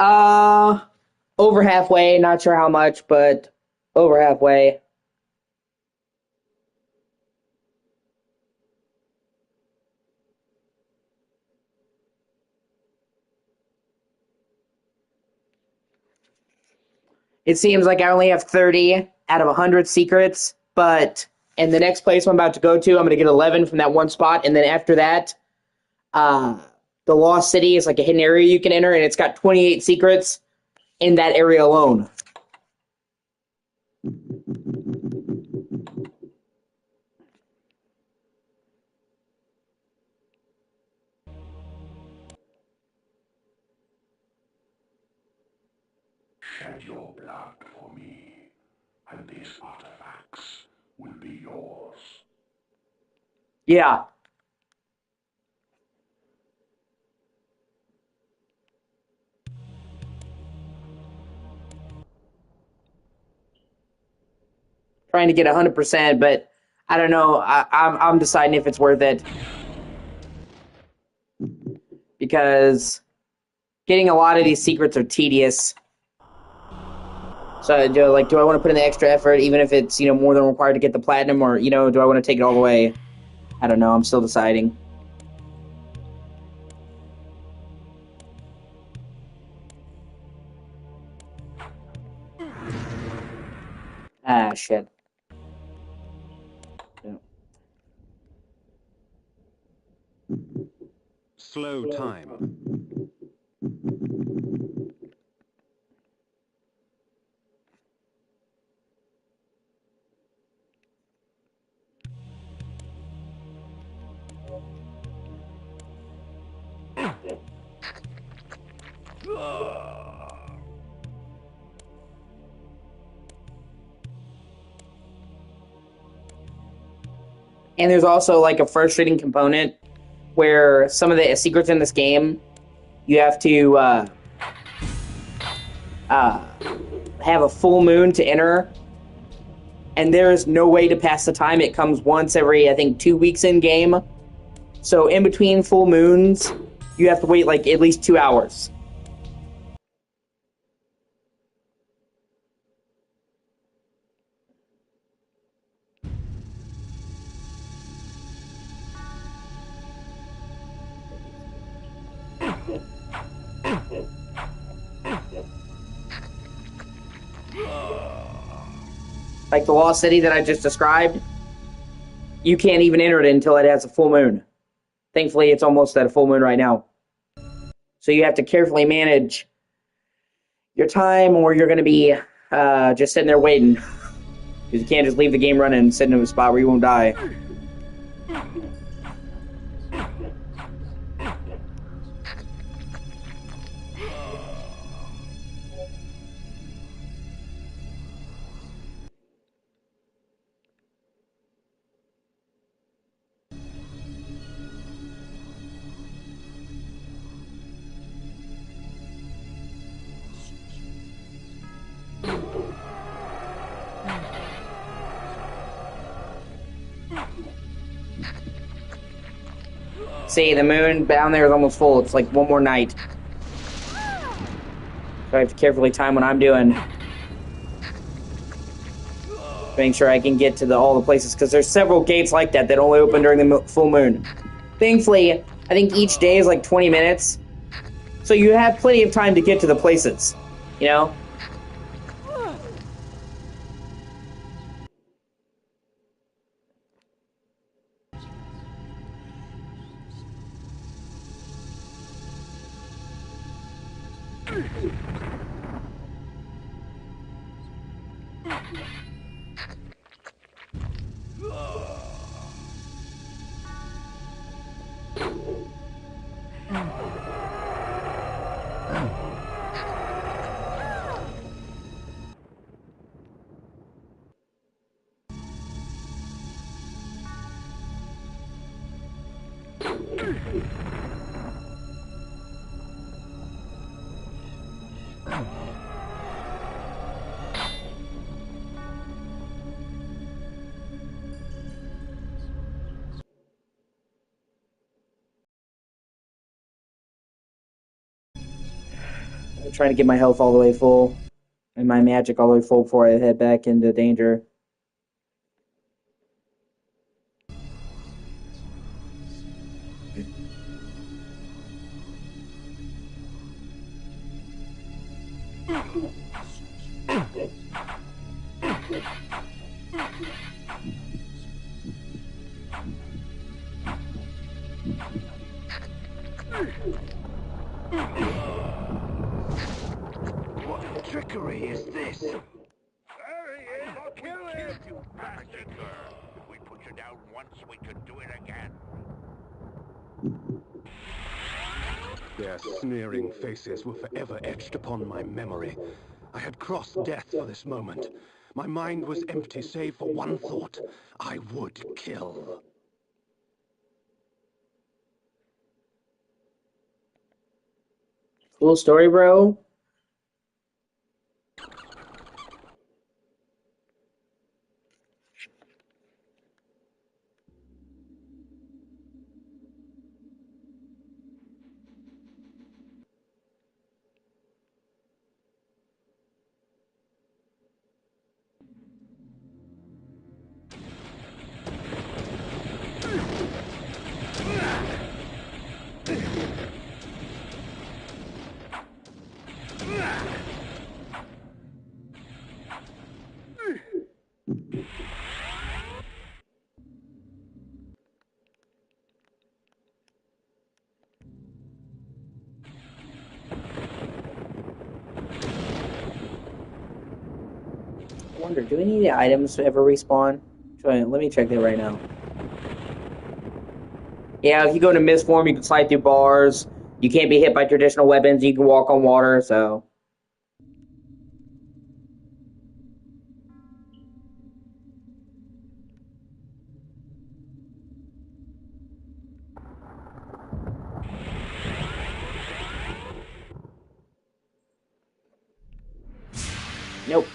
Uh, Over halfway. Not sure how much, but over halfway. It seems like I only have 30 out of 100 secrets, but in the next place I'm about to go to, I'm going to get 11 from that one spot, and then after that, uh, the Lost City is like a hidden area you can enter, and it's got 28 secrets in that area alone. Shed your blood for me, and these artifacts will be yours. Yeah. Trying to get 100%, but I don't know. I'm deciding if it's worth it because getting a lot of these secrets are tedious. So, do I want to put in the extra effort, even if it's more than required to get the platinum, or do I want to take it all the way? I don't know. I'm still deciding. Ah, shit. Slow time. And there's also like a frustrating component where some of the secrets in this game you have to have a full moon to enter, and there is no way to pass the time. It comes once every, I think, 2 weeks in game. So in between full moons, you have to wait like at least 2 hours. Like the Lost City that I just described, you can't even enter it until it has a full moon. Thankfully, it's almost at a full moon right now. So you have to carefully manage your time, or you're going to be just sitting there waiting. Because you can't just leave the game running and sit in a spot where you won't die. See, the moon down there is almost full. It's like one more night. So I have to carefully time what I'm doing. Make sure I can get to all the places, because there's several gates like that that only open during the full moon. Thankfully, I think each day is like 20 minutes. So you have plenty of time to get to the places, you know? I'm trying to get my health all the way full and my magic all the way full before I head back into danger. What trickery is this? There he is! I'll kill him! You bastard! If we put you down once, we could do it again. Their sneering faces were forever etched upon my memory. I had crossed death for this moment. My mind was empty save for one thought. I would kill. Cool story, bro. I wonder, do any of the items ever respawn? Let me check that right now. Yeah, if you go to mist form, you can slide through bars. You can't be hit by traditional weapons. You can walk on water, so... Nope.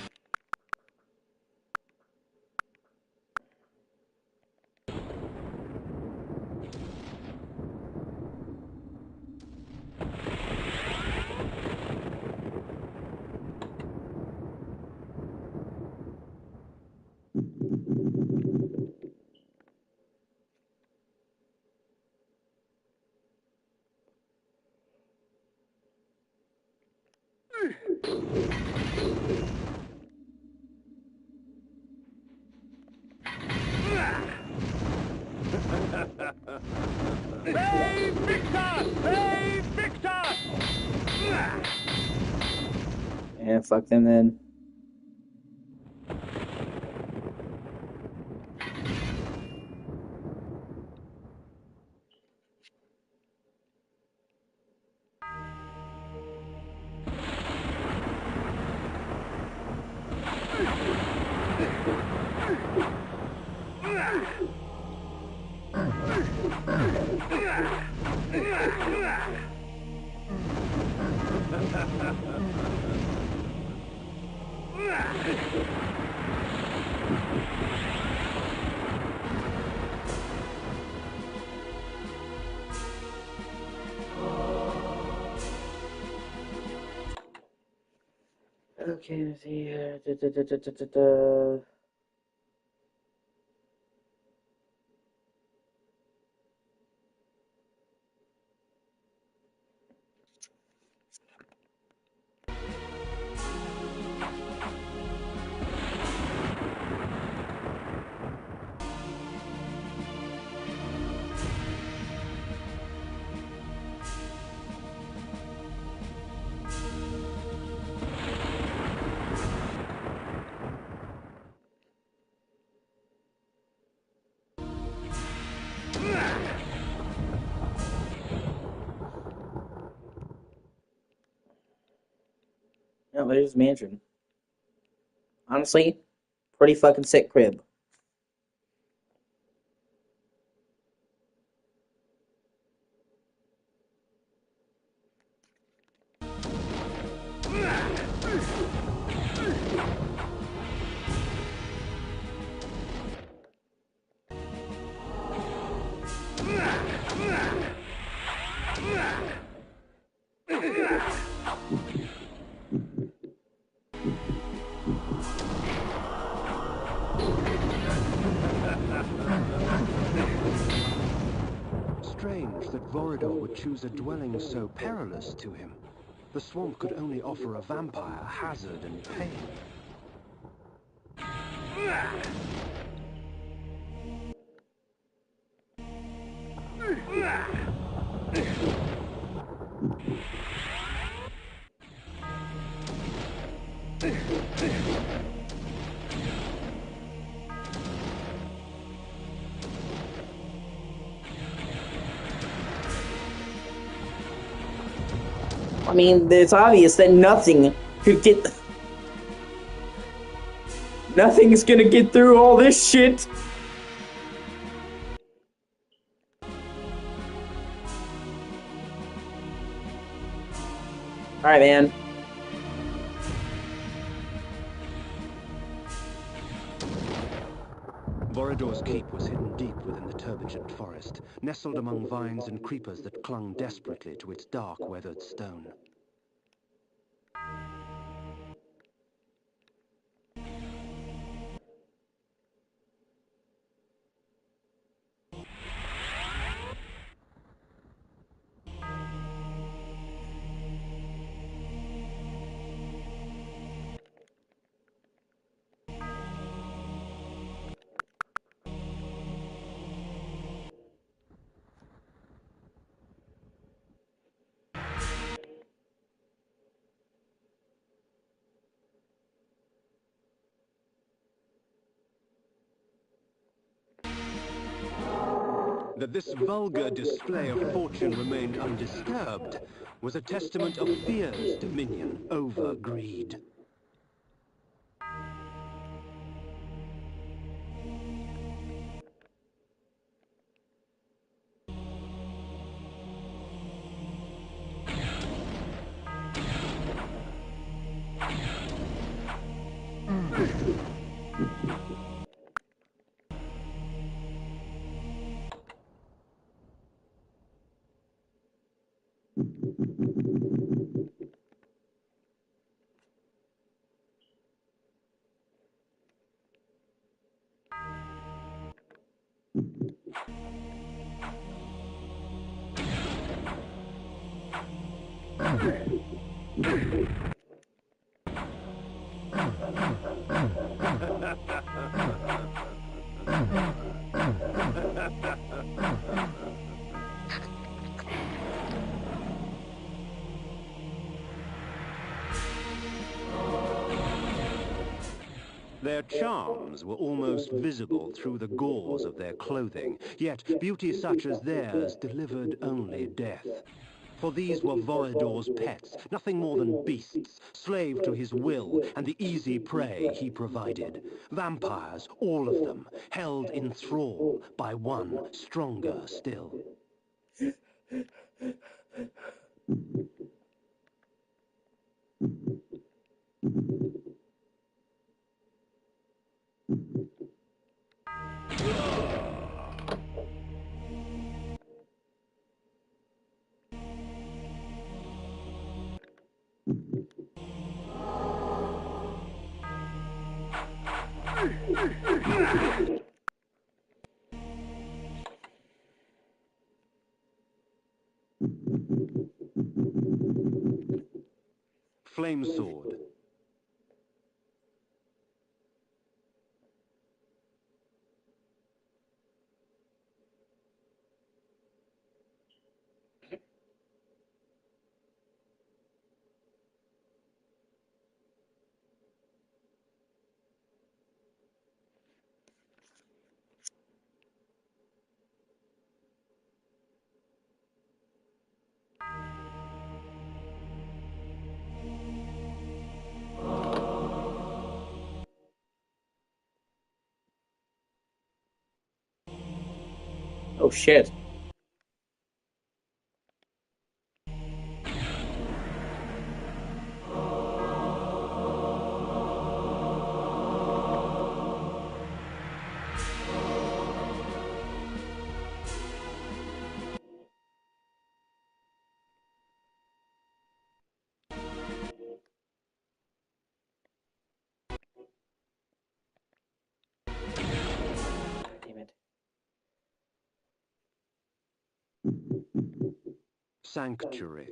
Hey, Victor! Hey, Victor! Yeah, fuck them then. Okay, let's see here. Oh, there's his mansion. Honestly, pretty fucking sick crib. Strange that Vorador would choose a dwelling so perilous to him. The swamp could only offer a vampire hazard and pain. I mean, it's obvious that nothing could get... Nothing's gonna get through all this shit! Alright, man. Vorador's keep was hidden deep within the turbigent forest, nestled among vines and creepers that clung desperately to its dark, weathered stone. That this vulgar display of fortune remained undisturbed was a testament of fear's dominion over greed. Their charms were almost visible through the gauze of their clothing, yet beauty such as theirs delivered only death. For these were Vorador's pets, nothing more than beasts, slave to his will and the easy prey he provided. Vampires, all of them, held in thrall by one stronger still. Flame sword. Oh shit. Damn it. Sanctuary.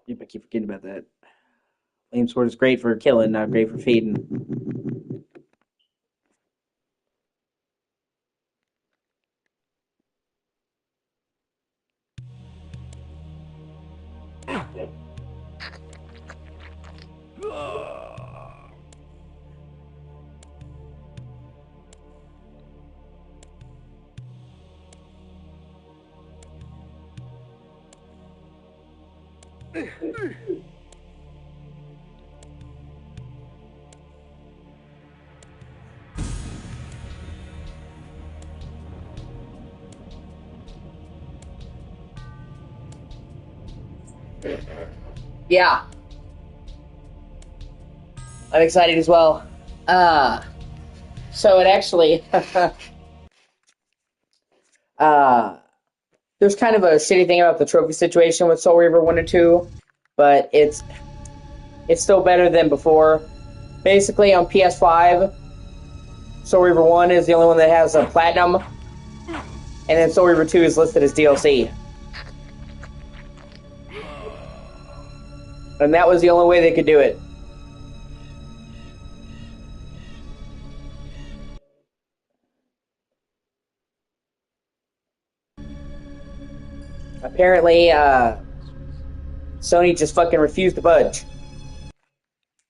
Yep, I keep forgetting about that. Flame sword is great for killing, not great for feeding. Yeah. I'm excited as well. So it actually there's kind of a shitty thing about the trophy situation with Soul Reaver 1 and 2, but it's still better than before. Basically on PS5, Soul Reaver 1 is the only one that has a platinum, and then Soul Reaver 2 is listed as DLC. And that was the only way they could do it. Apparently, Sony just fucking refused to budge.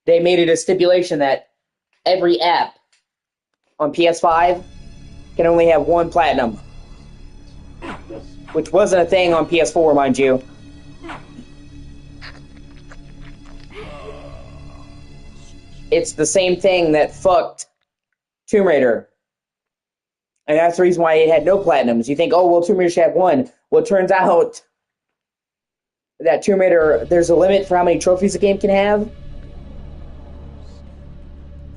They made it a stipulation that every app on PS5 can only have one platinum, which wasn't a thing on PS4, mind you. It's the same thing that fucked Tomb Raider. And that's the reason why it had no platinums. You think, oh, well, Tomb Raider should have one. Well, it turns out that Tomb Raider, there's a limit for how many trophies a game can have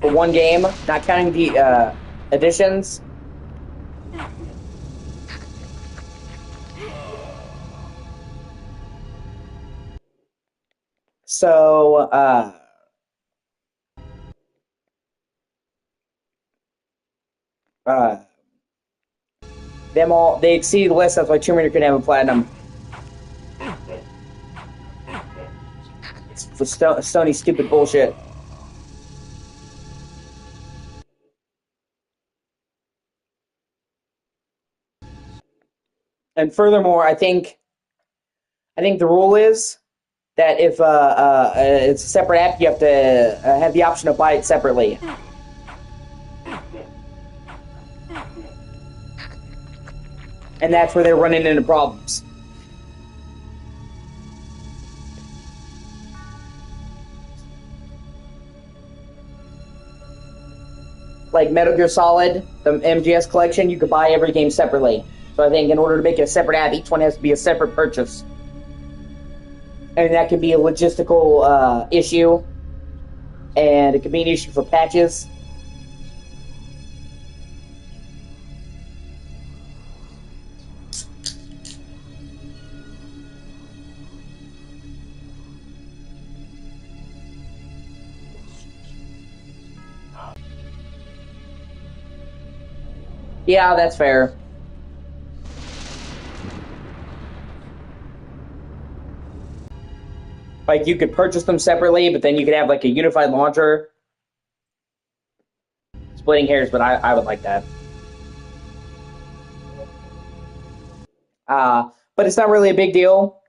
for one game, not counting the additions. So, they exceeded the list, that's why Tomb Raider couldn't have a platinum. It's for Sony's stupid bullshit. And furthermore, I think the rule is that if it's a separate app, you have to have the option to buy it separately. And that's where they're running into problems. Like Metal Gear Solid, the MGS collection, you could buy every game separately. So I think in order to make it a separate app, each one has to be a separate purchase. And that could be a logistical issue. And it could be an issue for patches. Yeah, that's fair. Like, you could purchase them separately, but then you could have, like, a unified launcher. Splitting hairs, but I would like that. But it's not really a big deal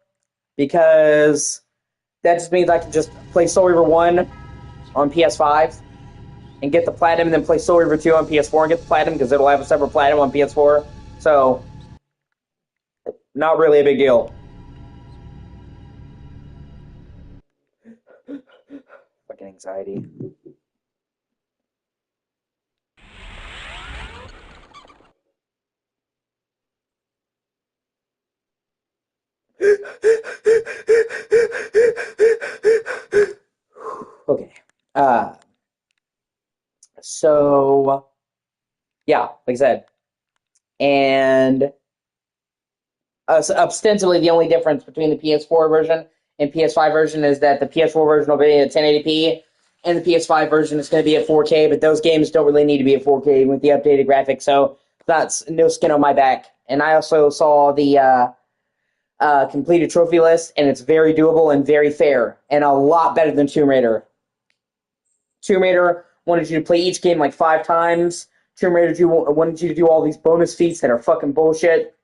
because that just means I can just play Soul Reaver 1 on PS5 and get the Platinum, and then play Soul Reaver 2 on PS4 and get the Platinum, because it'll have a separate Platinum on PS4. So, not really a big deal. Fucking anxiety. Okay. So, yeah, like I said. And ostensibly, the only difference between the PS4 version and PS5 version is that the PS4 version will be at 1080p, and the PS5 version is going to be at 4K. But those games don't really need to be at 4K with the updated graphics, so that's no skin on my back. And I also saw the completed trophy list, and it's very doable and very fair, and a lot better than Tomb Raider. Tomb Raider wanted you to play each game like 5 times. Tomb Raider wanted you to do all these bonus feats that are fucking bullshit.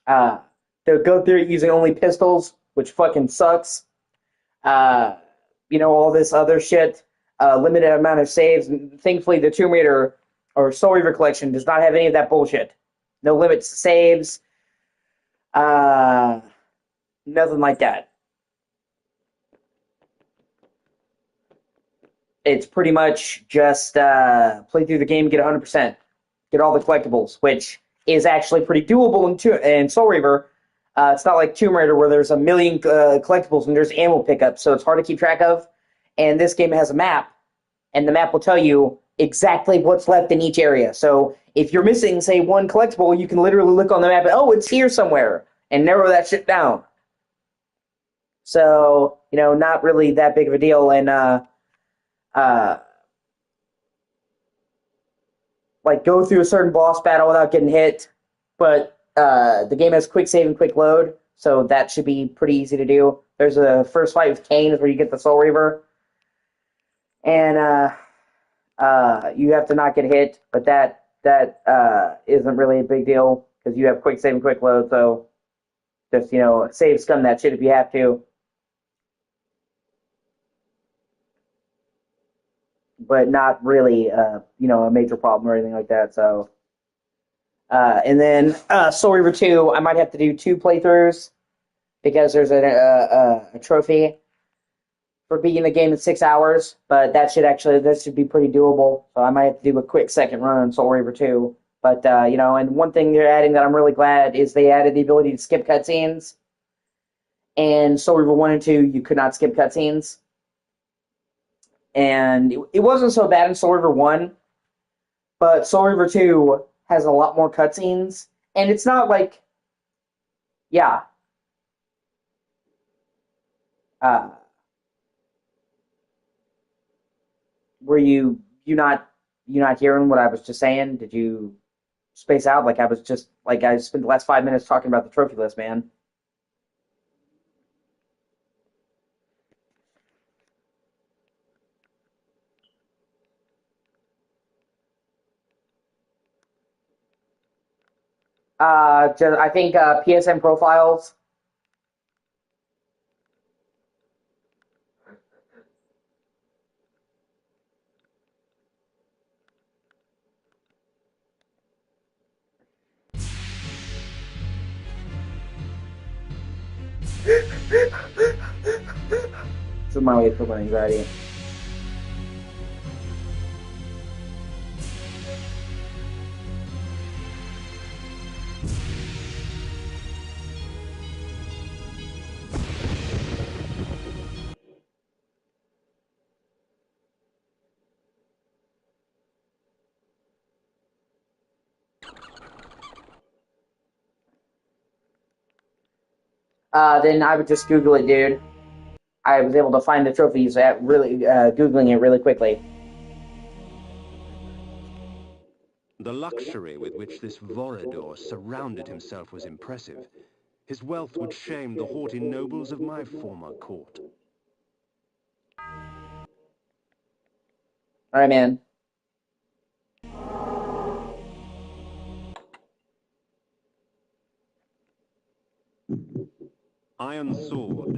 They'll go through it using only pistols, which fucking sucks. Uh, all this other shit. Limited amount of saves. Thankfully, the Tomb Raider or Soul Reaver collection does not have any of that bullshit. No limits to saves. Nothing like that. It's pretty much just play through the game, get 100%, get all the collectibles, which is actually pretty doable in Soul Reaver. It's not like Tomb Raider where there's a million collectibles and there's ammo pickups, so it's hard to keep track of. And this game has a map, and the map will tell you exactly what's left in each area. So if you're missing, say, one collectible, you can literally look on the map and, oh, it's here somewhere, and narrow that shit down. So, not really that big of a deal. And, go through a certain boss battle without getting hit. But the game has quick save and quick load, so that should be pretty easy to do. There's a first fight with Kane is where you get the Soul Reaver. And you have to not get hit, but that isn't really a big deal because you have quick save and quick load, so just, save scum that shit if you have to. But not really, a major problem or anything like that, so... and then Soul Reaver 2, I might have to do 2 playthroughs because there's a trophy for beating the game in 6 hours, but that should be pretty doable. So I might have to do a quick second run on Soul Reaver 2. But, and one thing they're adding that I'm really glad is they added the ability to skip cutscenes. And Soul Reaver 1 and 2, you could not skip cutscenes. And it wasn't so bad in Soul Reaver 1, but Soul Reaver 2 has a lot more cutscenes. And it's not like, yeah. Were you not hearing what I was just saying? Did you space out? I spent the last 5 minutes talking about the trophy list, man. I think PSN profiles. This is my way of feeling anxiety. Then I would just Google it, dude. I was able to find the trophies at Googling it really quickly. The luxury with which this Vorador surrounded himself was impressive. His wealth would shame the haughty nobles of my former court. All right, man. iron sword.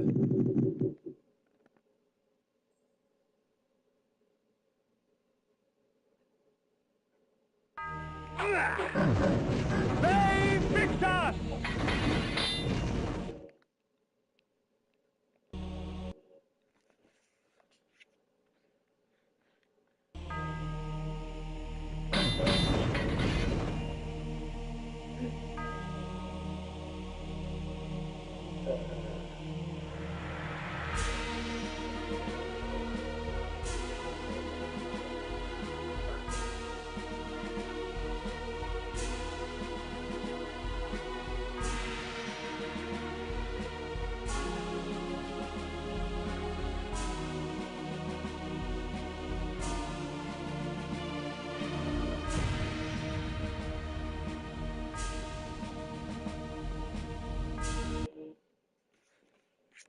Bay Victor!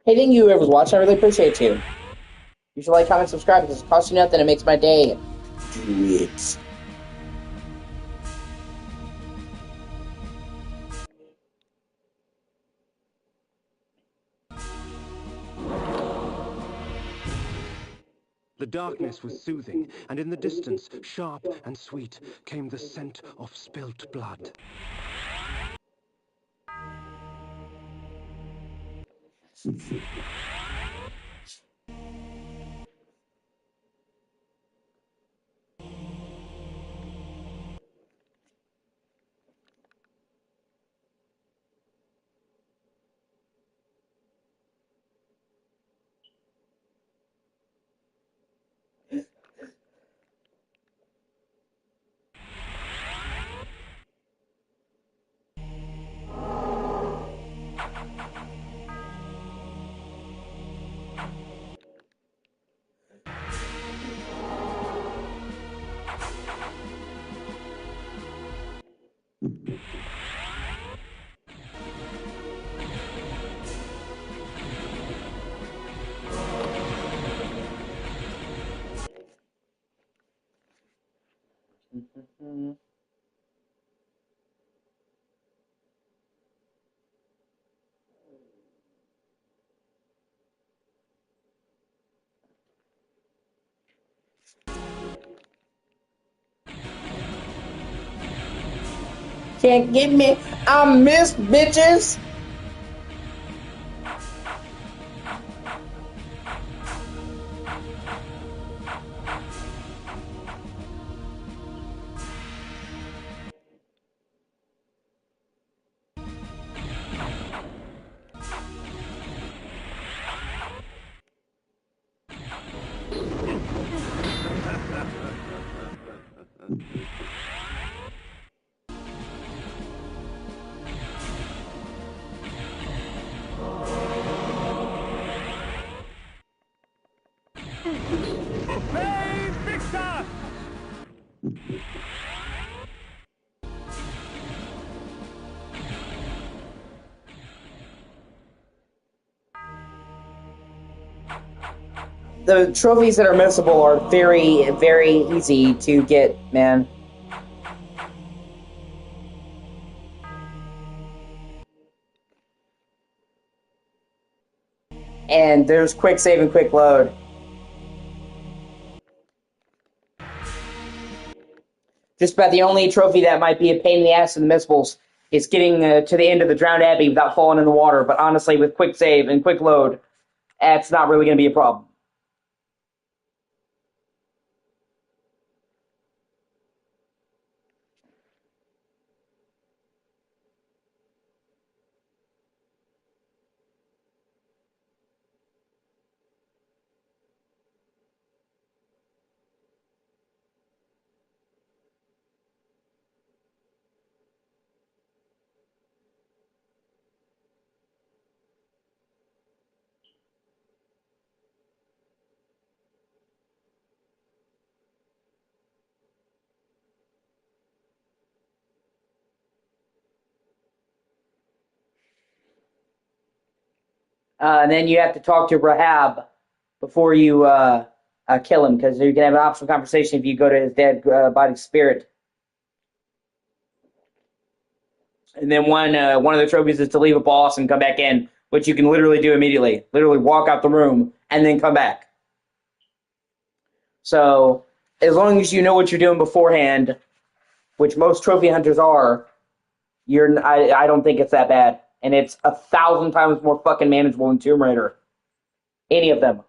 Hey, thank you whoever's watching. I really appreciate you. You should like, comment, subscribe because it costs you nothing. It makes my day. Do it. The darkness was soothing, and in the distance, sharp and sweet, came the scent of spilt blood. Can't get me. I missed, bitches. Bay Victor! The trophies that are missable are very, very easy to get, man. And there's quick save and quick load. Just about the only trophy that might be a pain in the ass in the missables is getting to the end of the Drowned Abbey without falling in the water. But honestly, with quick save and quick load, that's not really going to be a problem. And then you have to talk to Rahab before you kill him, because you can have an optional conversation if you go to his dead body's spirit. And then one of the trophies is to leave a boss and come back in which you can literally do immediately. Literally walk out the room and then come back. So as long as you know what you're doing beforehand, which most trophy hunters are, I don't think it's that bad. And it's 1,000 times more fucking manageable than Tomb Raider. Any of them.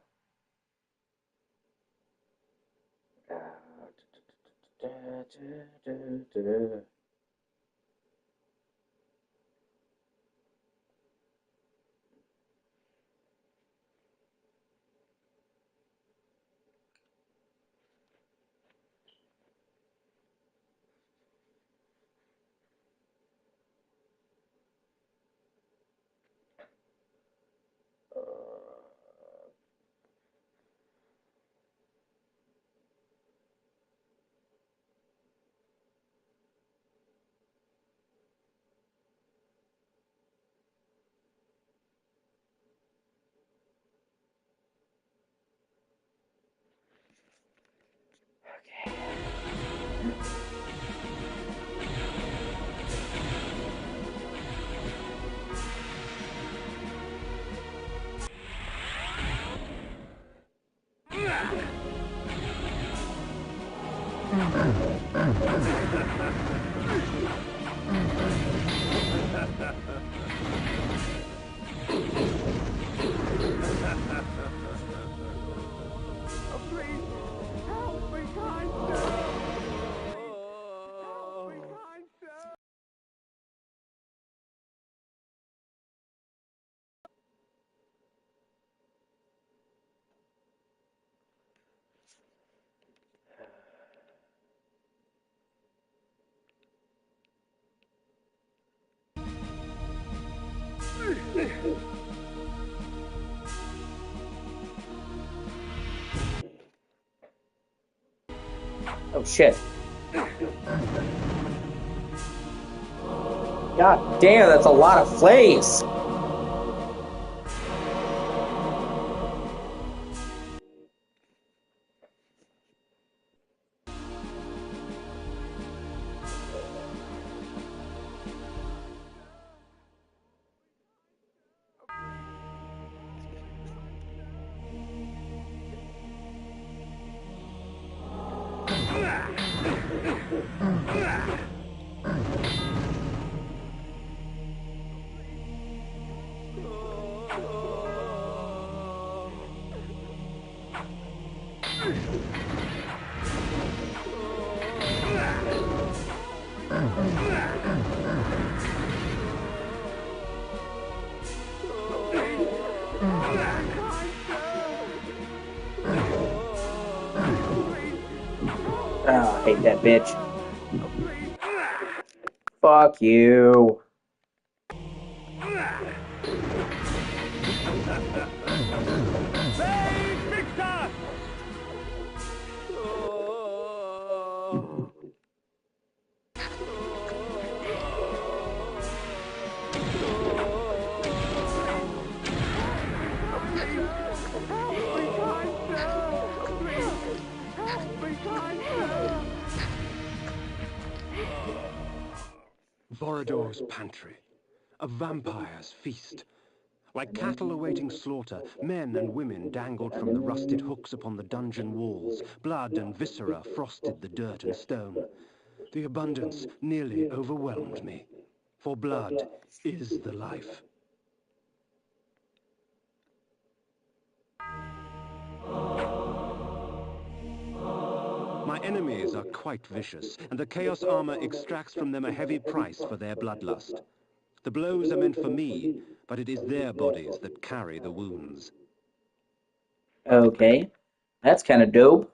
Oh shit. God damn, that's a lot of flames. Oh, I hate that bitch. Fuck you. Borodor's pantry. A vampire's feast. Like cattle awaiting slaughter, men and women dangled from the rusted hooks upon the dungeon walls. Blood and viscera frosted the dirt and stone. The abundance nearly overwhelmed me. For blood is the life. My enemies are quite vicious, and the Chaos Armor extracts from them a heavy price for their bloodlust. The blows are meant for me, but it is their bodies that carry the wounds. Okay. That's kind of dope.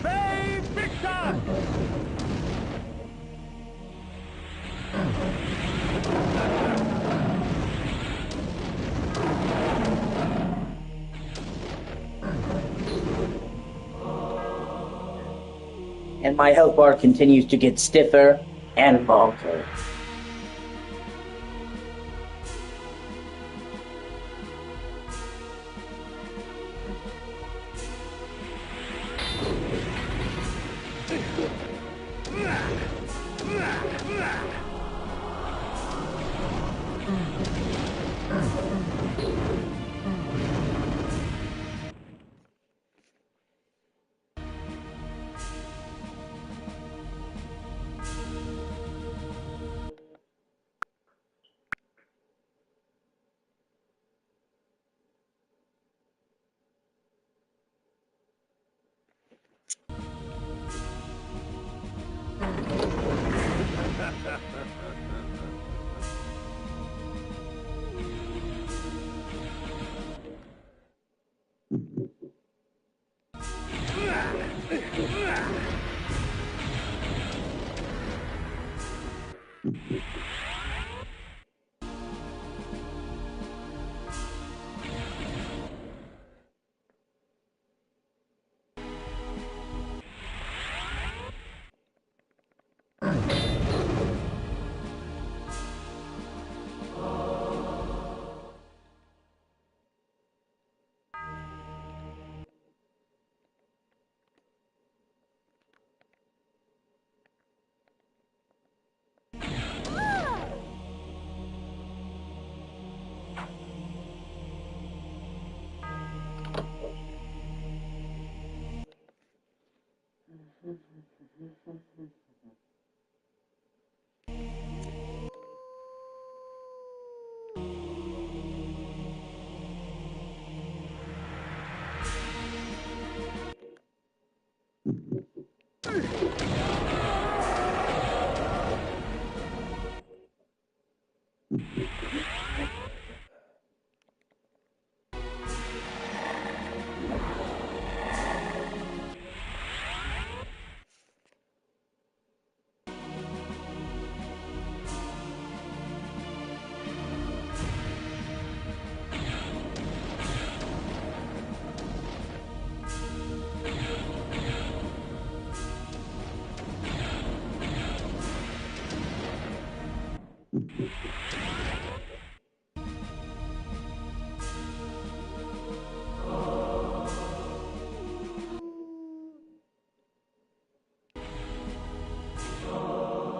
Bay Victor! And my health bar continues to get stiffer and longer.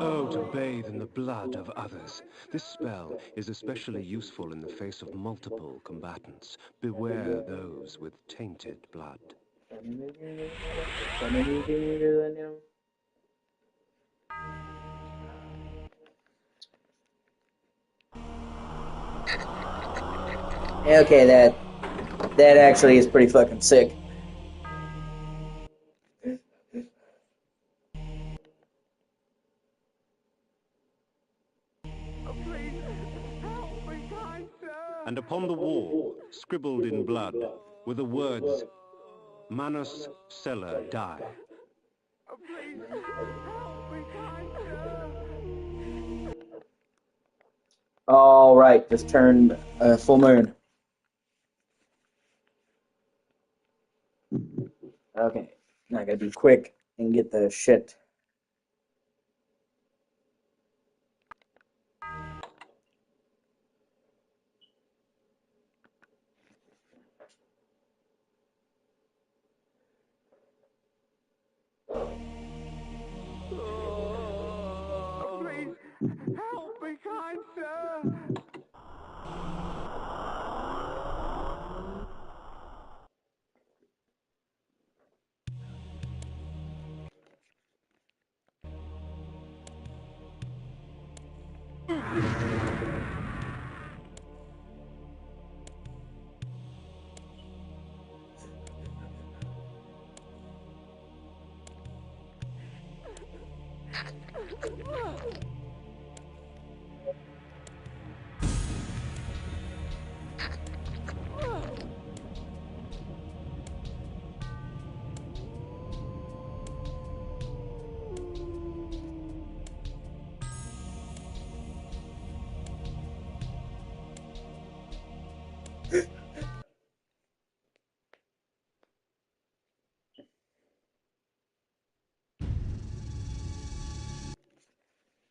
Oh, to bathe in the blood of others. This spell is especially useful in the face of multiple combatants. Beware those with tainted blood. Okay, that actually is pretty fucking sick. And upon the wall, scribbled in blood, were the words, Manus Celer die. All right, just turned full moon. Okay, now I gotta be quick and get the shit. Help me, kind sir!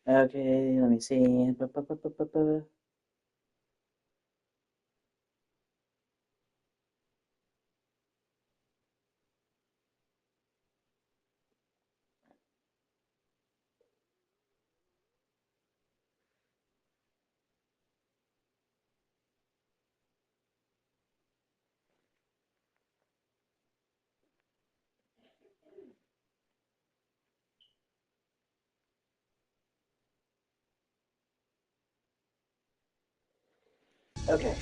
Okay, let me see. Okay.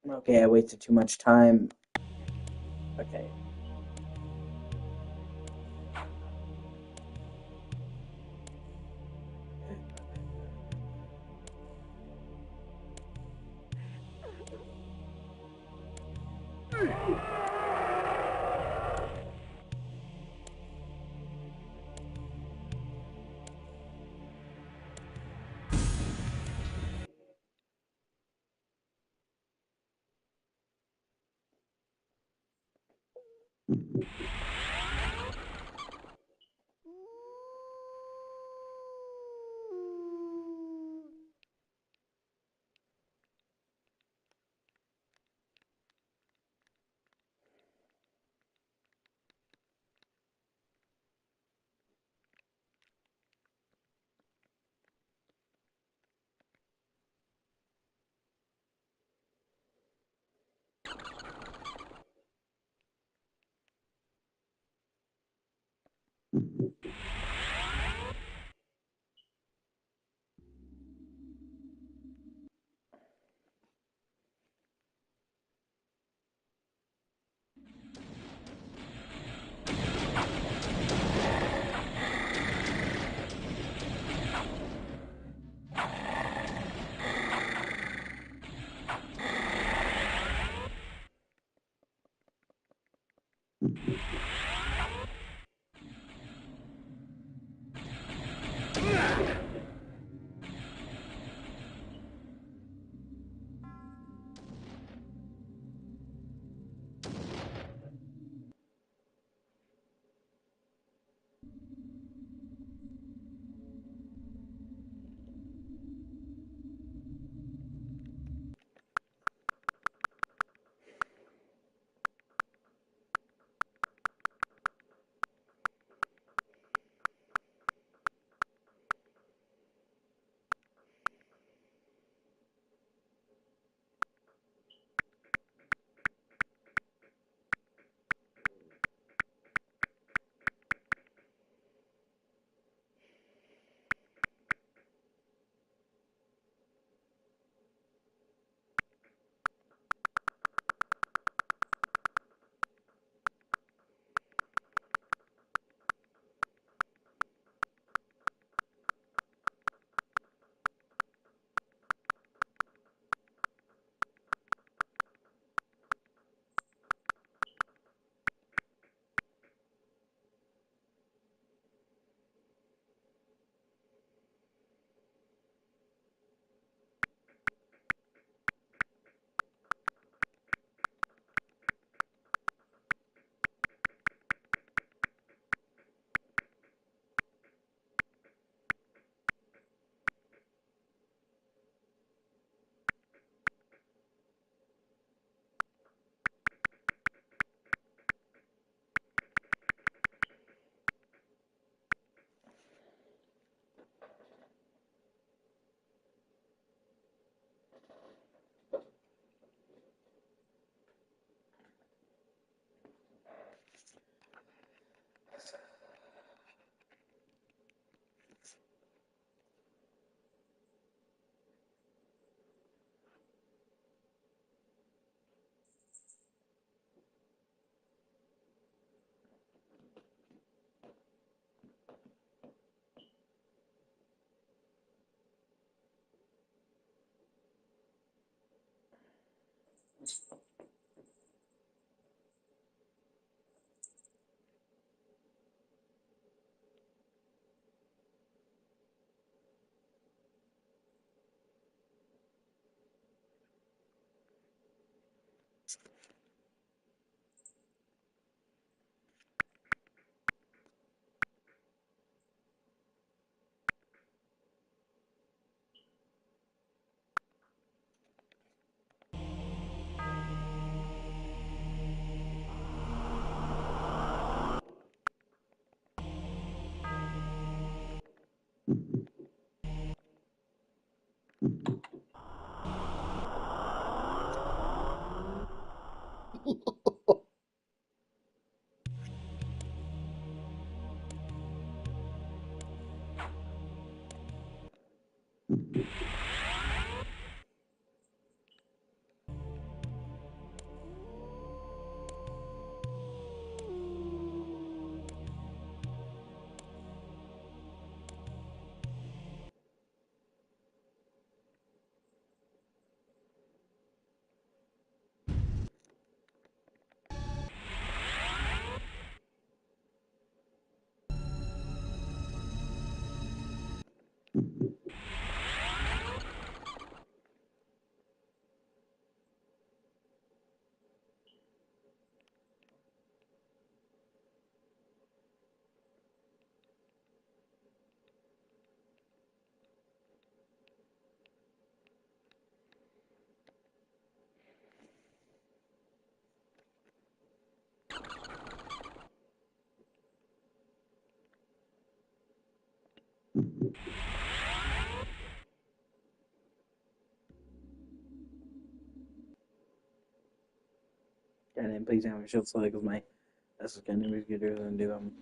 Okay, I wasted too much time. Okay. And then please have a shield slowly because my this is gonna be good than do them.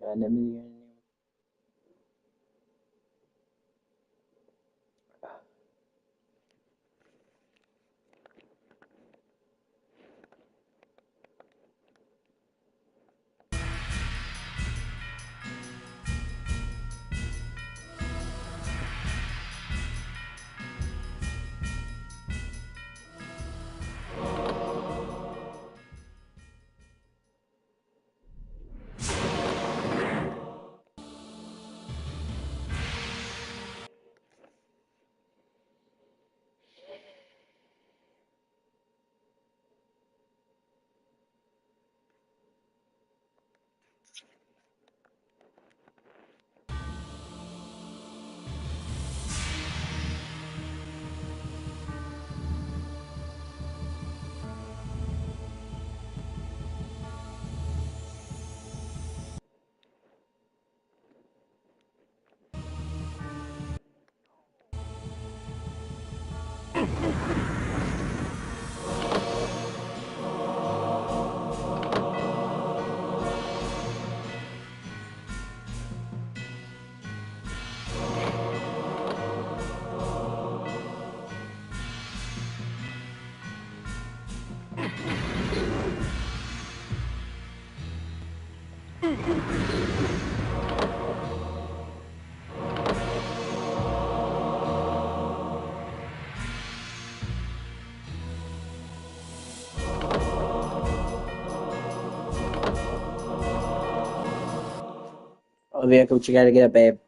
Oh, vehicle, you gotta get up, babe.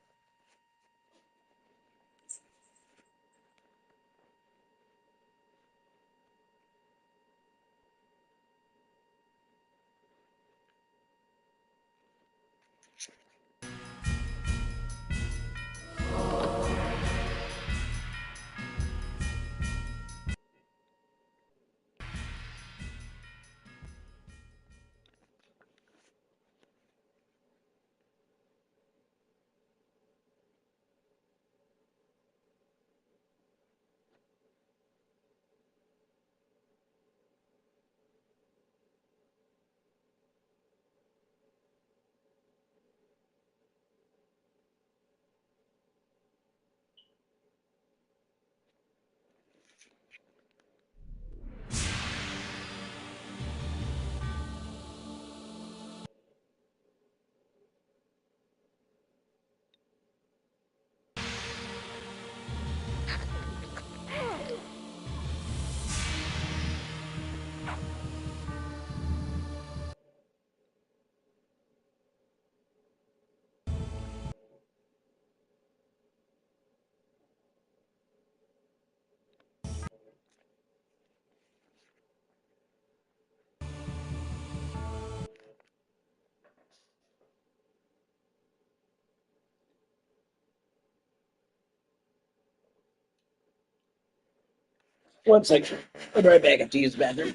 One second. I'll be right back. I have to use the bathroom.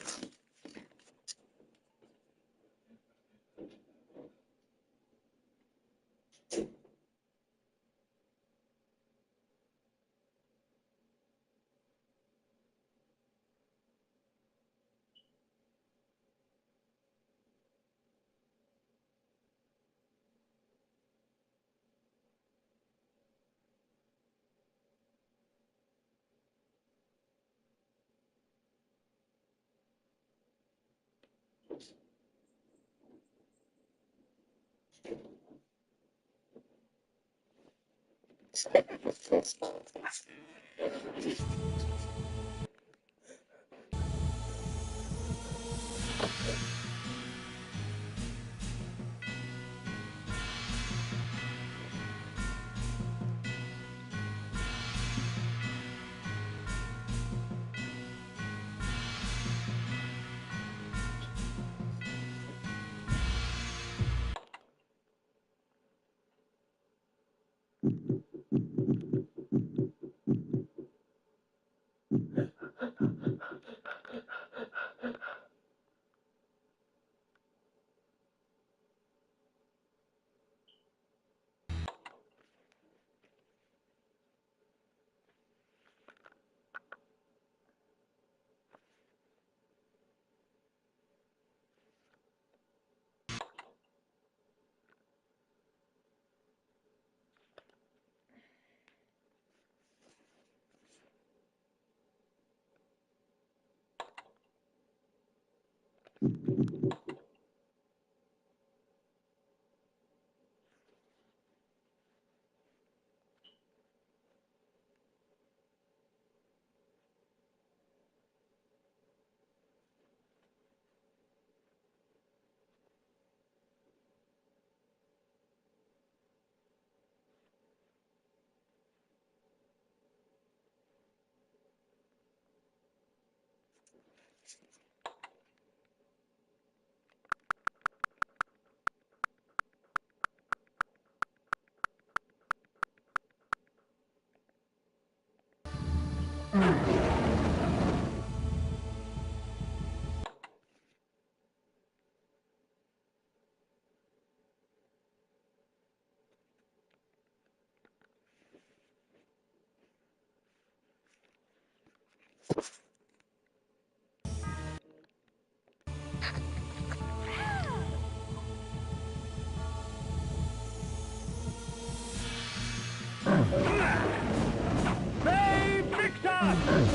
Bay Victor!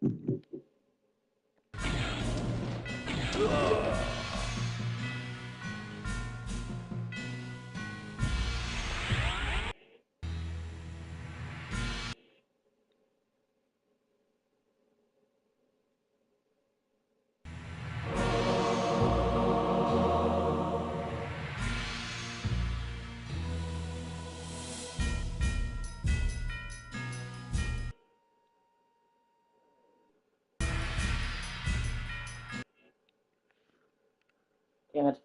Damn it.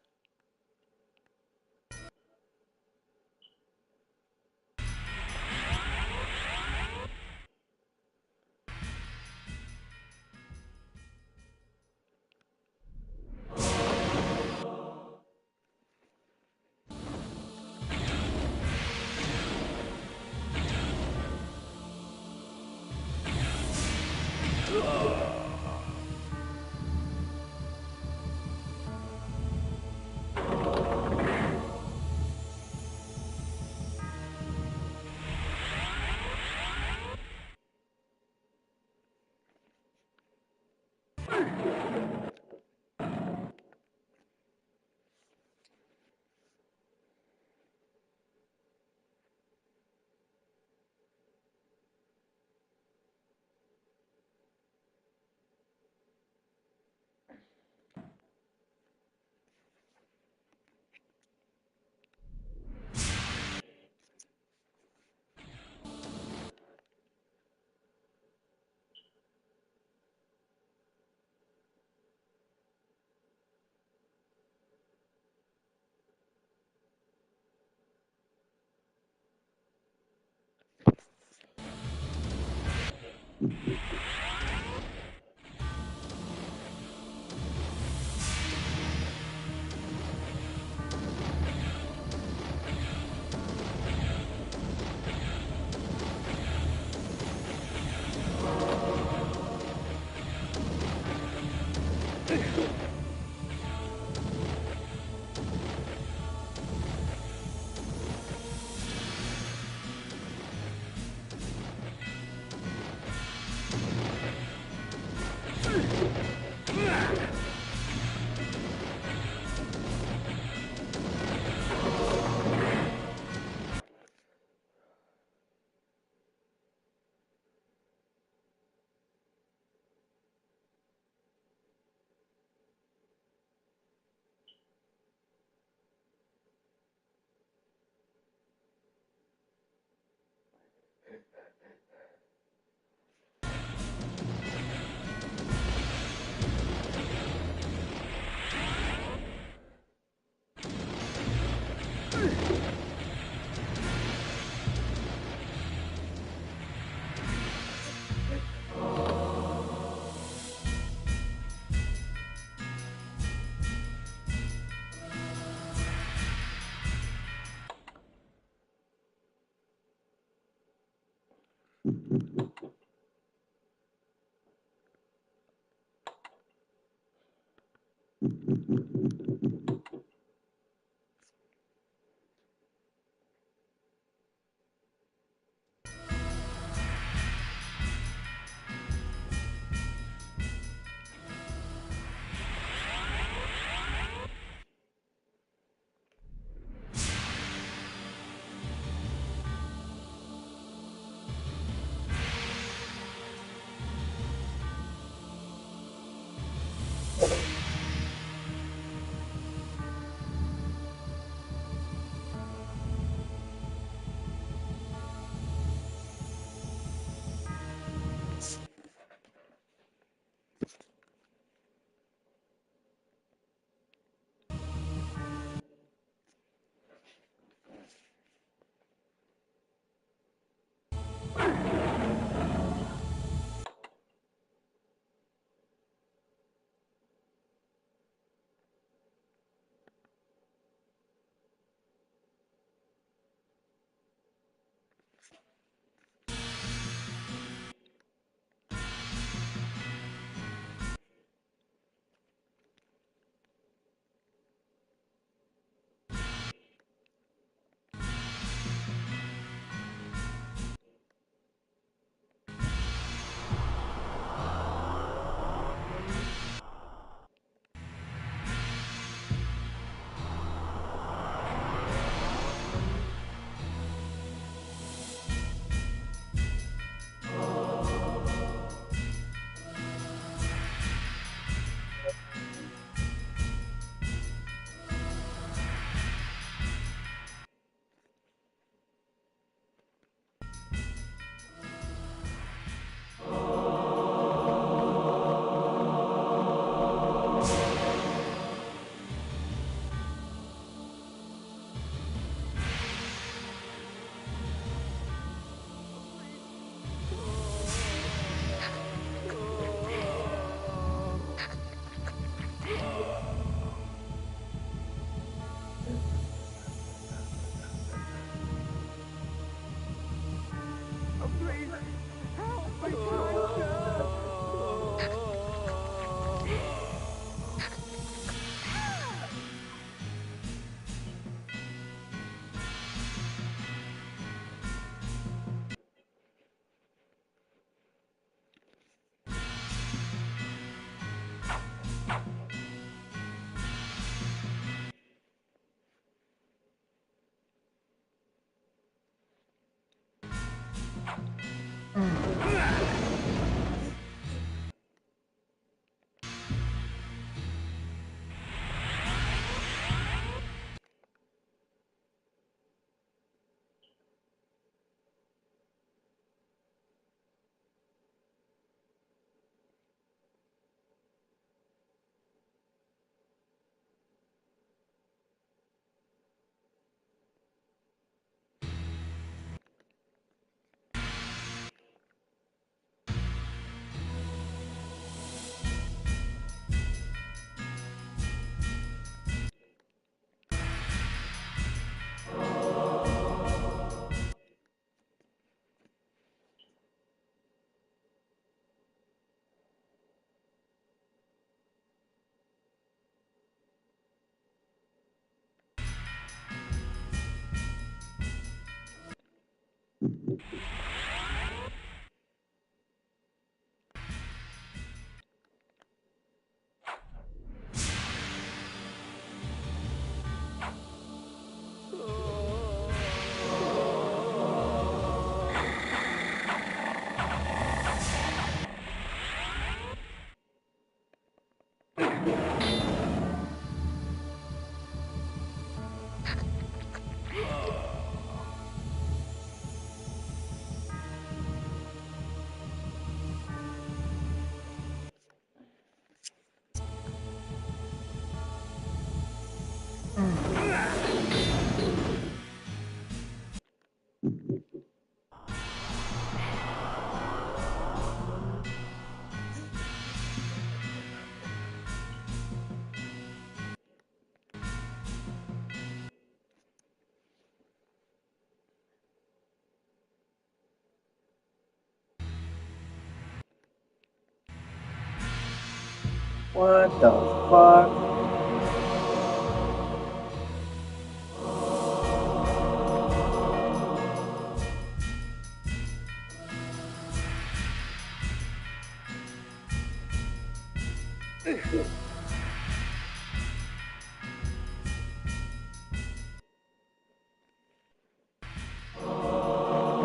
What the fuck?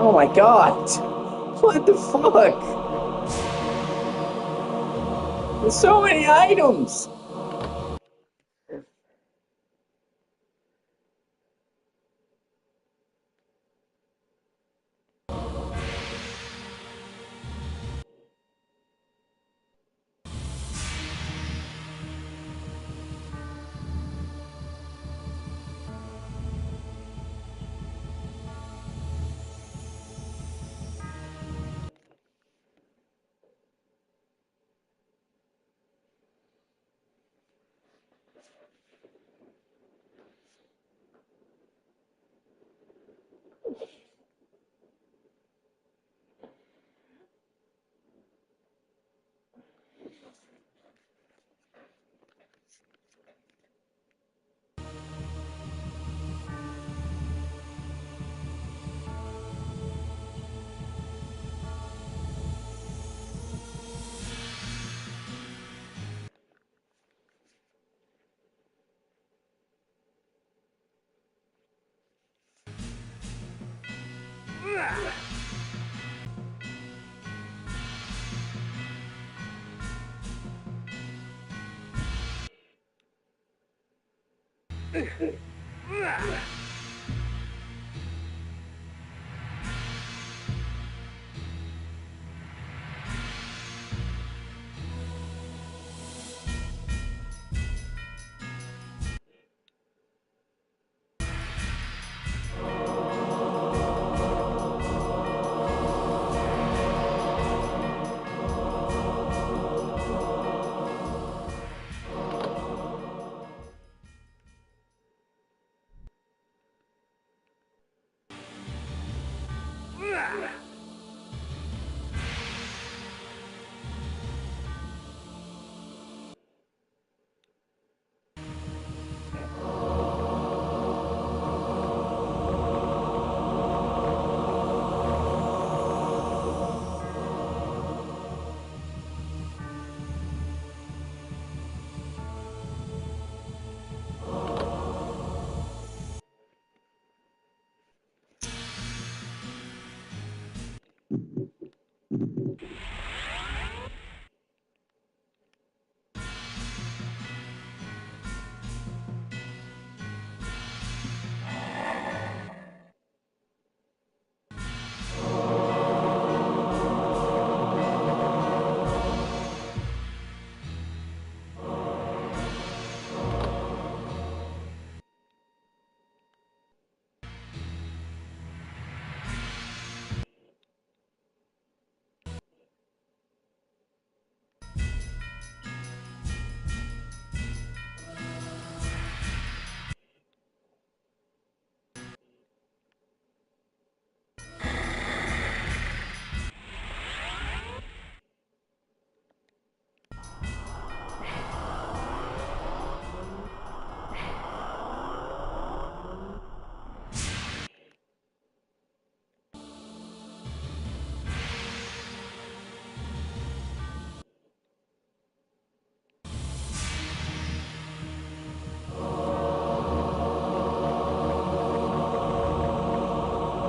Oh my god! What the fuck? There's so many items!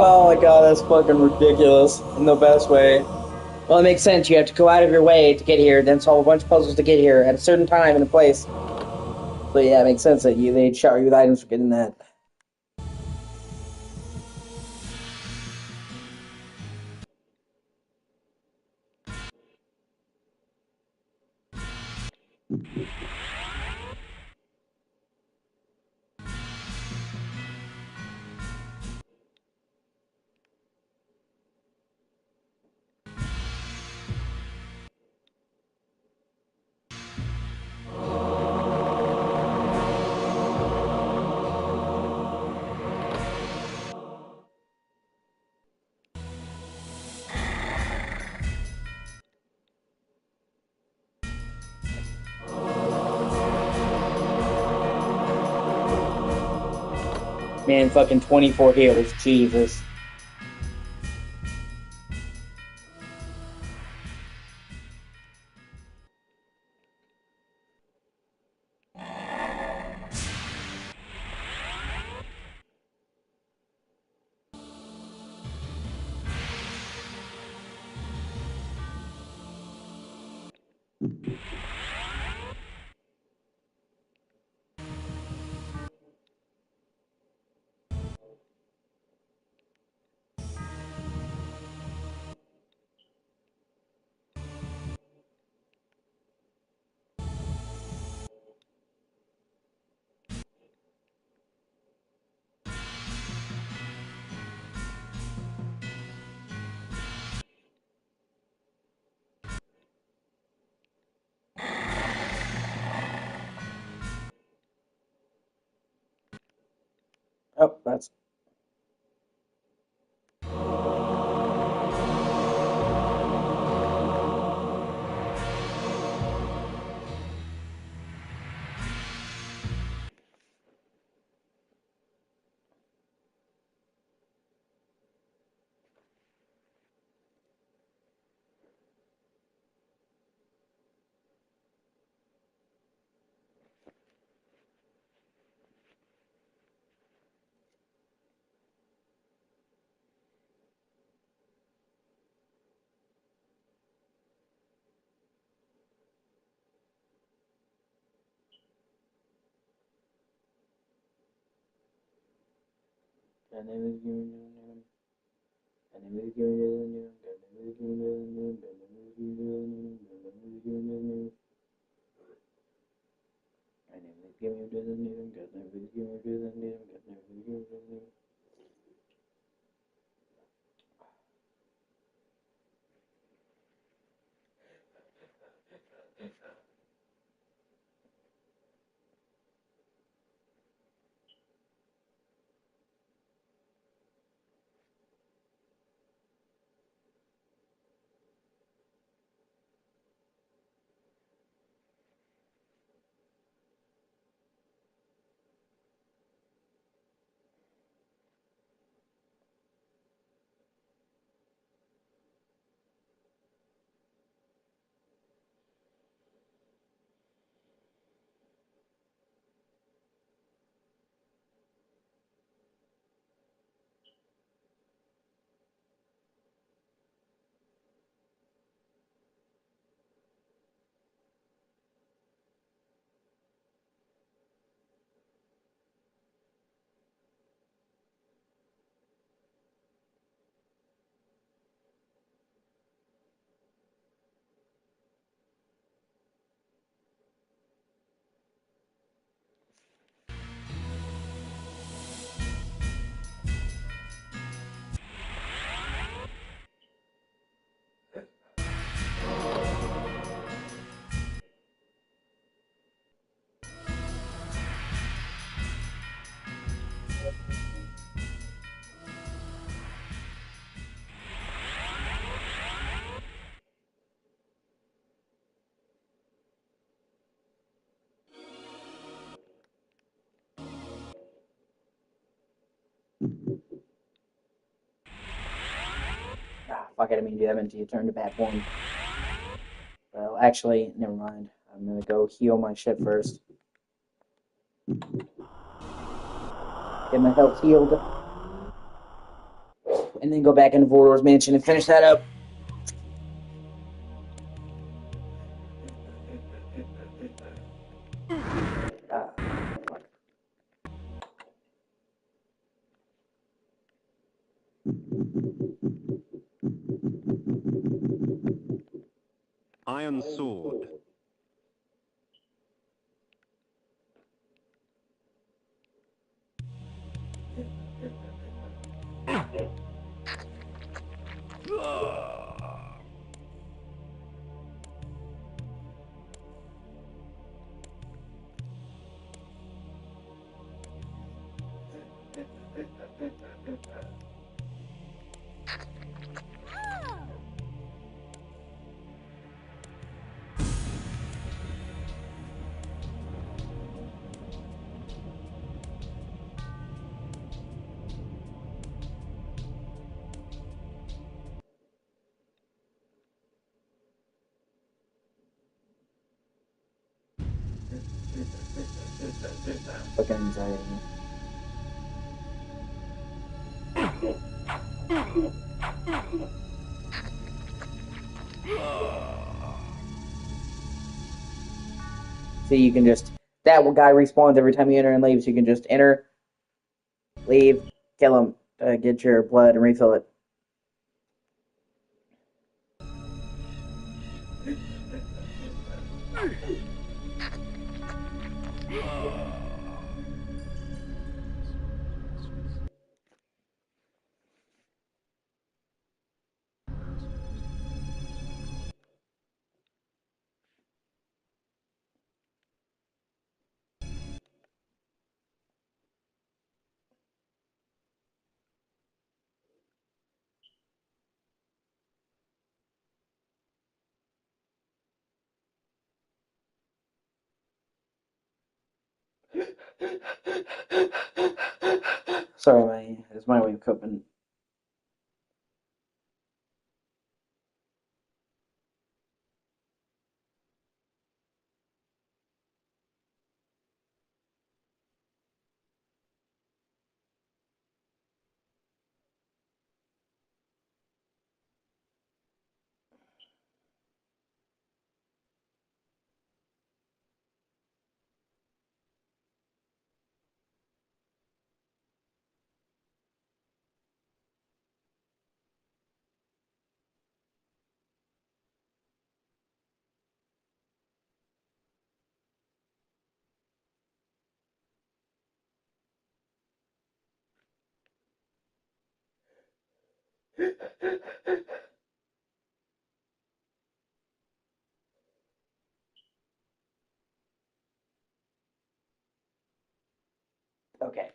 Oh my god, that's fucking ridiculous in the best way. Well, it makes sense. You have to go out of your way to get here, then solve a bunch of puzzles to get here at a certain time and a place. So yeah, it makes sense that they'd shower you with items for getting that. Man, fucking 24 heals. Jesus. Oh, that's... Ah, fuck it, I didn't mean to do that until you turned to bad form. Well, actually, never mind. I'm gonna go heal my shit first. Get my health healed. And then go back into Vordor's mansion and finish that up. Fuck. Iron Sword. Fucking anxiety. So you can just, that guy respawns every time you enter and leave, so you can just enter, leave, kill him, get your blood and refill it. Sorry, it's my way of coping. Okay.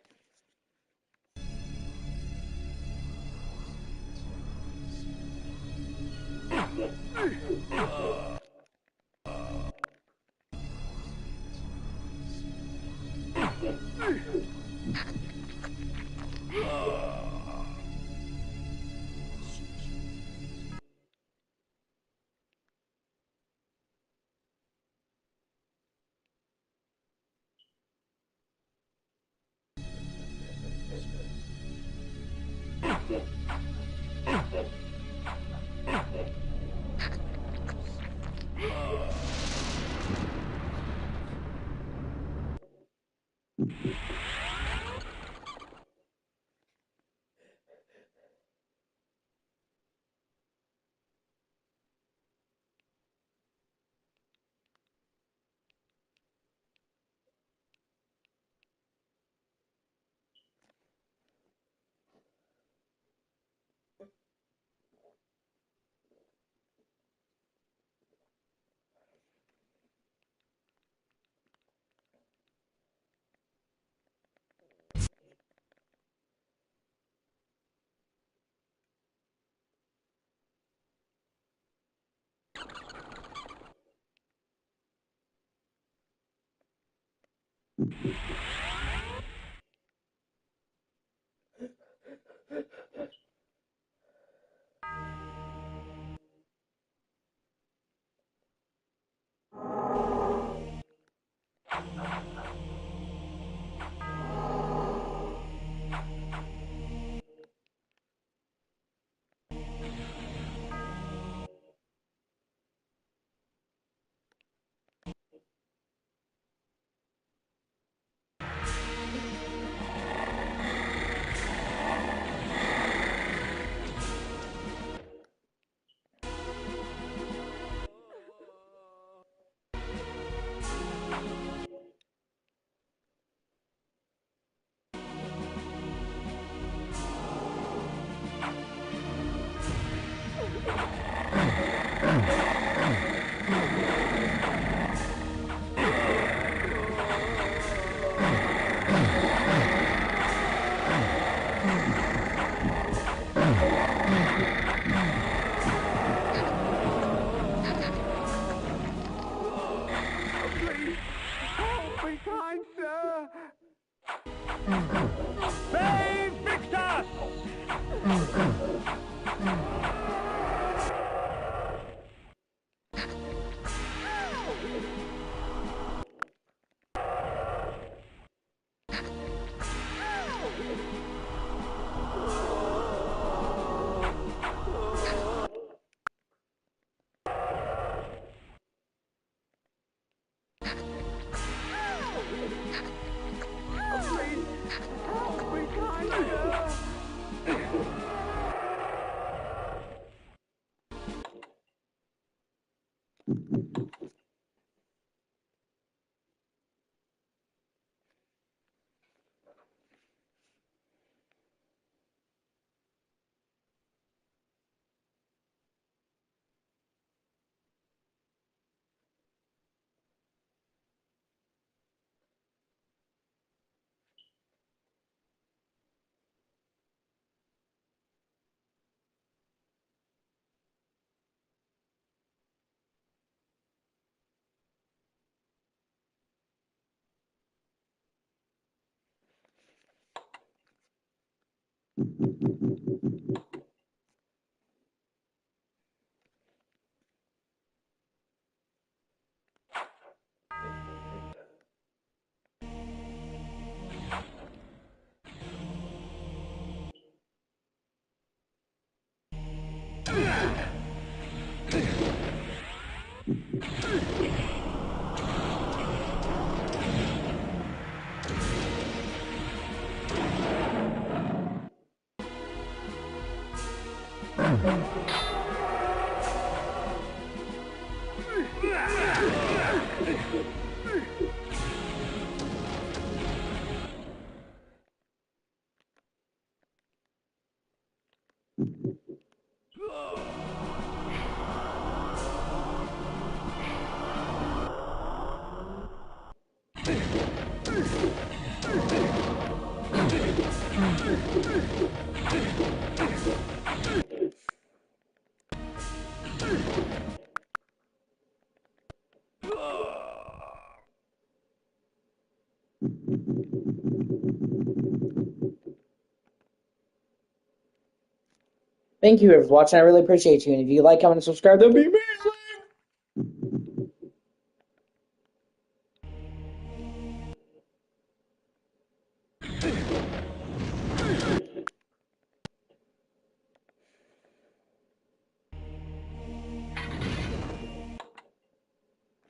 Thank you, for watching. I really appreciate you. And if you like, comment, and subscribe, that'd be amazing.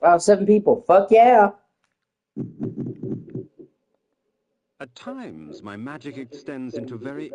Wow, 7 people. Fuck yeah. At times, my magic extends into very...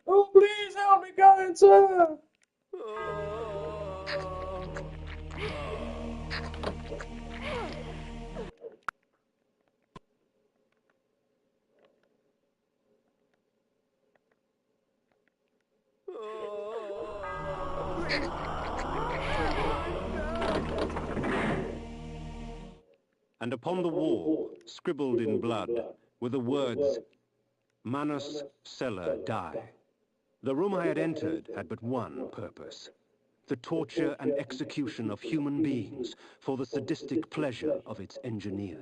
Oh, please help me, God, sir. and upon the wall, scribbled in blood, were the words, Manus Celer Die. The room I had entered had but one purpose: the torture and execution of human beings for the sadistic pleasure of its engineer.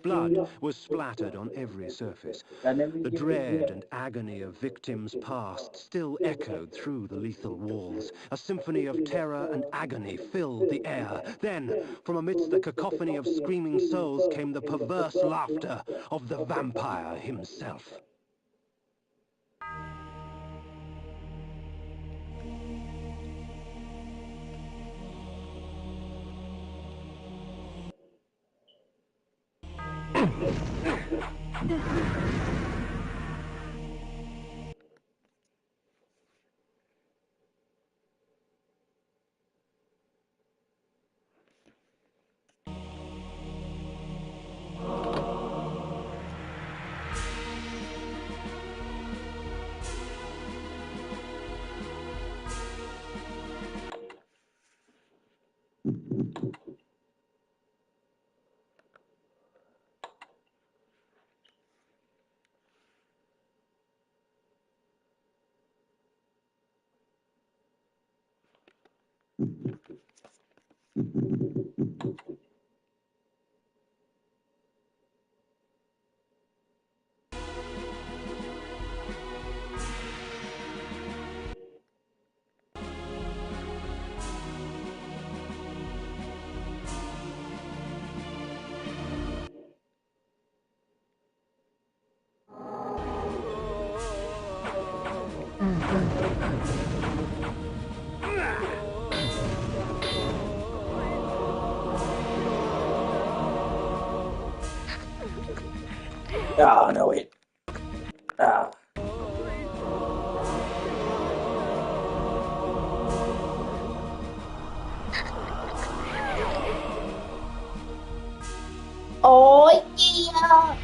Blood was splattered on every surface. The dread and agony of victims past still echoed through the lethal walls. A symphony of terror and agony filled the air. Then, from amidst the cacophony of screaming souls came the perverse laughter of the vampire himself. Oh, no, wait. Ah. Oh, yeah.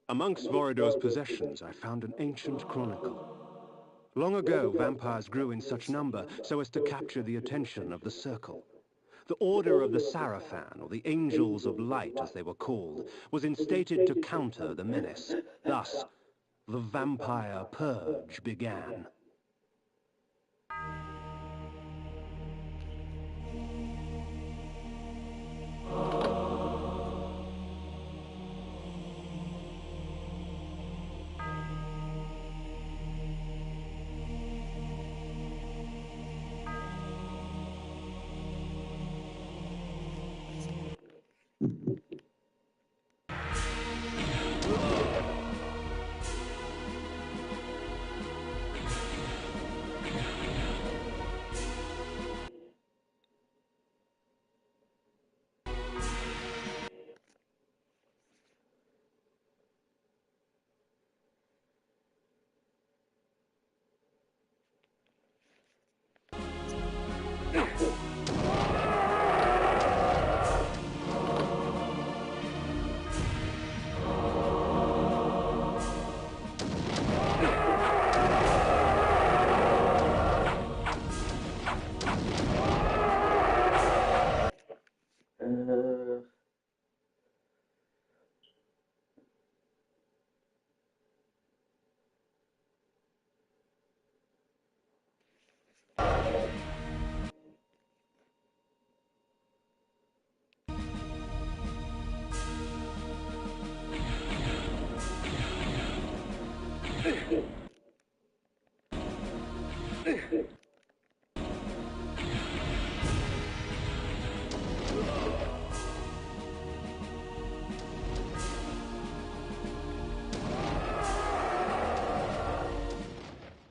Amongst Vorador's possessions, I found an ancient chronicle. Long ago, vampires grew in such number so as to capture the attention of the Circle. The Order of the Sarafan, or the Angels of Light as they were called, was instated to counter the menace. Thus, the Vampire Purge began.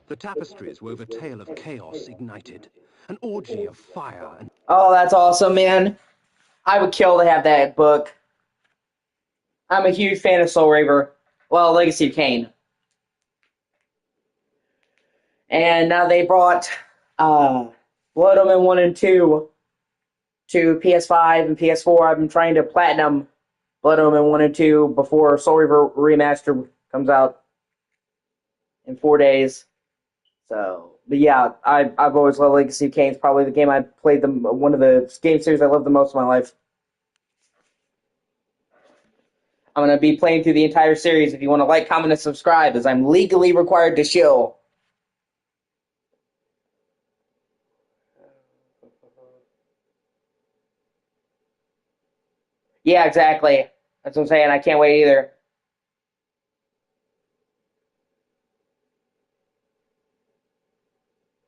The tapestries wove a tale of chaos ignited, an orgy of fire and... Oh, that's awesome, man. I would kill to have that book. I'm a huge fan of Soul Reaver. Well, Legacy of Kain. And now they brought Blood Omen 1 and 2 to PS5 and PS4. I've been trying to platinum Blood Omen 1 and 2 before Soul Reaver Remastered comes out in 4 days. So, but yeah, I've always loved Legacy of Kain. It's probably the game I played, one of the game series I love the most in my life. I'm going to be playing through the entire series. If you want to like, comment, and subscribe, as I'm legally required to shill. Yeah, exactly. That's what I'm saying. I can't wait either.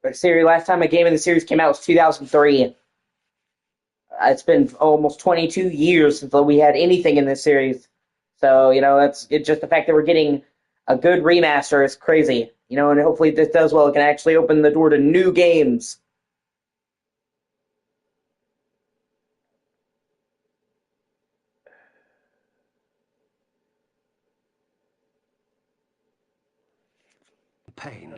The series, last time a game in the series came out was 2003. It's been almost 22 years since we had anything in this series. So, that's it's just the fact that we're getting a good remaster is crazy. And hopefully this does well. It can actually open the door to new games. pain.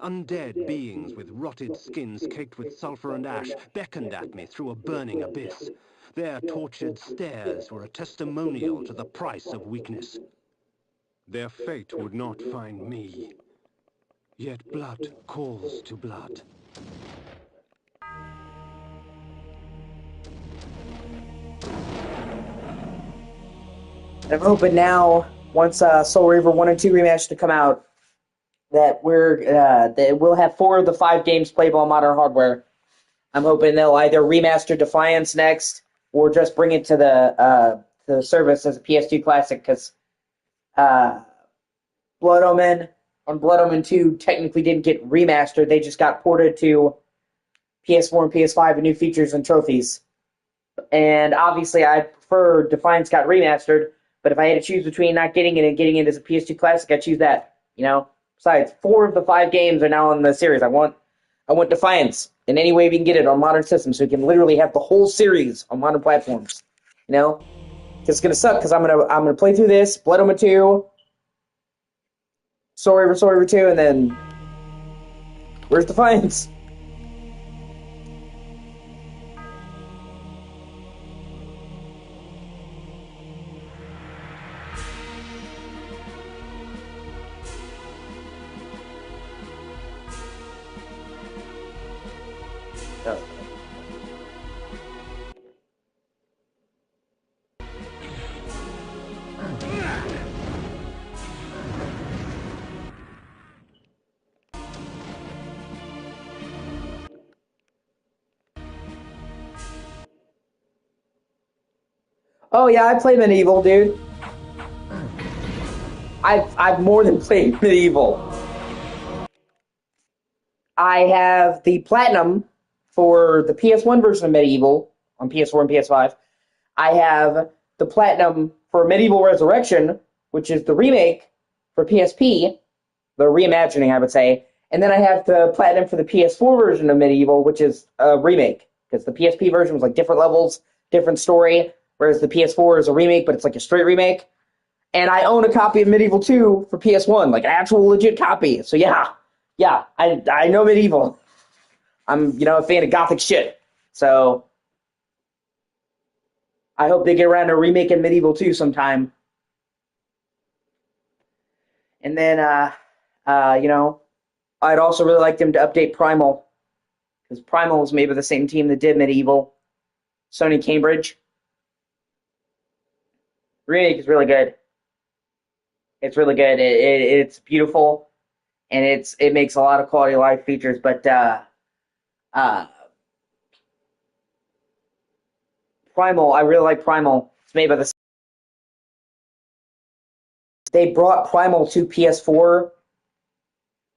Undead beings with rotted skins caked with sulfur and ash beckoned at me through a burning abyss. Their tortured stares were a testimonial to the price of weakness. Their fate would not find me. Yet blood calls to blood. I'm hoping now, once Soul Reaver 1 and 2 Remastered come out, that we'll have 4 of the 5 games playable on modern hardware. I'm hoping they'll either remaster Defiance next, or just bring it to the service as a PS2 classic, because Blood Omen on Blood Omen 2 technically didn't get remastered. They just got ported to PS4 and PS5 with new features and trophies. And obviously, I prefer Defiance got remastered, but if I had to choose between not getting it and getting it as a PS2 classic, I'd choose that. Besides, 4 of the 5 games are now on the series. I want Defiance in any way we can get it on modern systems, so we can literally have the whole series on modern platforms. It's gonna suck because I'm gonna play through this Blood Omen 2, Soul Reaver 2, and then where's Defiance? Oh yeah, I play Medieval, dude. I've more than played Medieval. I have the Platinum for the PS1 version of Medieval on PS4 and PS5. I have the Platinum for Medieval Resurrection, which is the remake for PSP, the reimagining, I would say. And then I have the Platinum for the PS4 version of Medieval, which is a remake, because the PSP version was like different levels, different story, whereas the PS4 is a remake, but it's like a straight remake. And I own a copy of Medieval 2 for PS1, like an actual legit copy. So yeah, I know Medieval. I'm, a fan of gothic shit. So I hope they get around to remaking Medieval 2 sometime. And then, I'd also really like them to update Primal, because Primal was made by the same team that did Medieval, Sony Cambridge. Remake is really good. It's really good. It's beautiful, and it makes a lot of quality of life features. But uh, Primal, I really like Primal. It's made by the. They brought Primal to PS4,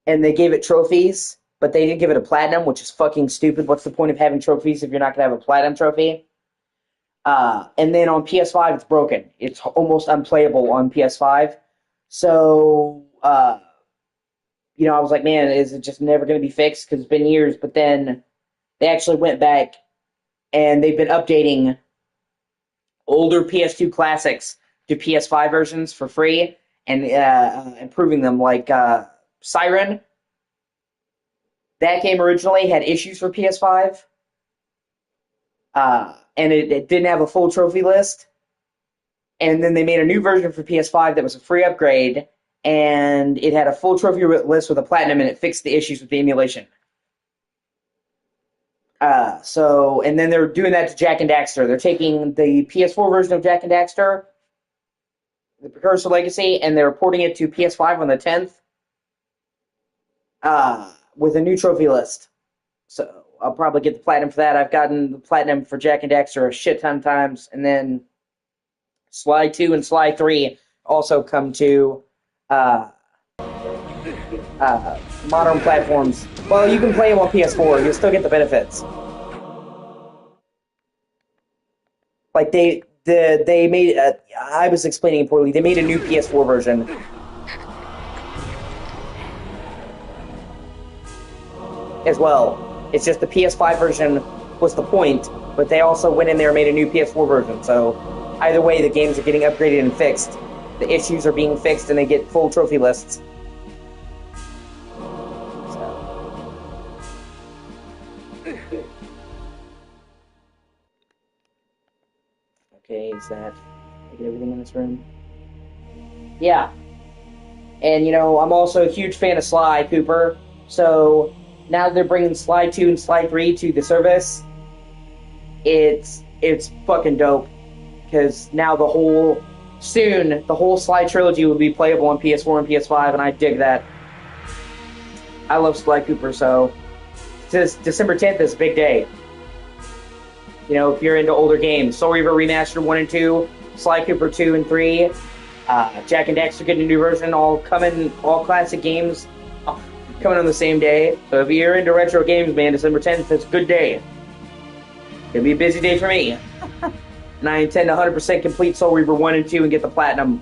and they gave it trophies, but they didn't give it a platinum, which is fucking stupid. What's the point of having trophies if you're not gonna have a platinum trophy? And then on PS5, it's broken. It's almost unplayable on PS5. So, I was like, man, is it just never going to be fixed? Because it's been years. But then they actually went back and they've been updating older PS2 classics to PS5 versions for free and improving them. Like Siren, that game originally had issues for PS5, and it didn't have a full trophy list. And then they made a new version for PS5 that was a free upgrade, and it had a full trophy list with a platinum, and it fixed the issues with the emulation. And then they're doing that to Jak and Daxter. They're taking the PS4 version of Jak and Daxter, the Precursor Legacy, and they're porting it to PS5 on the 10th, with a new trophy list. So I'll probably get the platinum for that. I've gotten the platinum for Jak and Daxter a shit ton of times, and then Sly 2 and Sly 3 also come to modern platforms. Well, you can play them on PS4. You'll still get the benefits. Like they made. I was explaining it poorly. They made a new PS4 version. As well. It's just the PS5 version was the point, but they also went in there and made a new PS4 version. So either way, the games are getting upgraded and fixed. The issues are being fixed, and they get full trophy lists. Okay, is that... I get everything in this room? Yeah. And, I'm also a huge fan of Sly Cooper, so now that they're bringing Sly 2 and Sly 3 to the service, it's fucking dope, because now the whole Sly trilogy will be playable on PS4 and PS5, and I dig that. I love Sly Cooper, so December 10th is a big day. If you're into older games, Soul Reaver Remastered 1 and 2, Sly Cooper 2 and 3, Jak and Daxter getting a new version, all classic games coming on the same day. So if you're into retro games, man, December 10th is a good day. It'll be a busy day for me. And I intend to 100% complete Soul Reaver 1 and 2 and get the platinum.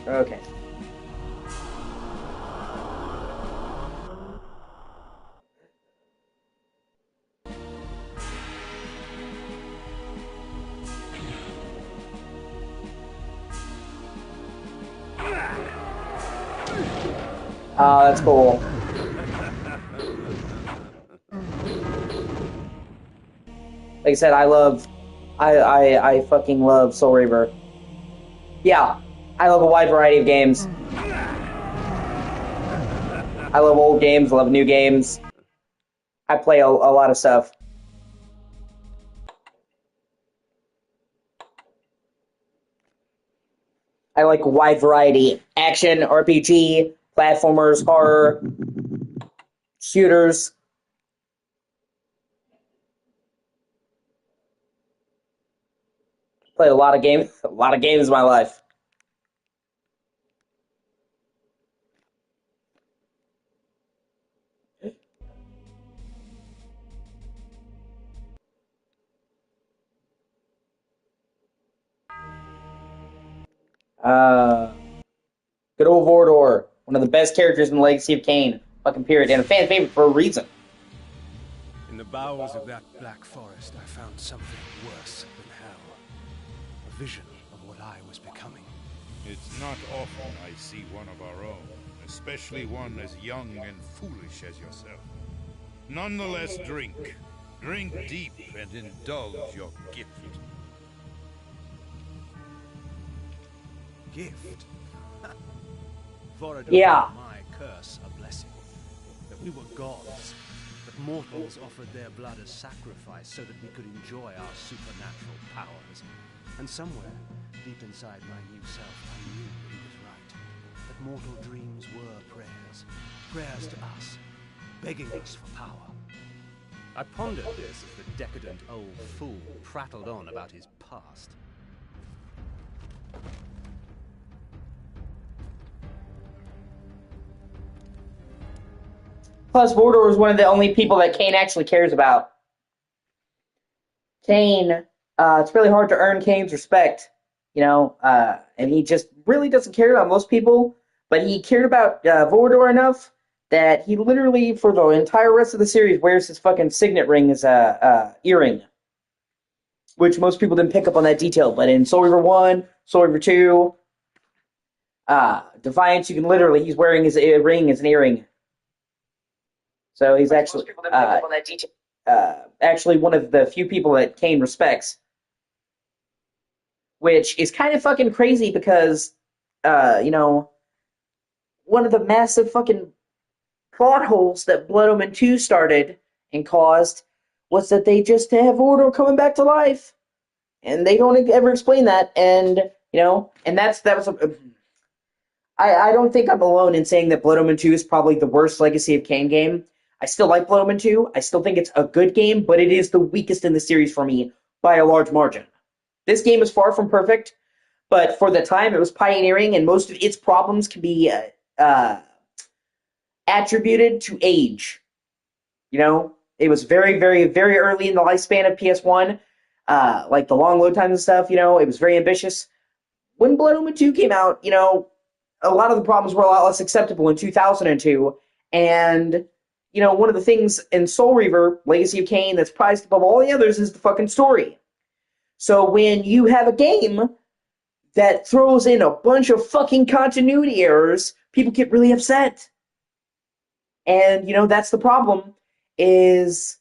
Okay. Oh, that's cool. Like I said, I fucking love Soul Reaver. Yeah, I love a wide variety of games. I love old games, I love new games. I play a lot of stuff. I like a wide variety. Action, RPG, platformers, horror, shooters. Play a lot of games in my life. Good old Vordor. One of the best characters in the Legacy of Kain, fucking period, and a fan favorite for a reason. In the bowels of that black forest, I found something worse than hell. A vision of what I was becoming. It's not often I see one of our own, especially one as young and foolish as yourself. Nonetheless, drink. Drink deep and indulge your gift. Gift? Vorador Yeah. my curse a blessing. That we were gods, that mortals offered their blood as sacrifice so that we could enjoy our supernatural powers. And somewhere, deep inside my new self, I knew he was right. That mortal dreams were prayers. Prayers to us, begging us for power. I pondered this as the decadent old fool prattled on about his past. Plus, Vorador is one of the only people that Kain actually cares about. Kain, it's really hard to earn Kain's respect, and he just really doesn't care about most people, but he cared about Vorador enough that he literally, for the entire rest of the series, wears his fucking signet ring as a earring, which most people didn't pick up on that detail, but in Soul Reaver 1, Soul Reaver 2, Defiance, he's wearing his ring as an earring. So he's actually actually one of the few people that Kain respects, which is kind of fucking crazy because, one of the massive fucking plot holes that Blood Omen 2 started and caused was that they just have Vorador coming back to life, and they don't ever explain that, and I don't think I'm alone in saying that Blood Omen 2 is probably the worst Legacy of Kain game. I still like Blood Omen 2. I still think it's a good game, but it is the weakest in the series for me by a large margin. This game is far from perfect, but for the time it was pioneering, and most of its problems can be attributed to age. It was very, very, very early in the lifespan of PS1, like the long load times and stuff, it was very ambitious. When Blood Omen 2 came out, a lot of the problems were a lot less acceptable in 2002, and one of the things in Soul Reaver, Legacy of Kain, that's prized above all the others is the fucking story. So when you have a game that throws in a bunch of fucking continuity errors, people get really upset. And, that's the problem, is...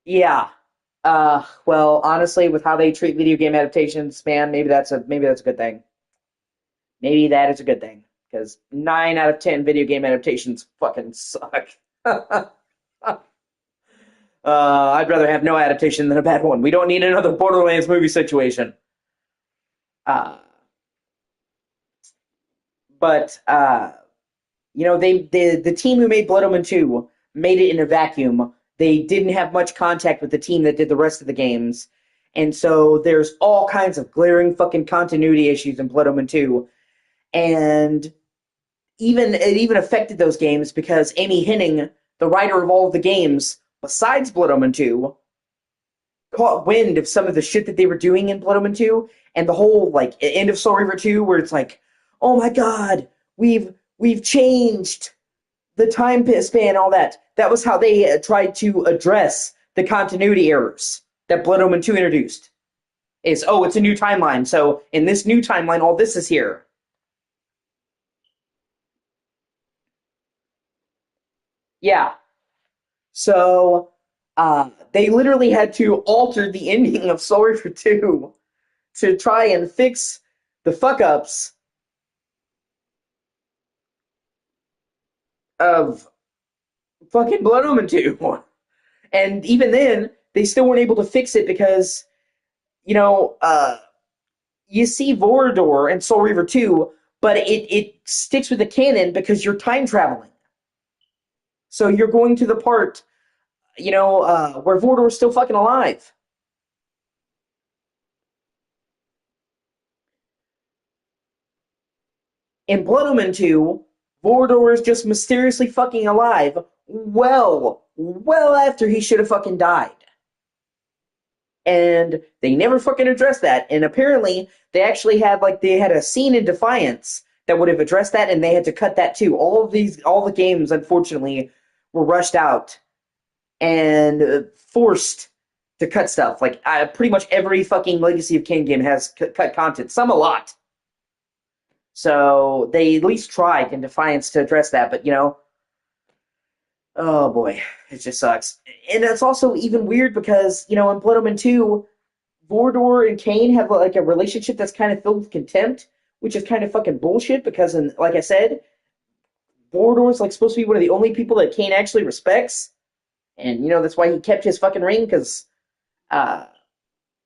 Yeah. Well, honestly, with how they treat video game adaptations, man, maybe that's a good thing. Maybe that is a good thing. Because 9 out of 10 video game adaptations fucking suck. I'd rather have no adaptation than a bad one. We don't need another Borderlands movie situation. The team who made Blood Omen 2 made it in a vacuum. They didn't have much contact with the team that did the rest of the games. And so there's all kinds of glaring fucking continuity issues in Blood Omen 2. And it even affected those games because Amy Hennig, the writer of all of the games, besides Blood Omen 2, caught wind of some of the shit that they were doing in Blood Omen 2, and the whole, end of Soul Reaver 2, where it's like, oh my god, we've changed the time span, all that. That was how they tried to address the continuity errors that Blood Omen 2 introduced. It's a new timeline, so in this new timeline, all this is here. Yeah. So, they literally had to alter the ending of Soul Reaver 2 to try and fix the fuck-ups of fucking Blood Omen 2. And even then, they still weren't able to fix it because, you see Vorador in Soul Reaver 2, but it sticks with the canon because you're time traveling. So you're going to the part, where Vorador's still fucking alive. In Blood Omen 2, Vorador is just mysteriously fucking alive well after he should have fucking died. And they never fucking addressed that. And apparently, they actually had a scene in Defiance that would have addressed that, and they had to cut that too. All the games, unfortunately, were rushed out and forced to cut stuff. Like, pretty much every fucking Legacy of Kain game has cut content, some a lot. So they at least tried in Defiance to address that, but oh boy, it just sucks. And it's also even weird because, in Blood Omen 2, Vordor and Kain have like a relationship that's kind of filled with contempt, which is kind of fucking bullshit because, like I said, Vordor's like supposed to be one of the only people that Kain actually respects. And, that's why he kept his fucking ring, because,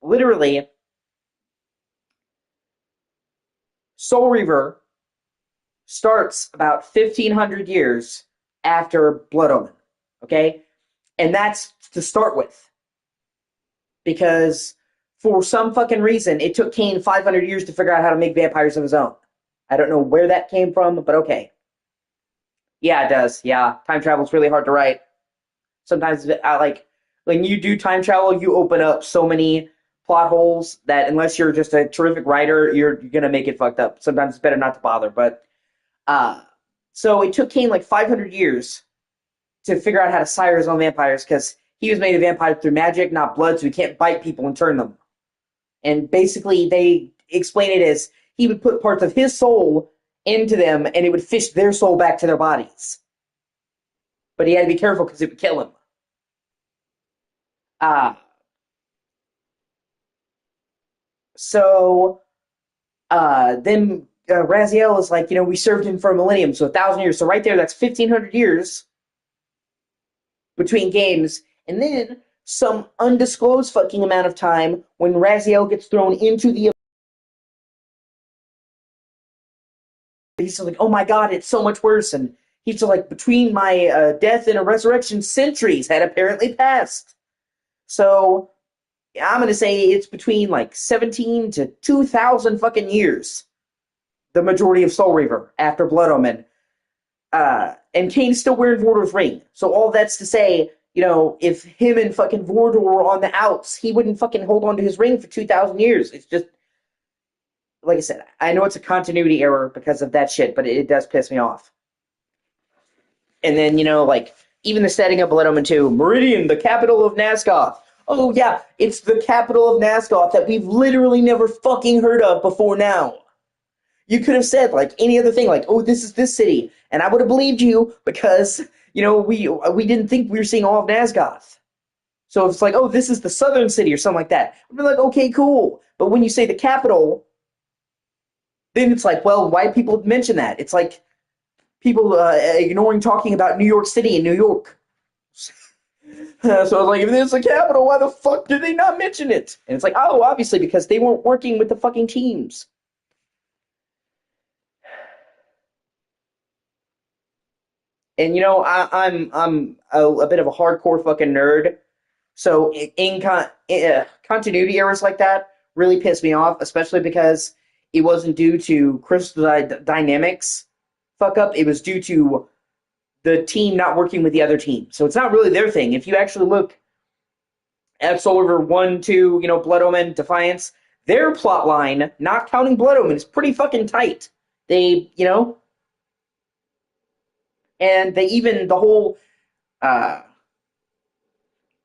literally, Soul Reaver starts about 1,500 years after Blood Omen, okay? And that's to start with. Because for some fucking reason, it took Kain 500 years to figure out how to make vampires of his own. I don't know where that came from, but okay. Yeah, it does. Yeah, time travel's really hard to write. Sometimes, when you do time travel, you open up so many plot holes that unless you're just a terrific writer, you're gonna make it fucked up. Sometimes it's better not to bother. But so it took Kain like 500 years to figure out how to sire his own vampires because he was made a vampire through magic, not blood, so he can't bite people and turn them. And basically, they explain it as he would put parts of his soul into them, and it would fish their soul back to their bodies. But he had to be careful because it would kill him. So then Raziel is like, we served him for a millennium, so 1,000 years. So right there, that's 1,500 years between games. And then some undisclosed fucking amount of time when Raziel gets thrown into the... He's like, oh my god, it's so much worse. And he's like, between my death and a resurrection, centuries had apparently passed. So I'm going to say it's between like 17 to 2,000 fucking years. The majority of Soul Reaver after Blood Omen. And Kain's still wearing Vordor's ring. So all that's to say, if him and fucking Vordor were on the outs, he wouldn't fucking hold on to his ring for 2,000 years. It's just, like I said, I know it's a continuity error because of that shit, but it does piss me off. And then, even the setting of Blood Omen 2, Meridian, the capital of Nazgoth. Oh yeah, it's the capital of Nazgoth that we've literally never fucking heard of before now. You could have said, like, any other thing, like, oh, this is this city, and I would have believed you because, we didn't think we were seeing all of Nazgoth. So if it's like, oh, this is the southern city or something like that, I'd be like, okay, cool. But when you say the capital, then it's like, well, why people mention that? It's like people ignoring talking about New York City and New York. So I was like, if it's the capital, why the fuck did they not mention it? And it's like, oh, obviously, because they weren't working with the fucking teams. And I'm a bit of a hardcore fucking nerd, so continuity errors like that really piss me off, especially because it wasn't due to Crystal Dynamics fuck up. It was due to the team not working with the other team. So it's not really their thing. If you actually look at Soul River 1, 2, Blood Omen, Defiance, their plot line, not counting Blood Omen, is pretty fucking tight. They, and they even, the whole, yeah,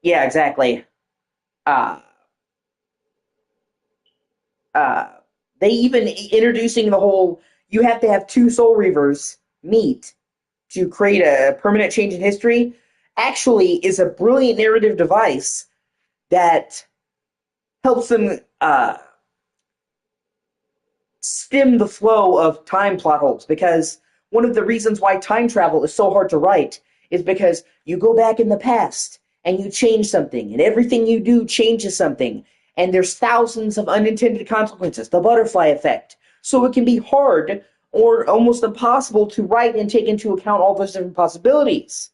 exactly. They even introducing the whole, you have to have two Soul Reavers meet to create a permanent change in history, actually is a brilliant narrative device that helps them stem the flow of time plot holes, because one of the reasons why time travel is so hard to write is because you go back in the past and you change something, and everything you do changes something, and there's thousands of unintended consequences, the butterfly effect. So it can be hard or almost impossible to write and take into account all those different possibilities.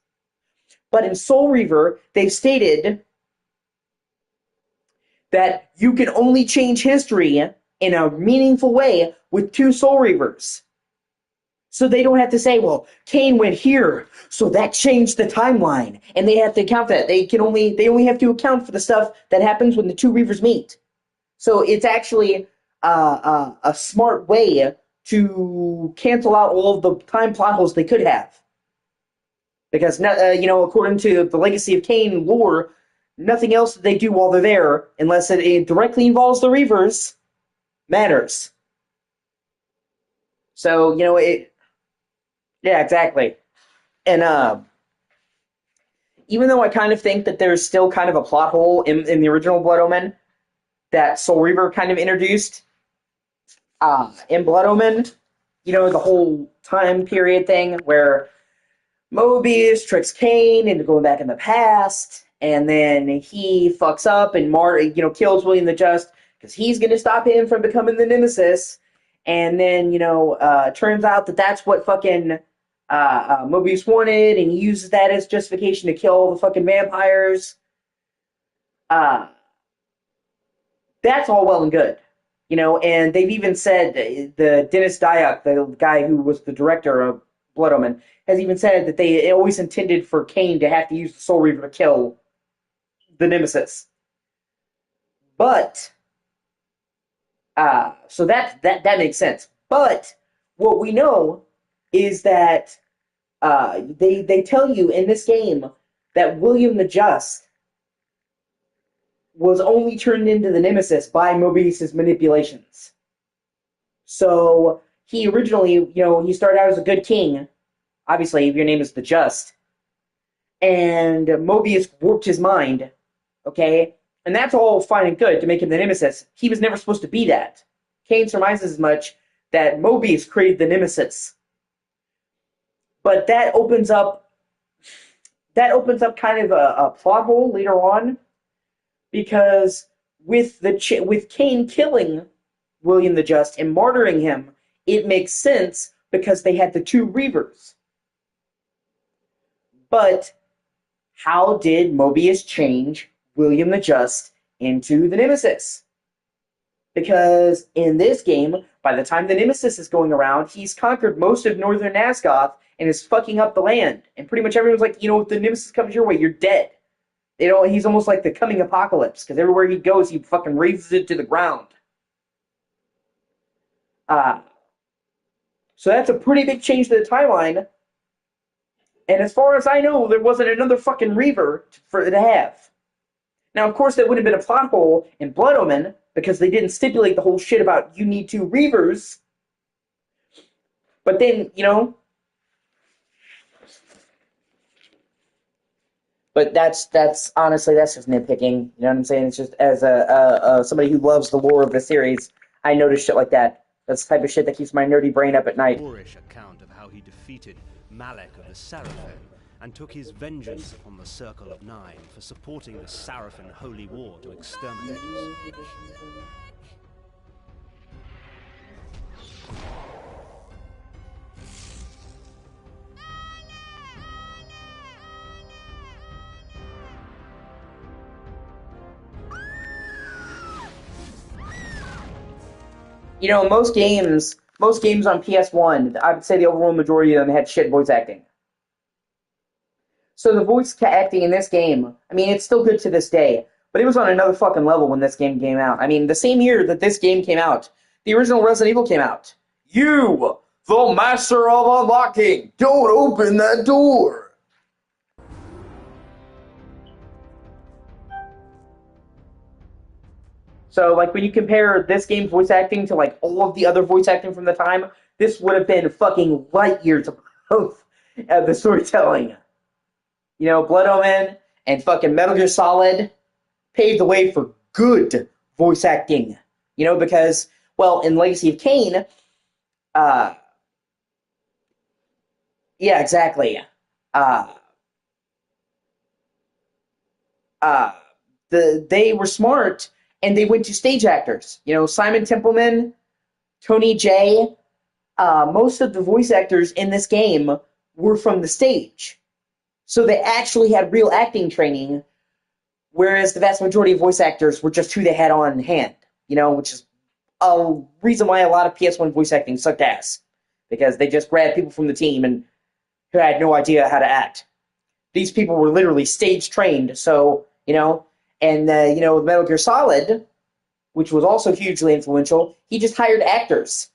But in Soul Reaver, they've stated that you can only change history in a meaningful way with two Soul Reavers. So they don't have to say, well, Kane went here, so that changed the timeline, and they have to account for that. They only have to account for the stuff that happens when the two Reavers meet. So it's actually a smart way to cancel out all of the time plot holes they could have. Because, according to the Legacy of Kane lore, nothing else that they do while they're there, unless it directly involves the Reavers, matters. So, yeah, exactly. And even though I kind of think that there's still kind of a plot hole in the original Blood Omen that Soul Reaver kind of introduced, in Blood Omen, the whole time period thing where Mobius tricks Kane into going back in the past, and then he fucks up and kills William the Just because he's going to stop him from becoming the Nemesis. And then, turns out that that's what fucking Mobius wanted, and he uses that as justification to kill all the fucking vampires. That's all well and good. And they've even said, the Dennis Dyack, the guy who was the director of Blood Omen, has even said that they always intended for Kane to have to use the Soul Reaver to kill the Nemesis. But, so that makes sense. But what we know is that they tell you in this game that William the Just was only turned into the Nemesis by Mobius's manipulations. So he originally, he started out as a good king. Obviously, if your name is the Just. And Mobius warped his mind, okay? And that's all fine and good to make him the Nemesis. He was never supposed to be that. Kane surmises as much that Mobius created the Nemesis. But that opens up kind of a plot hole later on, because with Kane killing William the Just and martyring him, it makes sense because they had the two Reavers. But how did Mobius change William the Just into the Nemesis? Because in this game, by the time the Nemesis is going around, he's conquered most of northern Nazgoth and is fucking up the land. And pretty much everyone's like, if the Nemesis comes your way, you're dead. He's almost like the coming apocalypse, because everywhere he goes, he fucking razes it to the ground. So that's a pretty big change to the timeline. And as far as I know, there wasn't another fucking Reaver for it to have. Now, of course, that would have been a plot hole in Blood Omen, because they didn't stipulate the whole shit about you need two Reavers. But then, But that's honestly, that's just nitpicking. You know what I'm saying? It's just, as somebody who loves the lore of the series, I notice shit like that. That's the type of shit that keeps my nerdy brain up at night. Moorish account of how he defeated Malek of the Seraphim and took his vengeance upon the Circle of Nine for supporting the Seraphim holy war to exterminate us. Most games on PS1, I would say the overall majority of them had shit voice acting. So the voice acting in this game, it's still good to this day, but it was on another fucking level when this game came out. The same year that this game came out, the original Resident Evil came out. You, the master of unlocking, don't open that door! So, when you compare this game's voice acting to, all of the other voice acting from the time, this would have been fucking light years above the storytelling. Blood Omen and fucking Metal Gear Solid paved the way for good voice acting. Because, in Legacy of Kane, yeah, exactly. They were smart, and they went to stage actors. Simon Templeman, Tony Jay, most of the voice actors in this game were from the stage. So they actually had real acting training, whereas the vast majority of voice actors were just who they had on hand, which is a reason why a lot of PS1 voice acting sucked ass. because they just grabbed people from the team and who had no idea how to act. These people were literally stage trained, so, and, with Metal Gear Solid, which was also hugely influential, he just hired actors.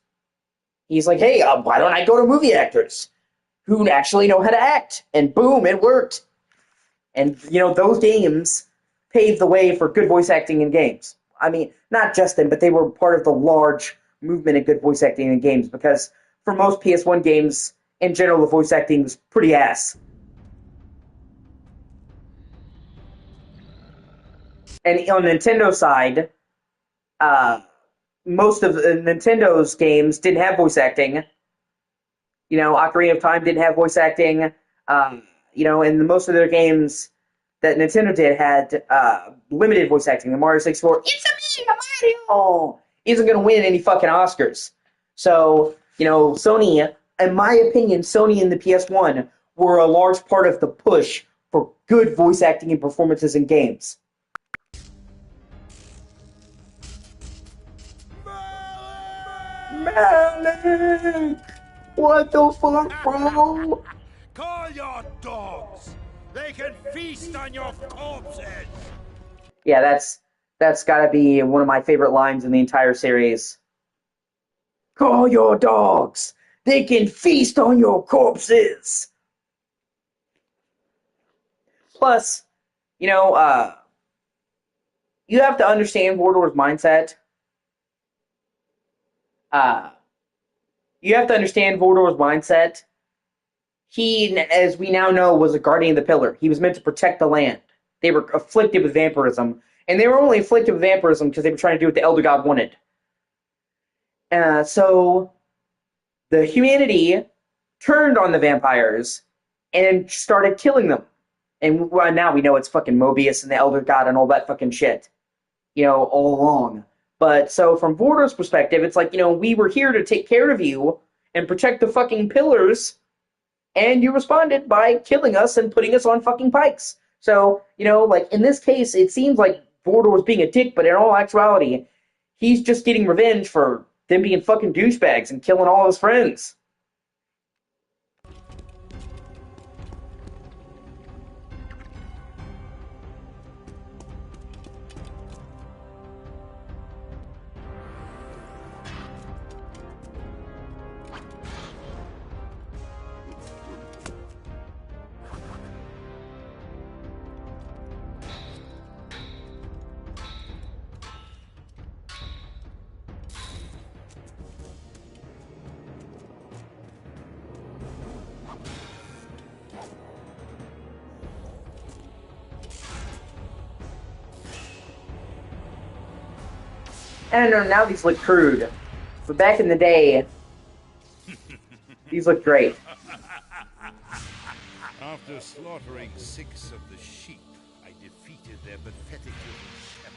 He's like, hey, why don't I go to movie actors who actually know how to act? And boom, it worked. And, those games paved the way for good voice acting in games. I mean, not just them, but they were part of the large movement of good voice acting in games, because for most PS1 games, in general, the voice acting was pretty ass. And on Nintendo's side, most of Nintendo's games didn't have voice acting. Ocarina of Time didn't have voice acting. And most of their games that Nintendo did had limited voice acting. The Mario 64, it's a me, Mario, isn't going to win any fucking Oscars. So, Sony, in my opinion, Sony and the PS1 were a large part of the push for good voice acting and performances in games. Malik! What the fuck, bro? Call your dogs! They can feast on your corpses! Yeah, that's gotta be one of my favorite lines in the entire series. Call your dogs! They can feast on your corpses! Plus, you have to understand Mordor's mindset. You have to understand Mordor's mindset. He, as we now know, was a guardian of the pillar. He was meant to protect the land. They were afflicted with vampirism. And they were only afflicted with vampirism because they were trying to do what the Elder God wanted. So, the humanity turned on the vampires and started killing them. And now we know it's fucking Mobius and the Elder God and all that fucking shit. All along. But, so, from Mordor's perspective, it's like, we were here to take care of you and protect the fucking pillars, and you responded by killing us and putting us on fucking pikes. So, in this case, it seems like Mordor was being a dick, but in all actuality, he's just getting revenge for them being fucking douchebags and killing all his friends. I don't know, now these look crude. But back in the day, these look great. After slaughtering 6 of the sheep, I defeated their pathetic little shepherd,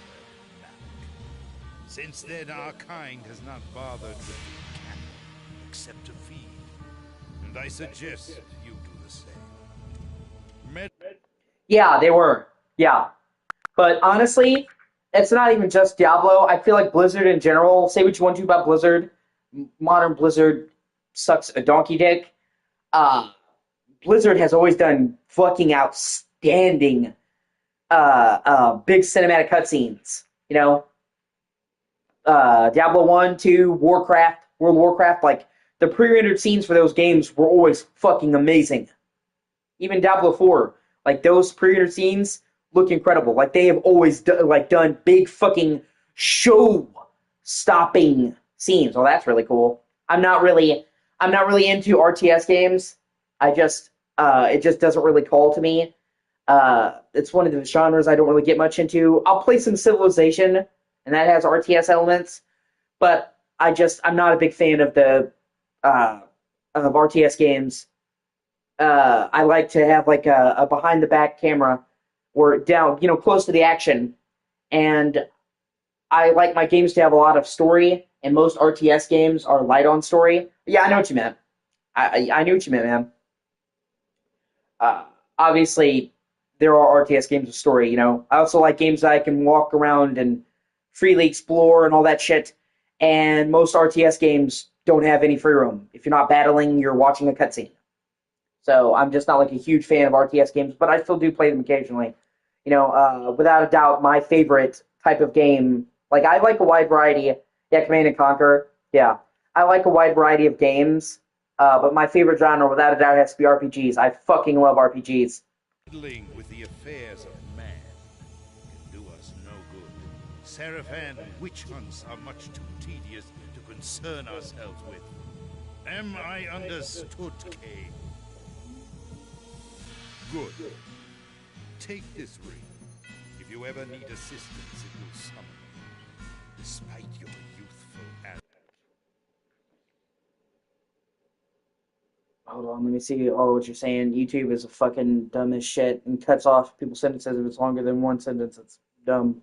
Malik. Since then, our kind has not bothered with the cattle, except to feed. And I suggest you do the same. Yeah, they were. Yeah. But honestly, it's not even just Diablo. I feel like Blizzard in general, say what you want to about Blizzard, modern Blizzard sucks a donkey dick. Blizzard has always done fucking outstanding big cinematic cutscenes. Diablo 1, 2, Warcraft, World of Warcraft, like, the pre-rendered scenes for those games were always fucking amazing. Even Diablo 4, like, those pre-rendered scenes look incredible. Like, they have always done big fucking show-stopping scenes. Well, that's really cool. I'm not really into RTS games. It just doesn't really call to me. It's one of the genres I don't really get much into. I'll play some Civilization, and that has RTS elements, but I'm not a big fan of the of RTS games. I like to have like a behind the back camera or down, close to the action, and I like my games to have a lot of story, and most RTS games are light on story. Yeah, I know what you meant. I knew what you meant, man. Obviously, there are RTS games with story, I also like games that I can walk around and freely explore and all that shit. And most RTS games don't have any free room. If you're not battling, you're watching a cutscene. So I'm just not like a huge fan of RTS games, but I still do play them occasionally. You know, without a doubt, my favorite type of game. Like I like a wide variety. Yeah, Command and Conquer. Yeah, I like a wide variety of games. But my favorite genre, without a doubt, has to be RPGs. I fucking love RPGs. Meddling with the affairs of man can do us no good. Seraphan witch hunts are much too tedious to concern ourselves with. Am I understood, Kay? Good. Take this ring. If you ever need assistance, it will summon you, despite your youthful arrogance. Hold on, let me see all what you're saying. YouTube is a fucking dumb as shit and cuts off people's sentences if it's longer than one sentence. It's dumb.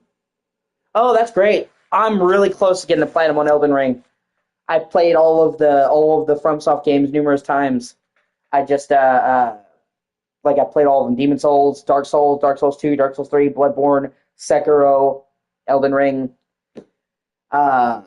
Oh, that's great. I'm really close to getting the platinum on Elden Ring. I played all of the FromSoft games numerous times. I just like I played all of them: Demon Souls, Dark Souls 2, Dark Souls 3, Bloodborne, Sekiro, Elden Ring. I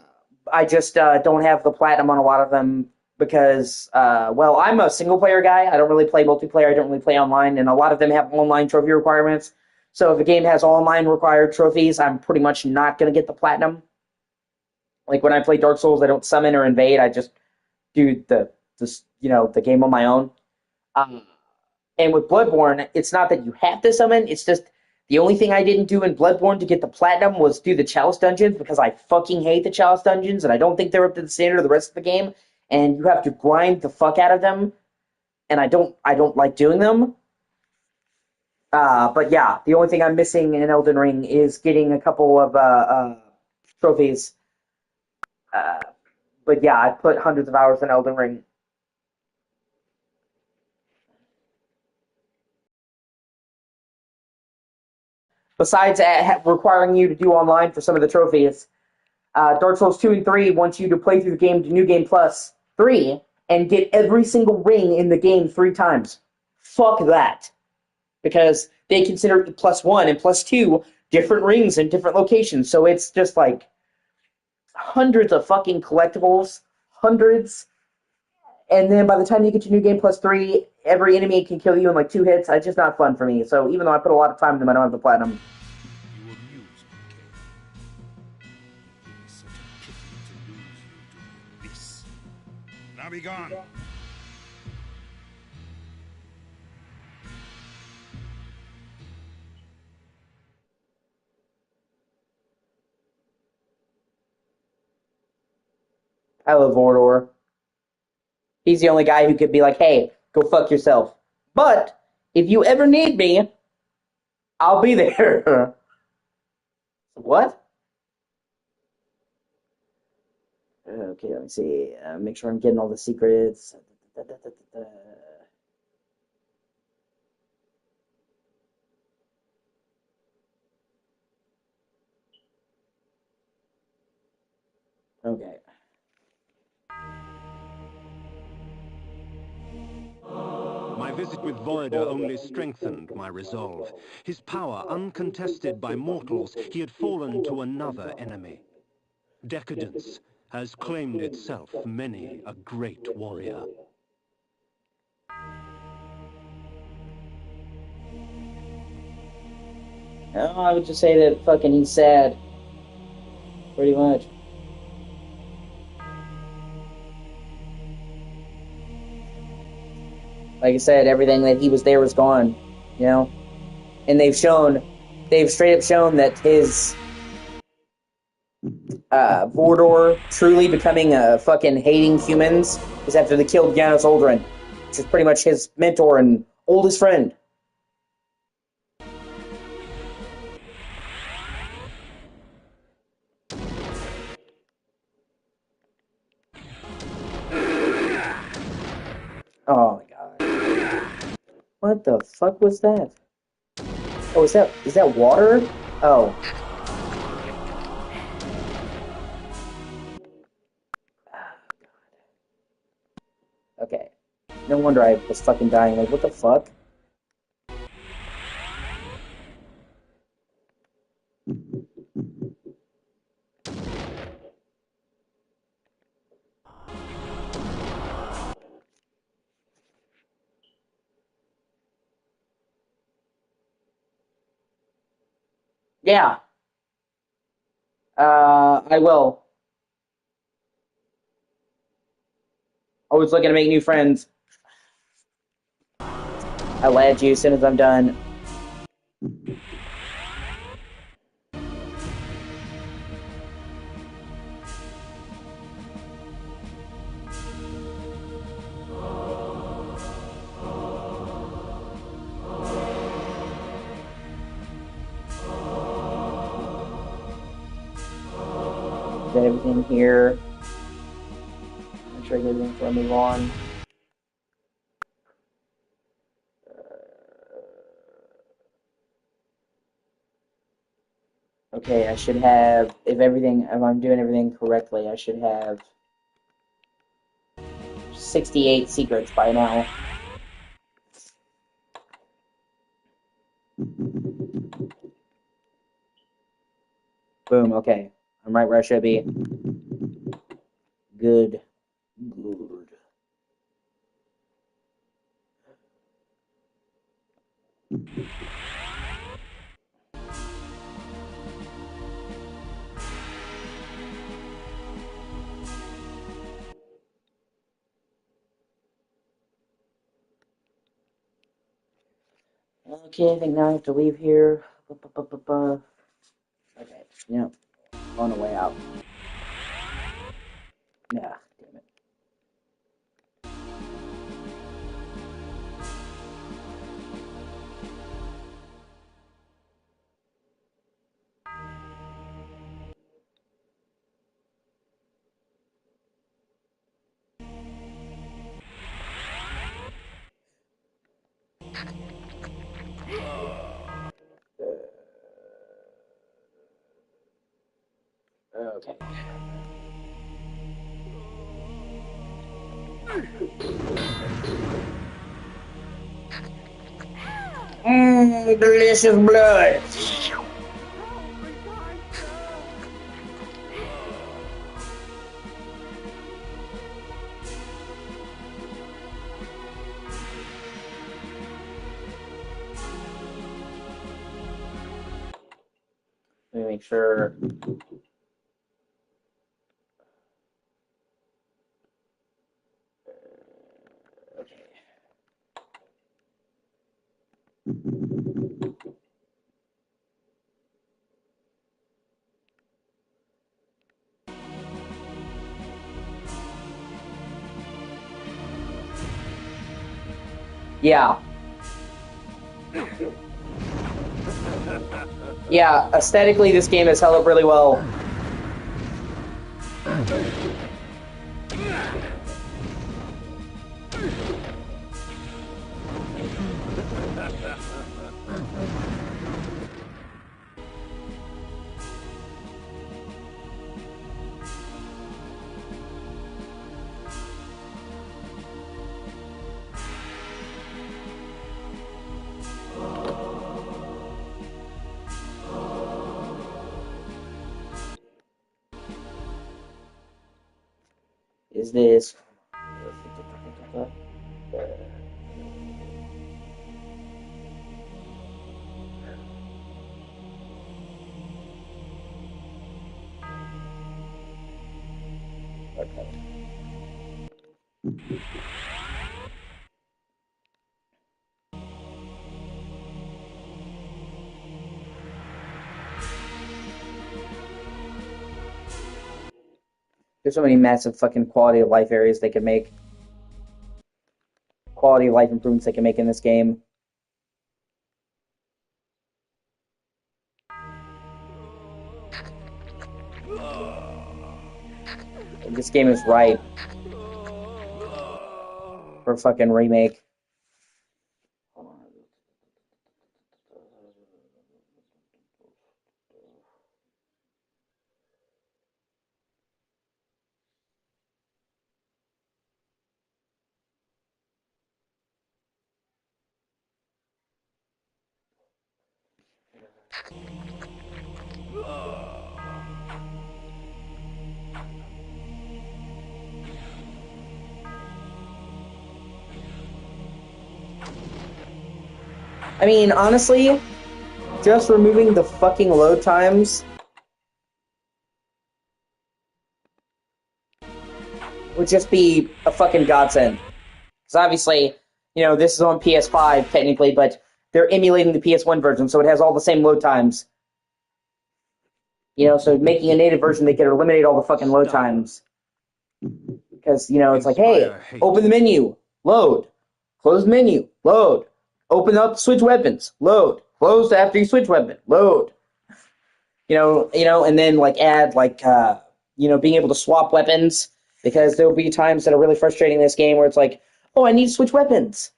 just don't have the platinum on a lot of them because, well, I'm a single player guy. I don't really play multiplayer. I don't really play online, and a lot of them have online trophy requirements. So if a game has online required trophies, I'm pretty much not going to get the platinum. Like when I play Dark Souls, I don't summon or invade. I just do the game on my own. And with Bloodborne, it's not that you have to summon. It's just the only thing I didn't do in Bloodborne to get the platinum was do the Chalice dungeons because I fucking hate the Chalice dungeons and I don't think they're up to the standard of the rest of the game. And you have to grind the fuck out of them, and I don't like doing them. But yeah, the only thing I'm missing in Elden Ring is getting a couple of trophies. But yeah, I put hundreds of hours in Elden Ring. Besides requiring you to do online for some of the trophies, Dark Souls 2 and 3 wants you to play through the game to New Game Plus 3 and get every single ring in the game 3 times. Fuck that. Because they consider plus 1 and plus 2 different rings in different locations. So it's just like hundreds of fucking collectibles. Hundreds. And then by the time you get to New Game Plus 3, every enemy can kill you in like 2 hits. It's just not fun for me. So even though I put a lot of time in them, I don't have the platinum. You amuse me, Kay. It is such a pity to lose you to the abyss. Now be gone. I love Mordor. He's the only guy who could be like, hey, go fuck yourself. But if you ever need me, I'll be there. What? Okay, let me see. Make sure I'm getting all the secrets. Okay. My visit with Voida only strengthened my resolve. His power uncontested by mortals, he had fallen to another enemy. Decadence has claimed itself many a great warrior. No, I would just say that fucking he's sad. Pretty much. Like I said, everything that he was there was gone, you know? And they've straight up shown that his Mordor truly becoming fucking hating humans is after they killed Janos Uldren, which is pretty much his mentor and oldest friend. Oh my god. What the fuck was that? Oh, is that water? Oh. Okay. No wonder I was fucking dying. Like, what the fuck? Yeah. I will. Always looking to make new friends. I'll add you as soon as I'm done. Got everything here. Make sure I get everything before I move on. Okay, I should have, if I'm doing everything correctly, I should have 68 secrets by now. Boom, okay. I'm right where I should be. Good. Good. Okay, I think now I have to leave here. Okay, yep. On the way out. Yeah, damn it. Okay. Delicious blood. Let me make sure. Okay. Yeah. Yeah, aesthetically this game has held up really well. Is this... Okay. There's so many massive fucking quality of life areas they could make. Quality of life improvements they can make in this game. This game is ripe for a fucking remake. I mean, honestly, to just removing the fucking load times would just be a fucking godsend. Because obviously, this is on PS5 technically, but they're emulating the PS1 version, so it has all the same load times. So making a native version, they could eliminate all the fucking load times. Because, it's like, hey, open the menu, load. Close the menu, load. Open up, switch weapons, load. Close after you switch weapon, load. And then add being able to swap weapons, because there'll be times that are really frustrating in this game where it's like, oh, I need to switch weapons.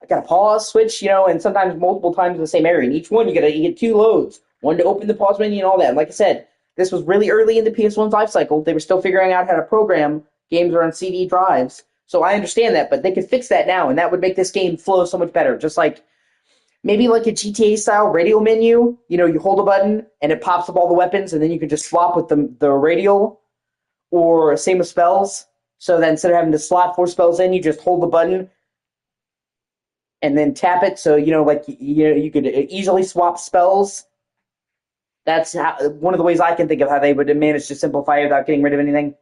I gotta pause, switch, and sometimes multiple times in the same area. And each one you get 2 loads, one to open the pause menu and all that. And like I said, this was really early in the PS1's life cycle. They were still figuring out how to program games on CD drives. So I understand that, but they could fix that now, and that would make this game flow so much better. Just like maybe like a GTA-style radio menu. You hold a button, and it pops up all the weapons, and then you can just swap with the radial, or same with spells. So that instead of having to slot 4 spells in, you just hold the button and then tap it. So, you could easily swap spells. That's one of the ways I can think of how they would manage to simplify it without getting rid of anything.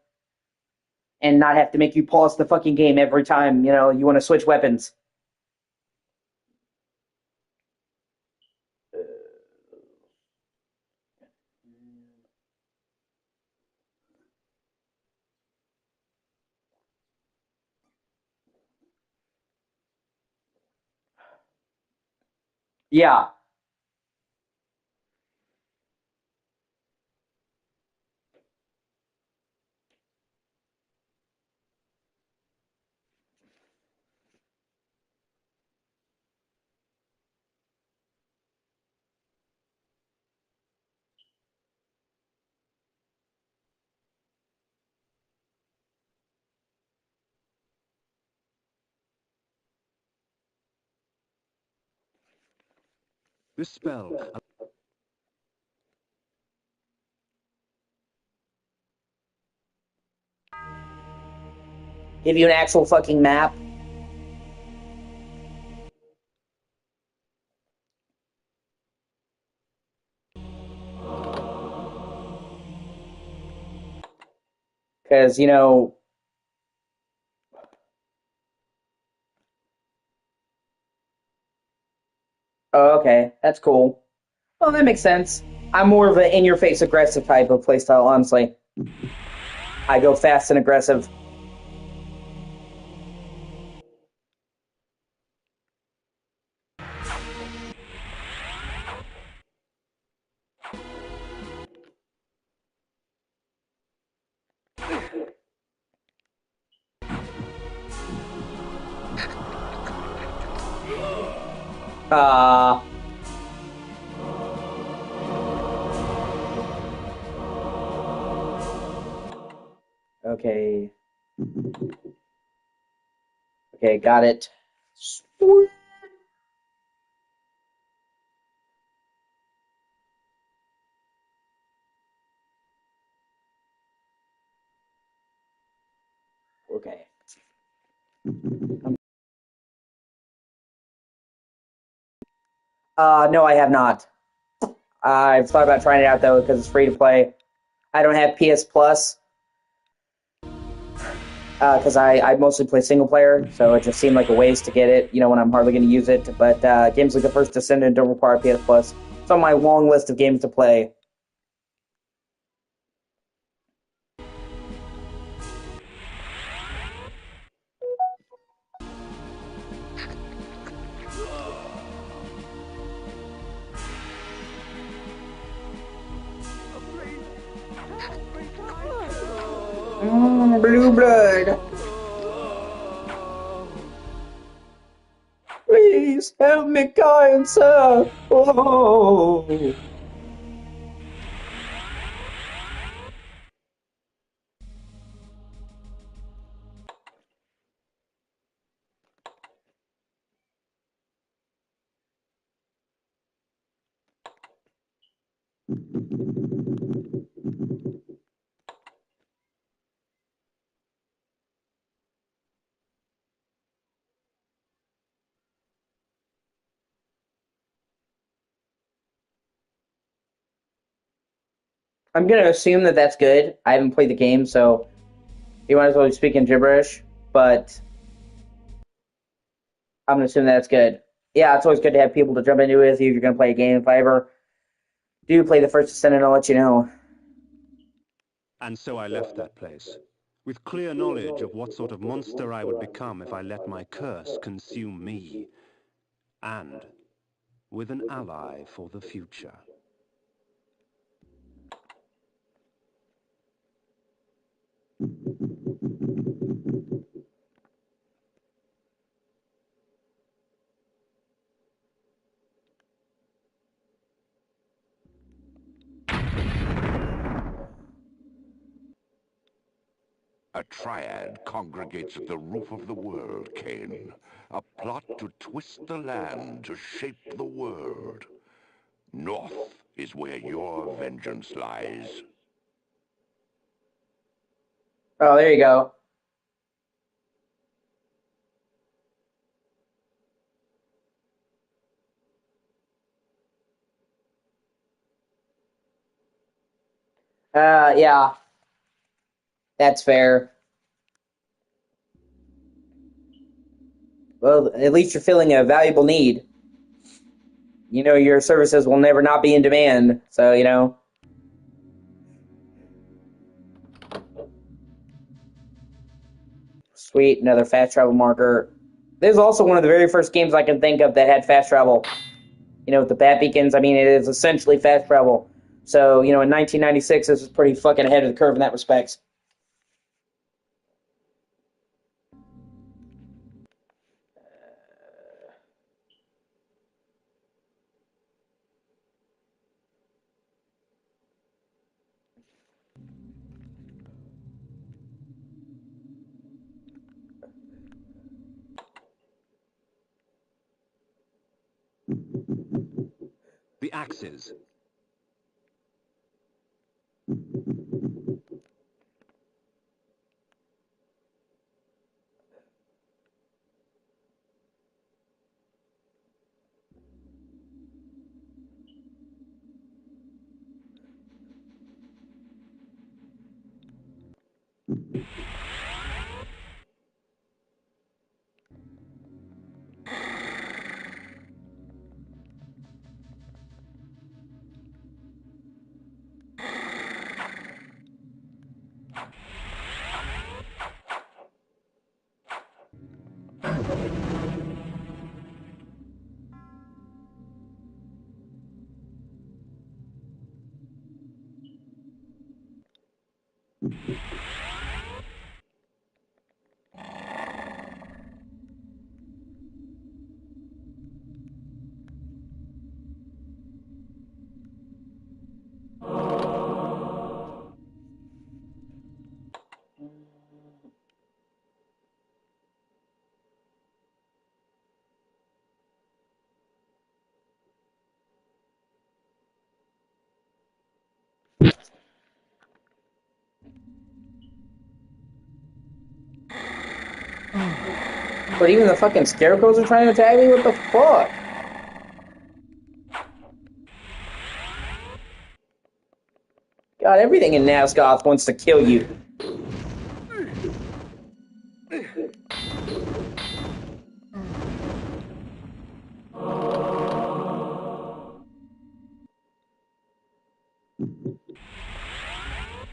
And not have to make you pause the fucking game every time, you want to switch weapons. Yeah. This spell. Give you an actual fucking map. Because, oh, okay, that's cool. Well, that makes sense. I'm more of an in-your-face aggressive type of playstyle, honestly. I go fast and aggressive. Okay. Okay, got it. Sweet. Okay. No, I have not. I've thought about trying it out, though, because it's free to play. I don't have PS Plus, because I mostly play single player, so it just seemed like a waste to get it, when I'm hardly going to use it. But games like The First Descendant don't require PS Plus. It's on my long list of games to play. Blue blood. Please help me, kind sir. Oh. I'm gonna assume that that's good. I haven't played the game, so you might as well be speaking gibberish. But I'm gonna assume that's good. Yeah, it's always good to have people to jump into with you if you're gonna play a game. If I ever do play the First Descendant, I'll let you know. And so I left that place, with clear knowledge of what sort of monster I would become if I let my curse consume me, and with an ally for the future. A triad congregates at the roof of the world, Cain. A plot to twist the land, to shape the world. North is where your vengeance lies. Oh, there you go. Yeah, that's fair. Well, at least you're filling a valuable need. You know, your services will never not be in demand, so, you know. Sweet, another fast travel marker. This is also one of the very first games I can think of that had fast travel. You know, with the bat beacons, I mean, it is essentially fast travel. So, you know, in 1996, this was pretty fucking ahead of the curve in that respect. The axes. But even the fucking scarecrows are trying to attack me? What the fuck? God, everything in Nazgoth wants to kill you.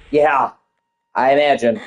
Yeah, I imagine.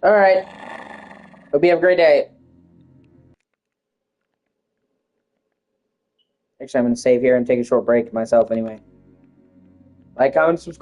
Alright. Hope you have a great day. Actually, I'm going to save here and take a short break myself anyway. Like, comment, subscribe.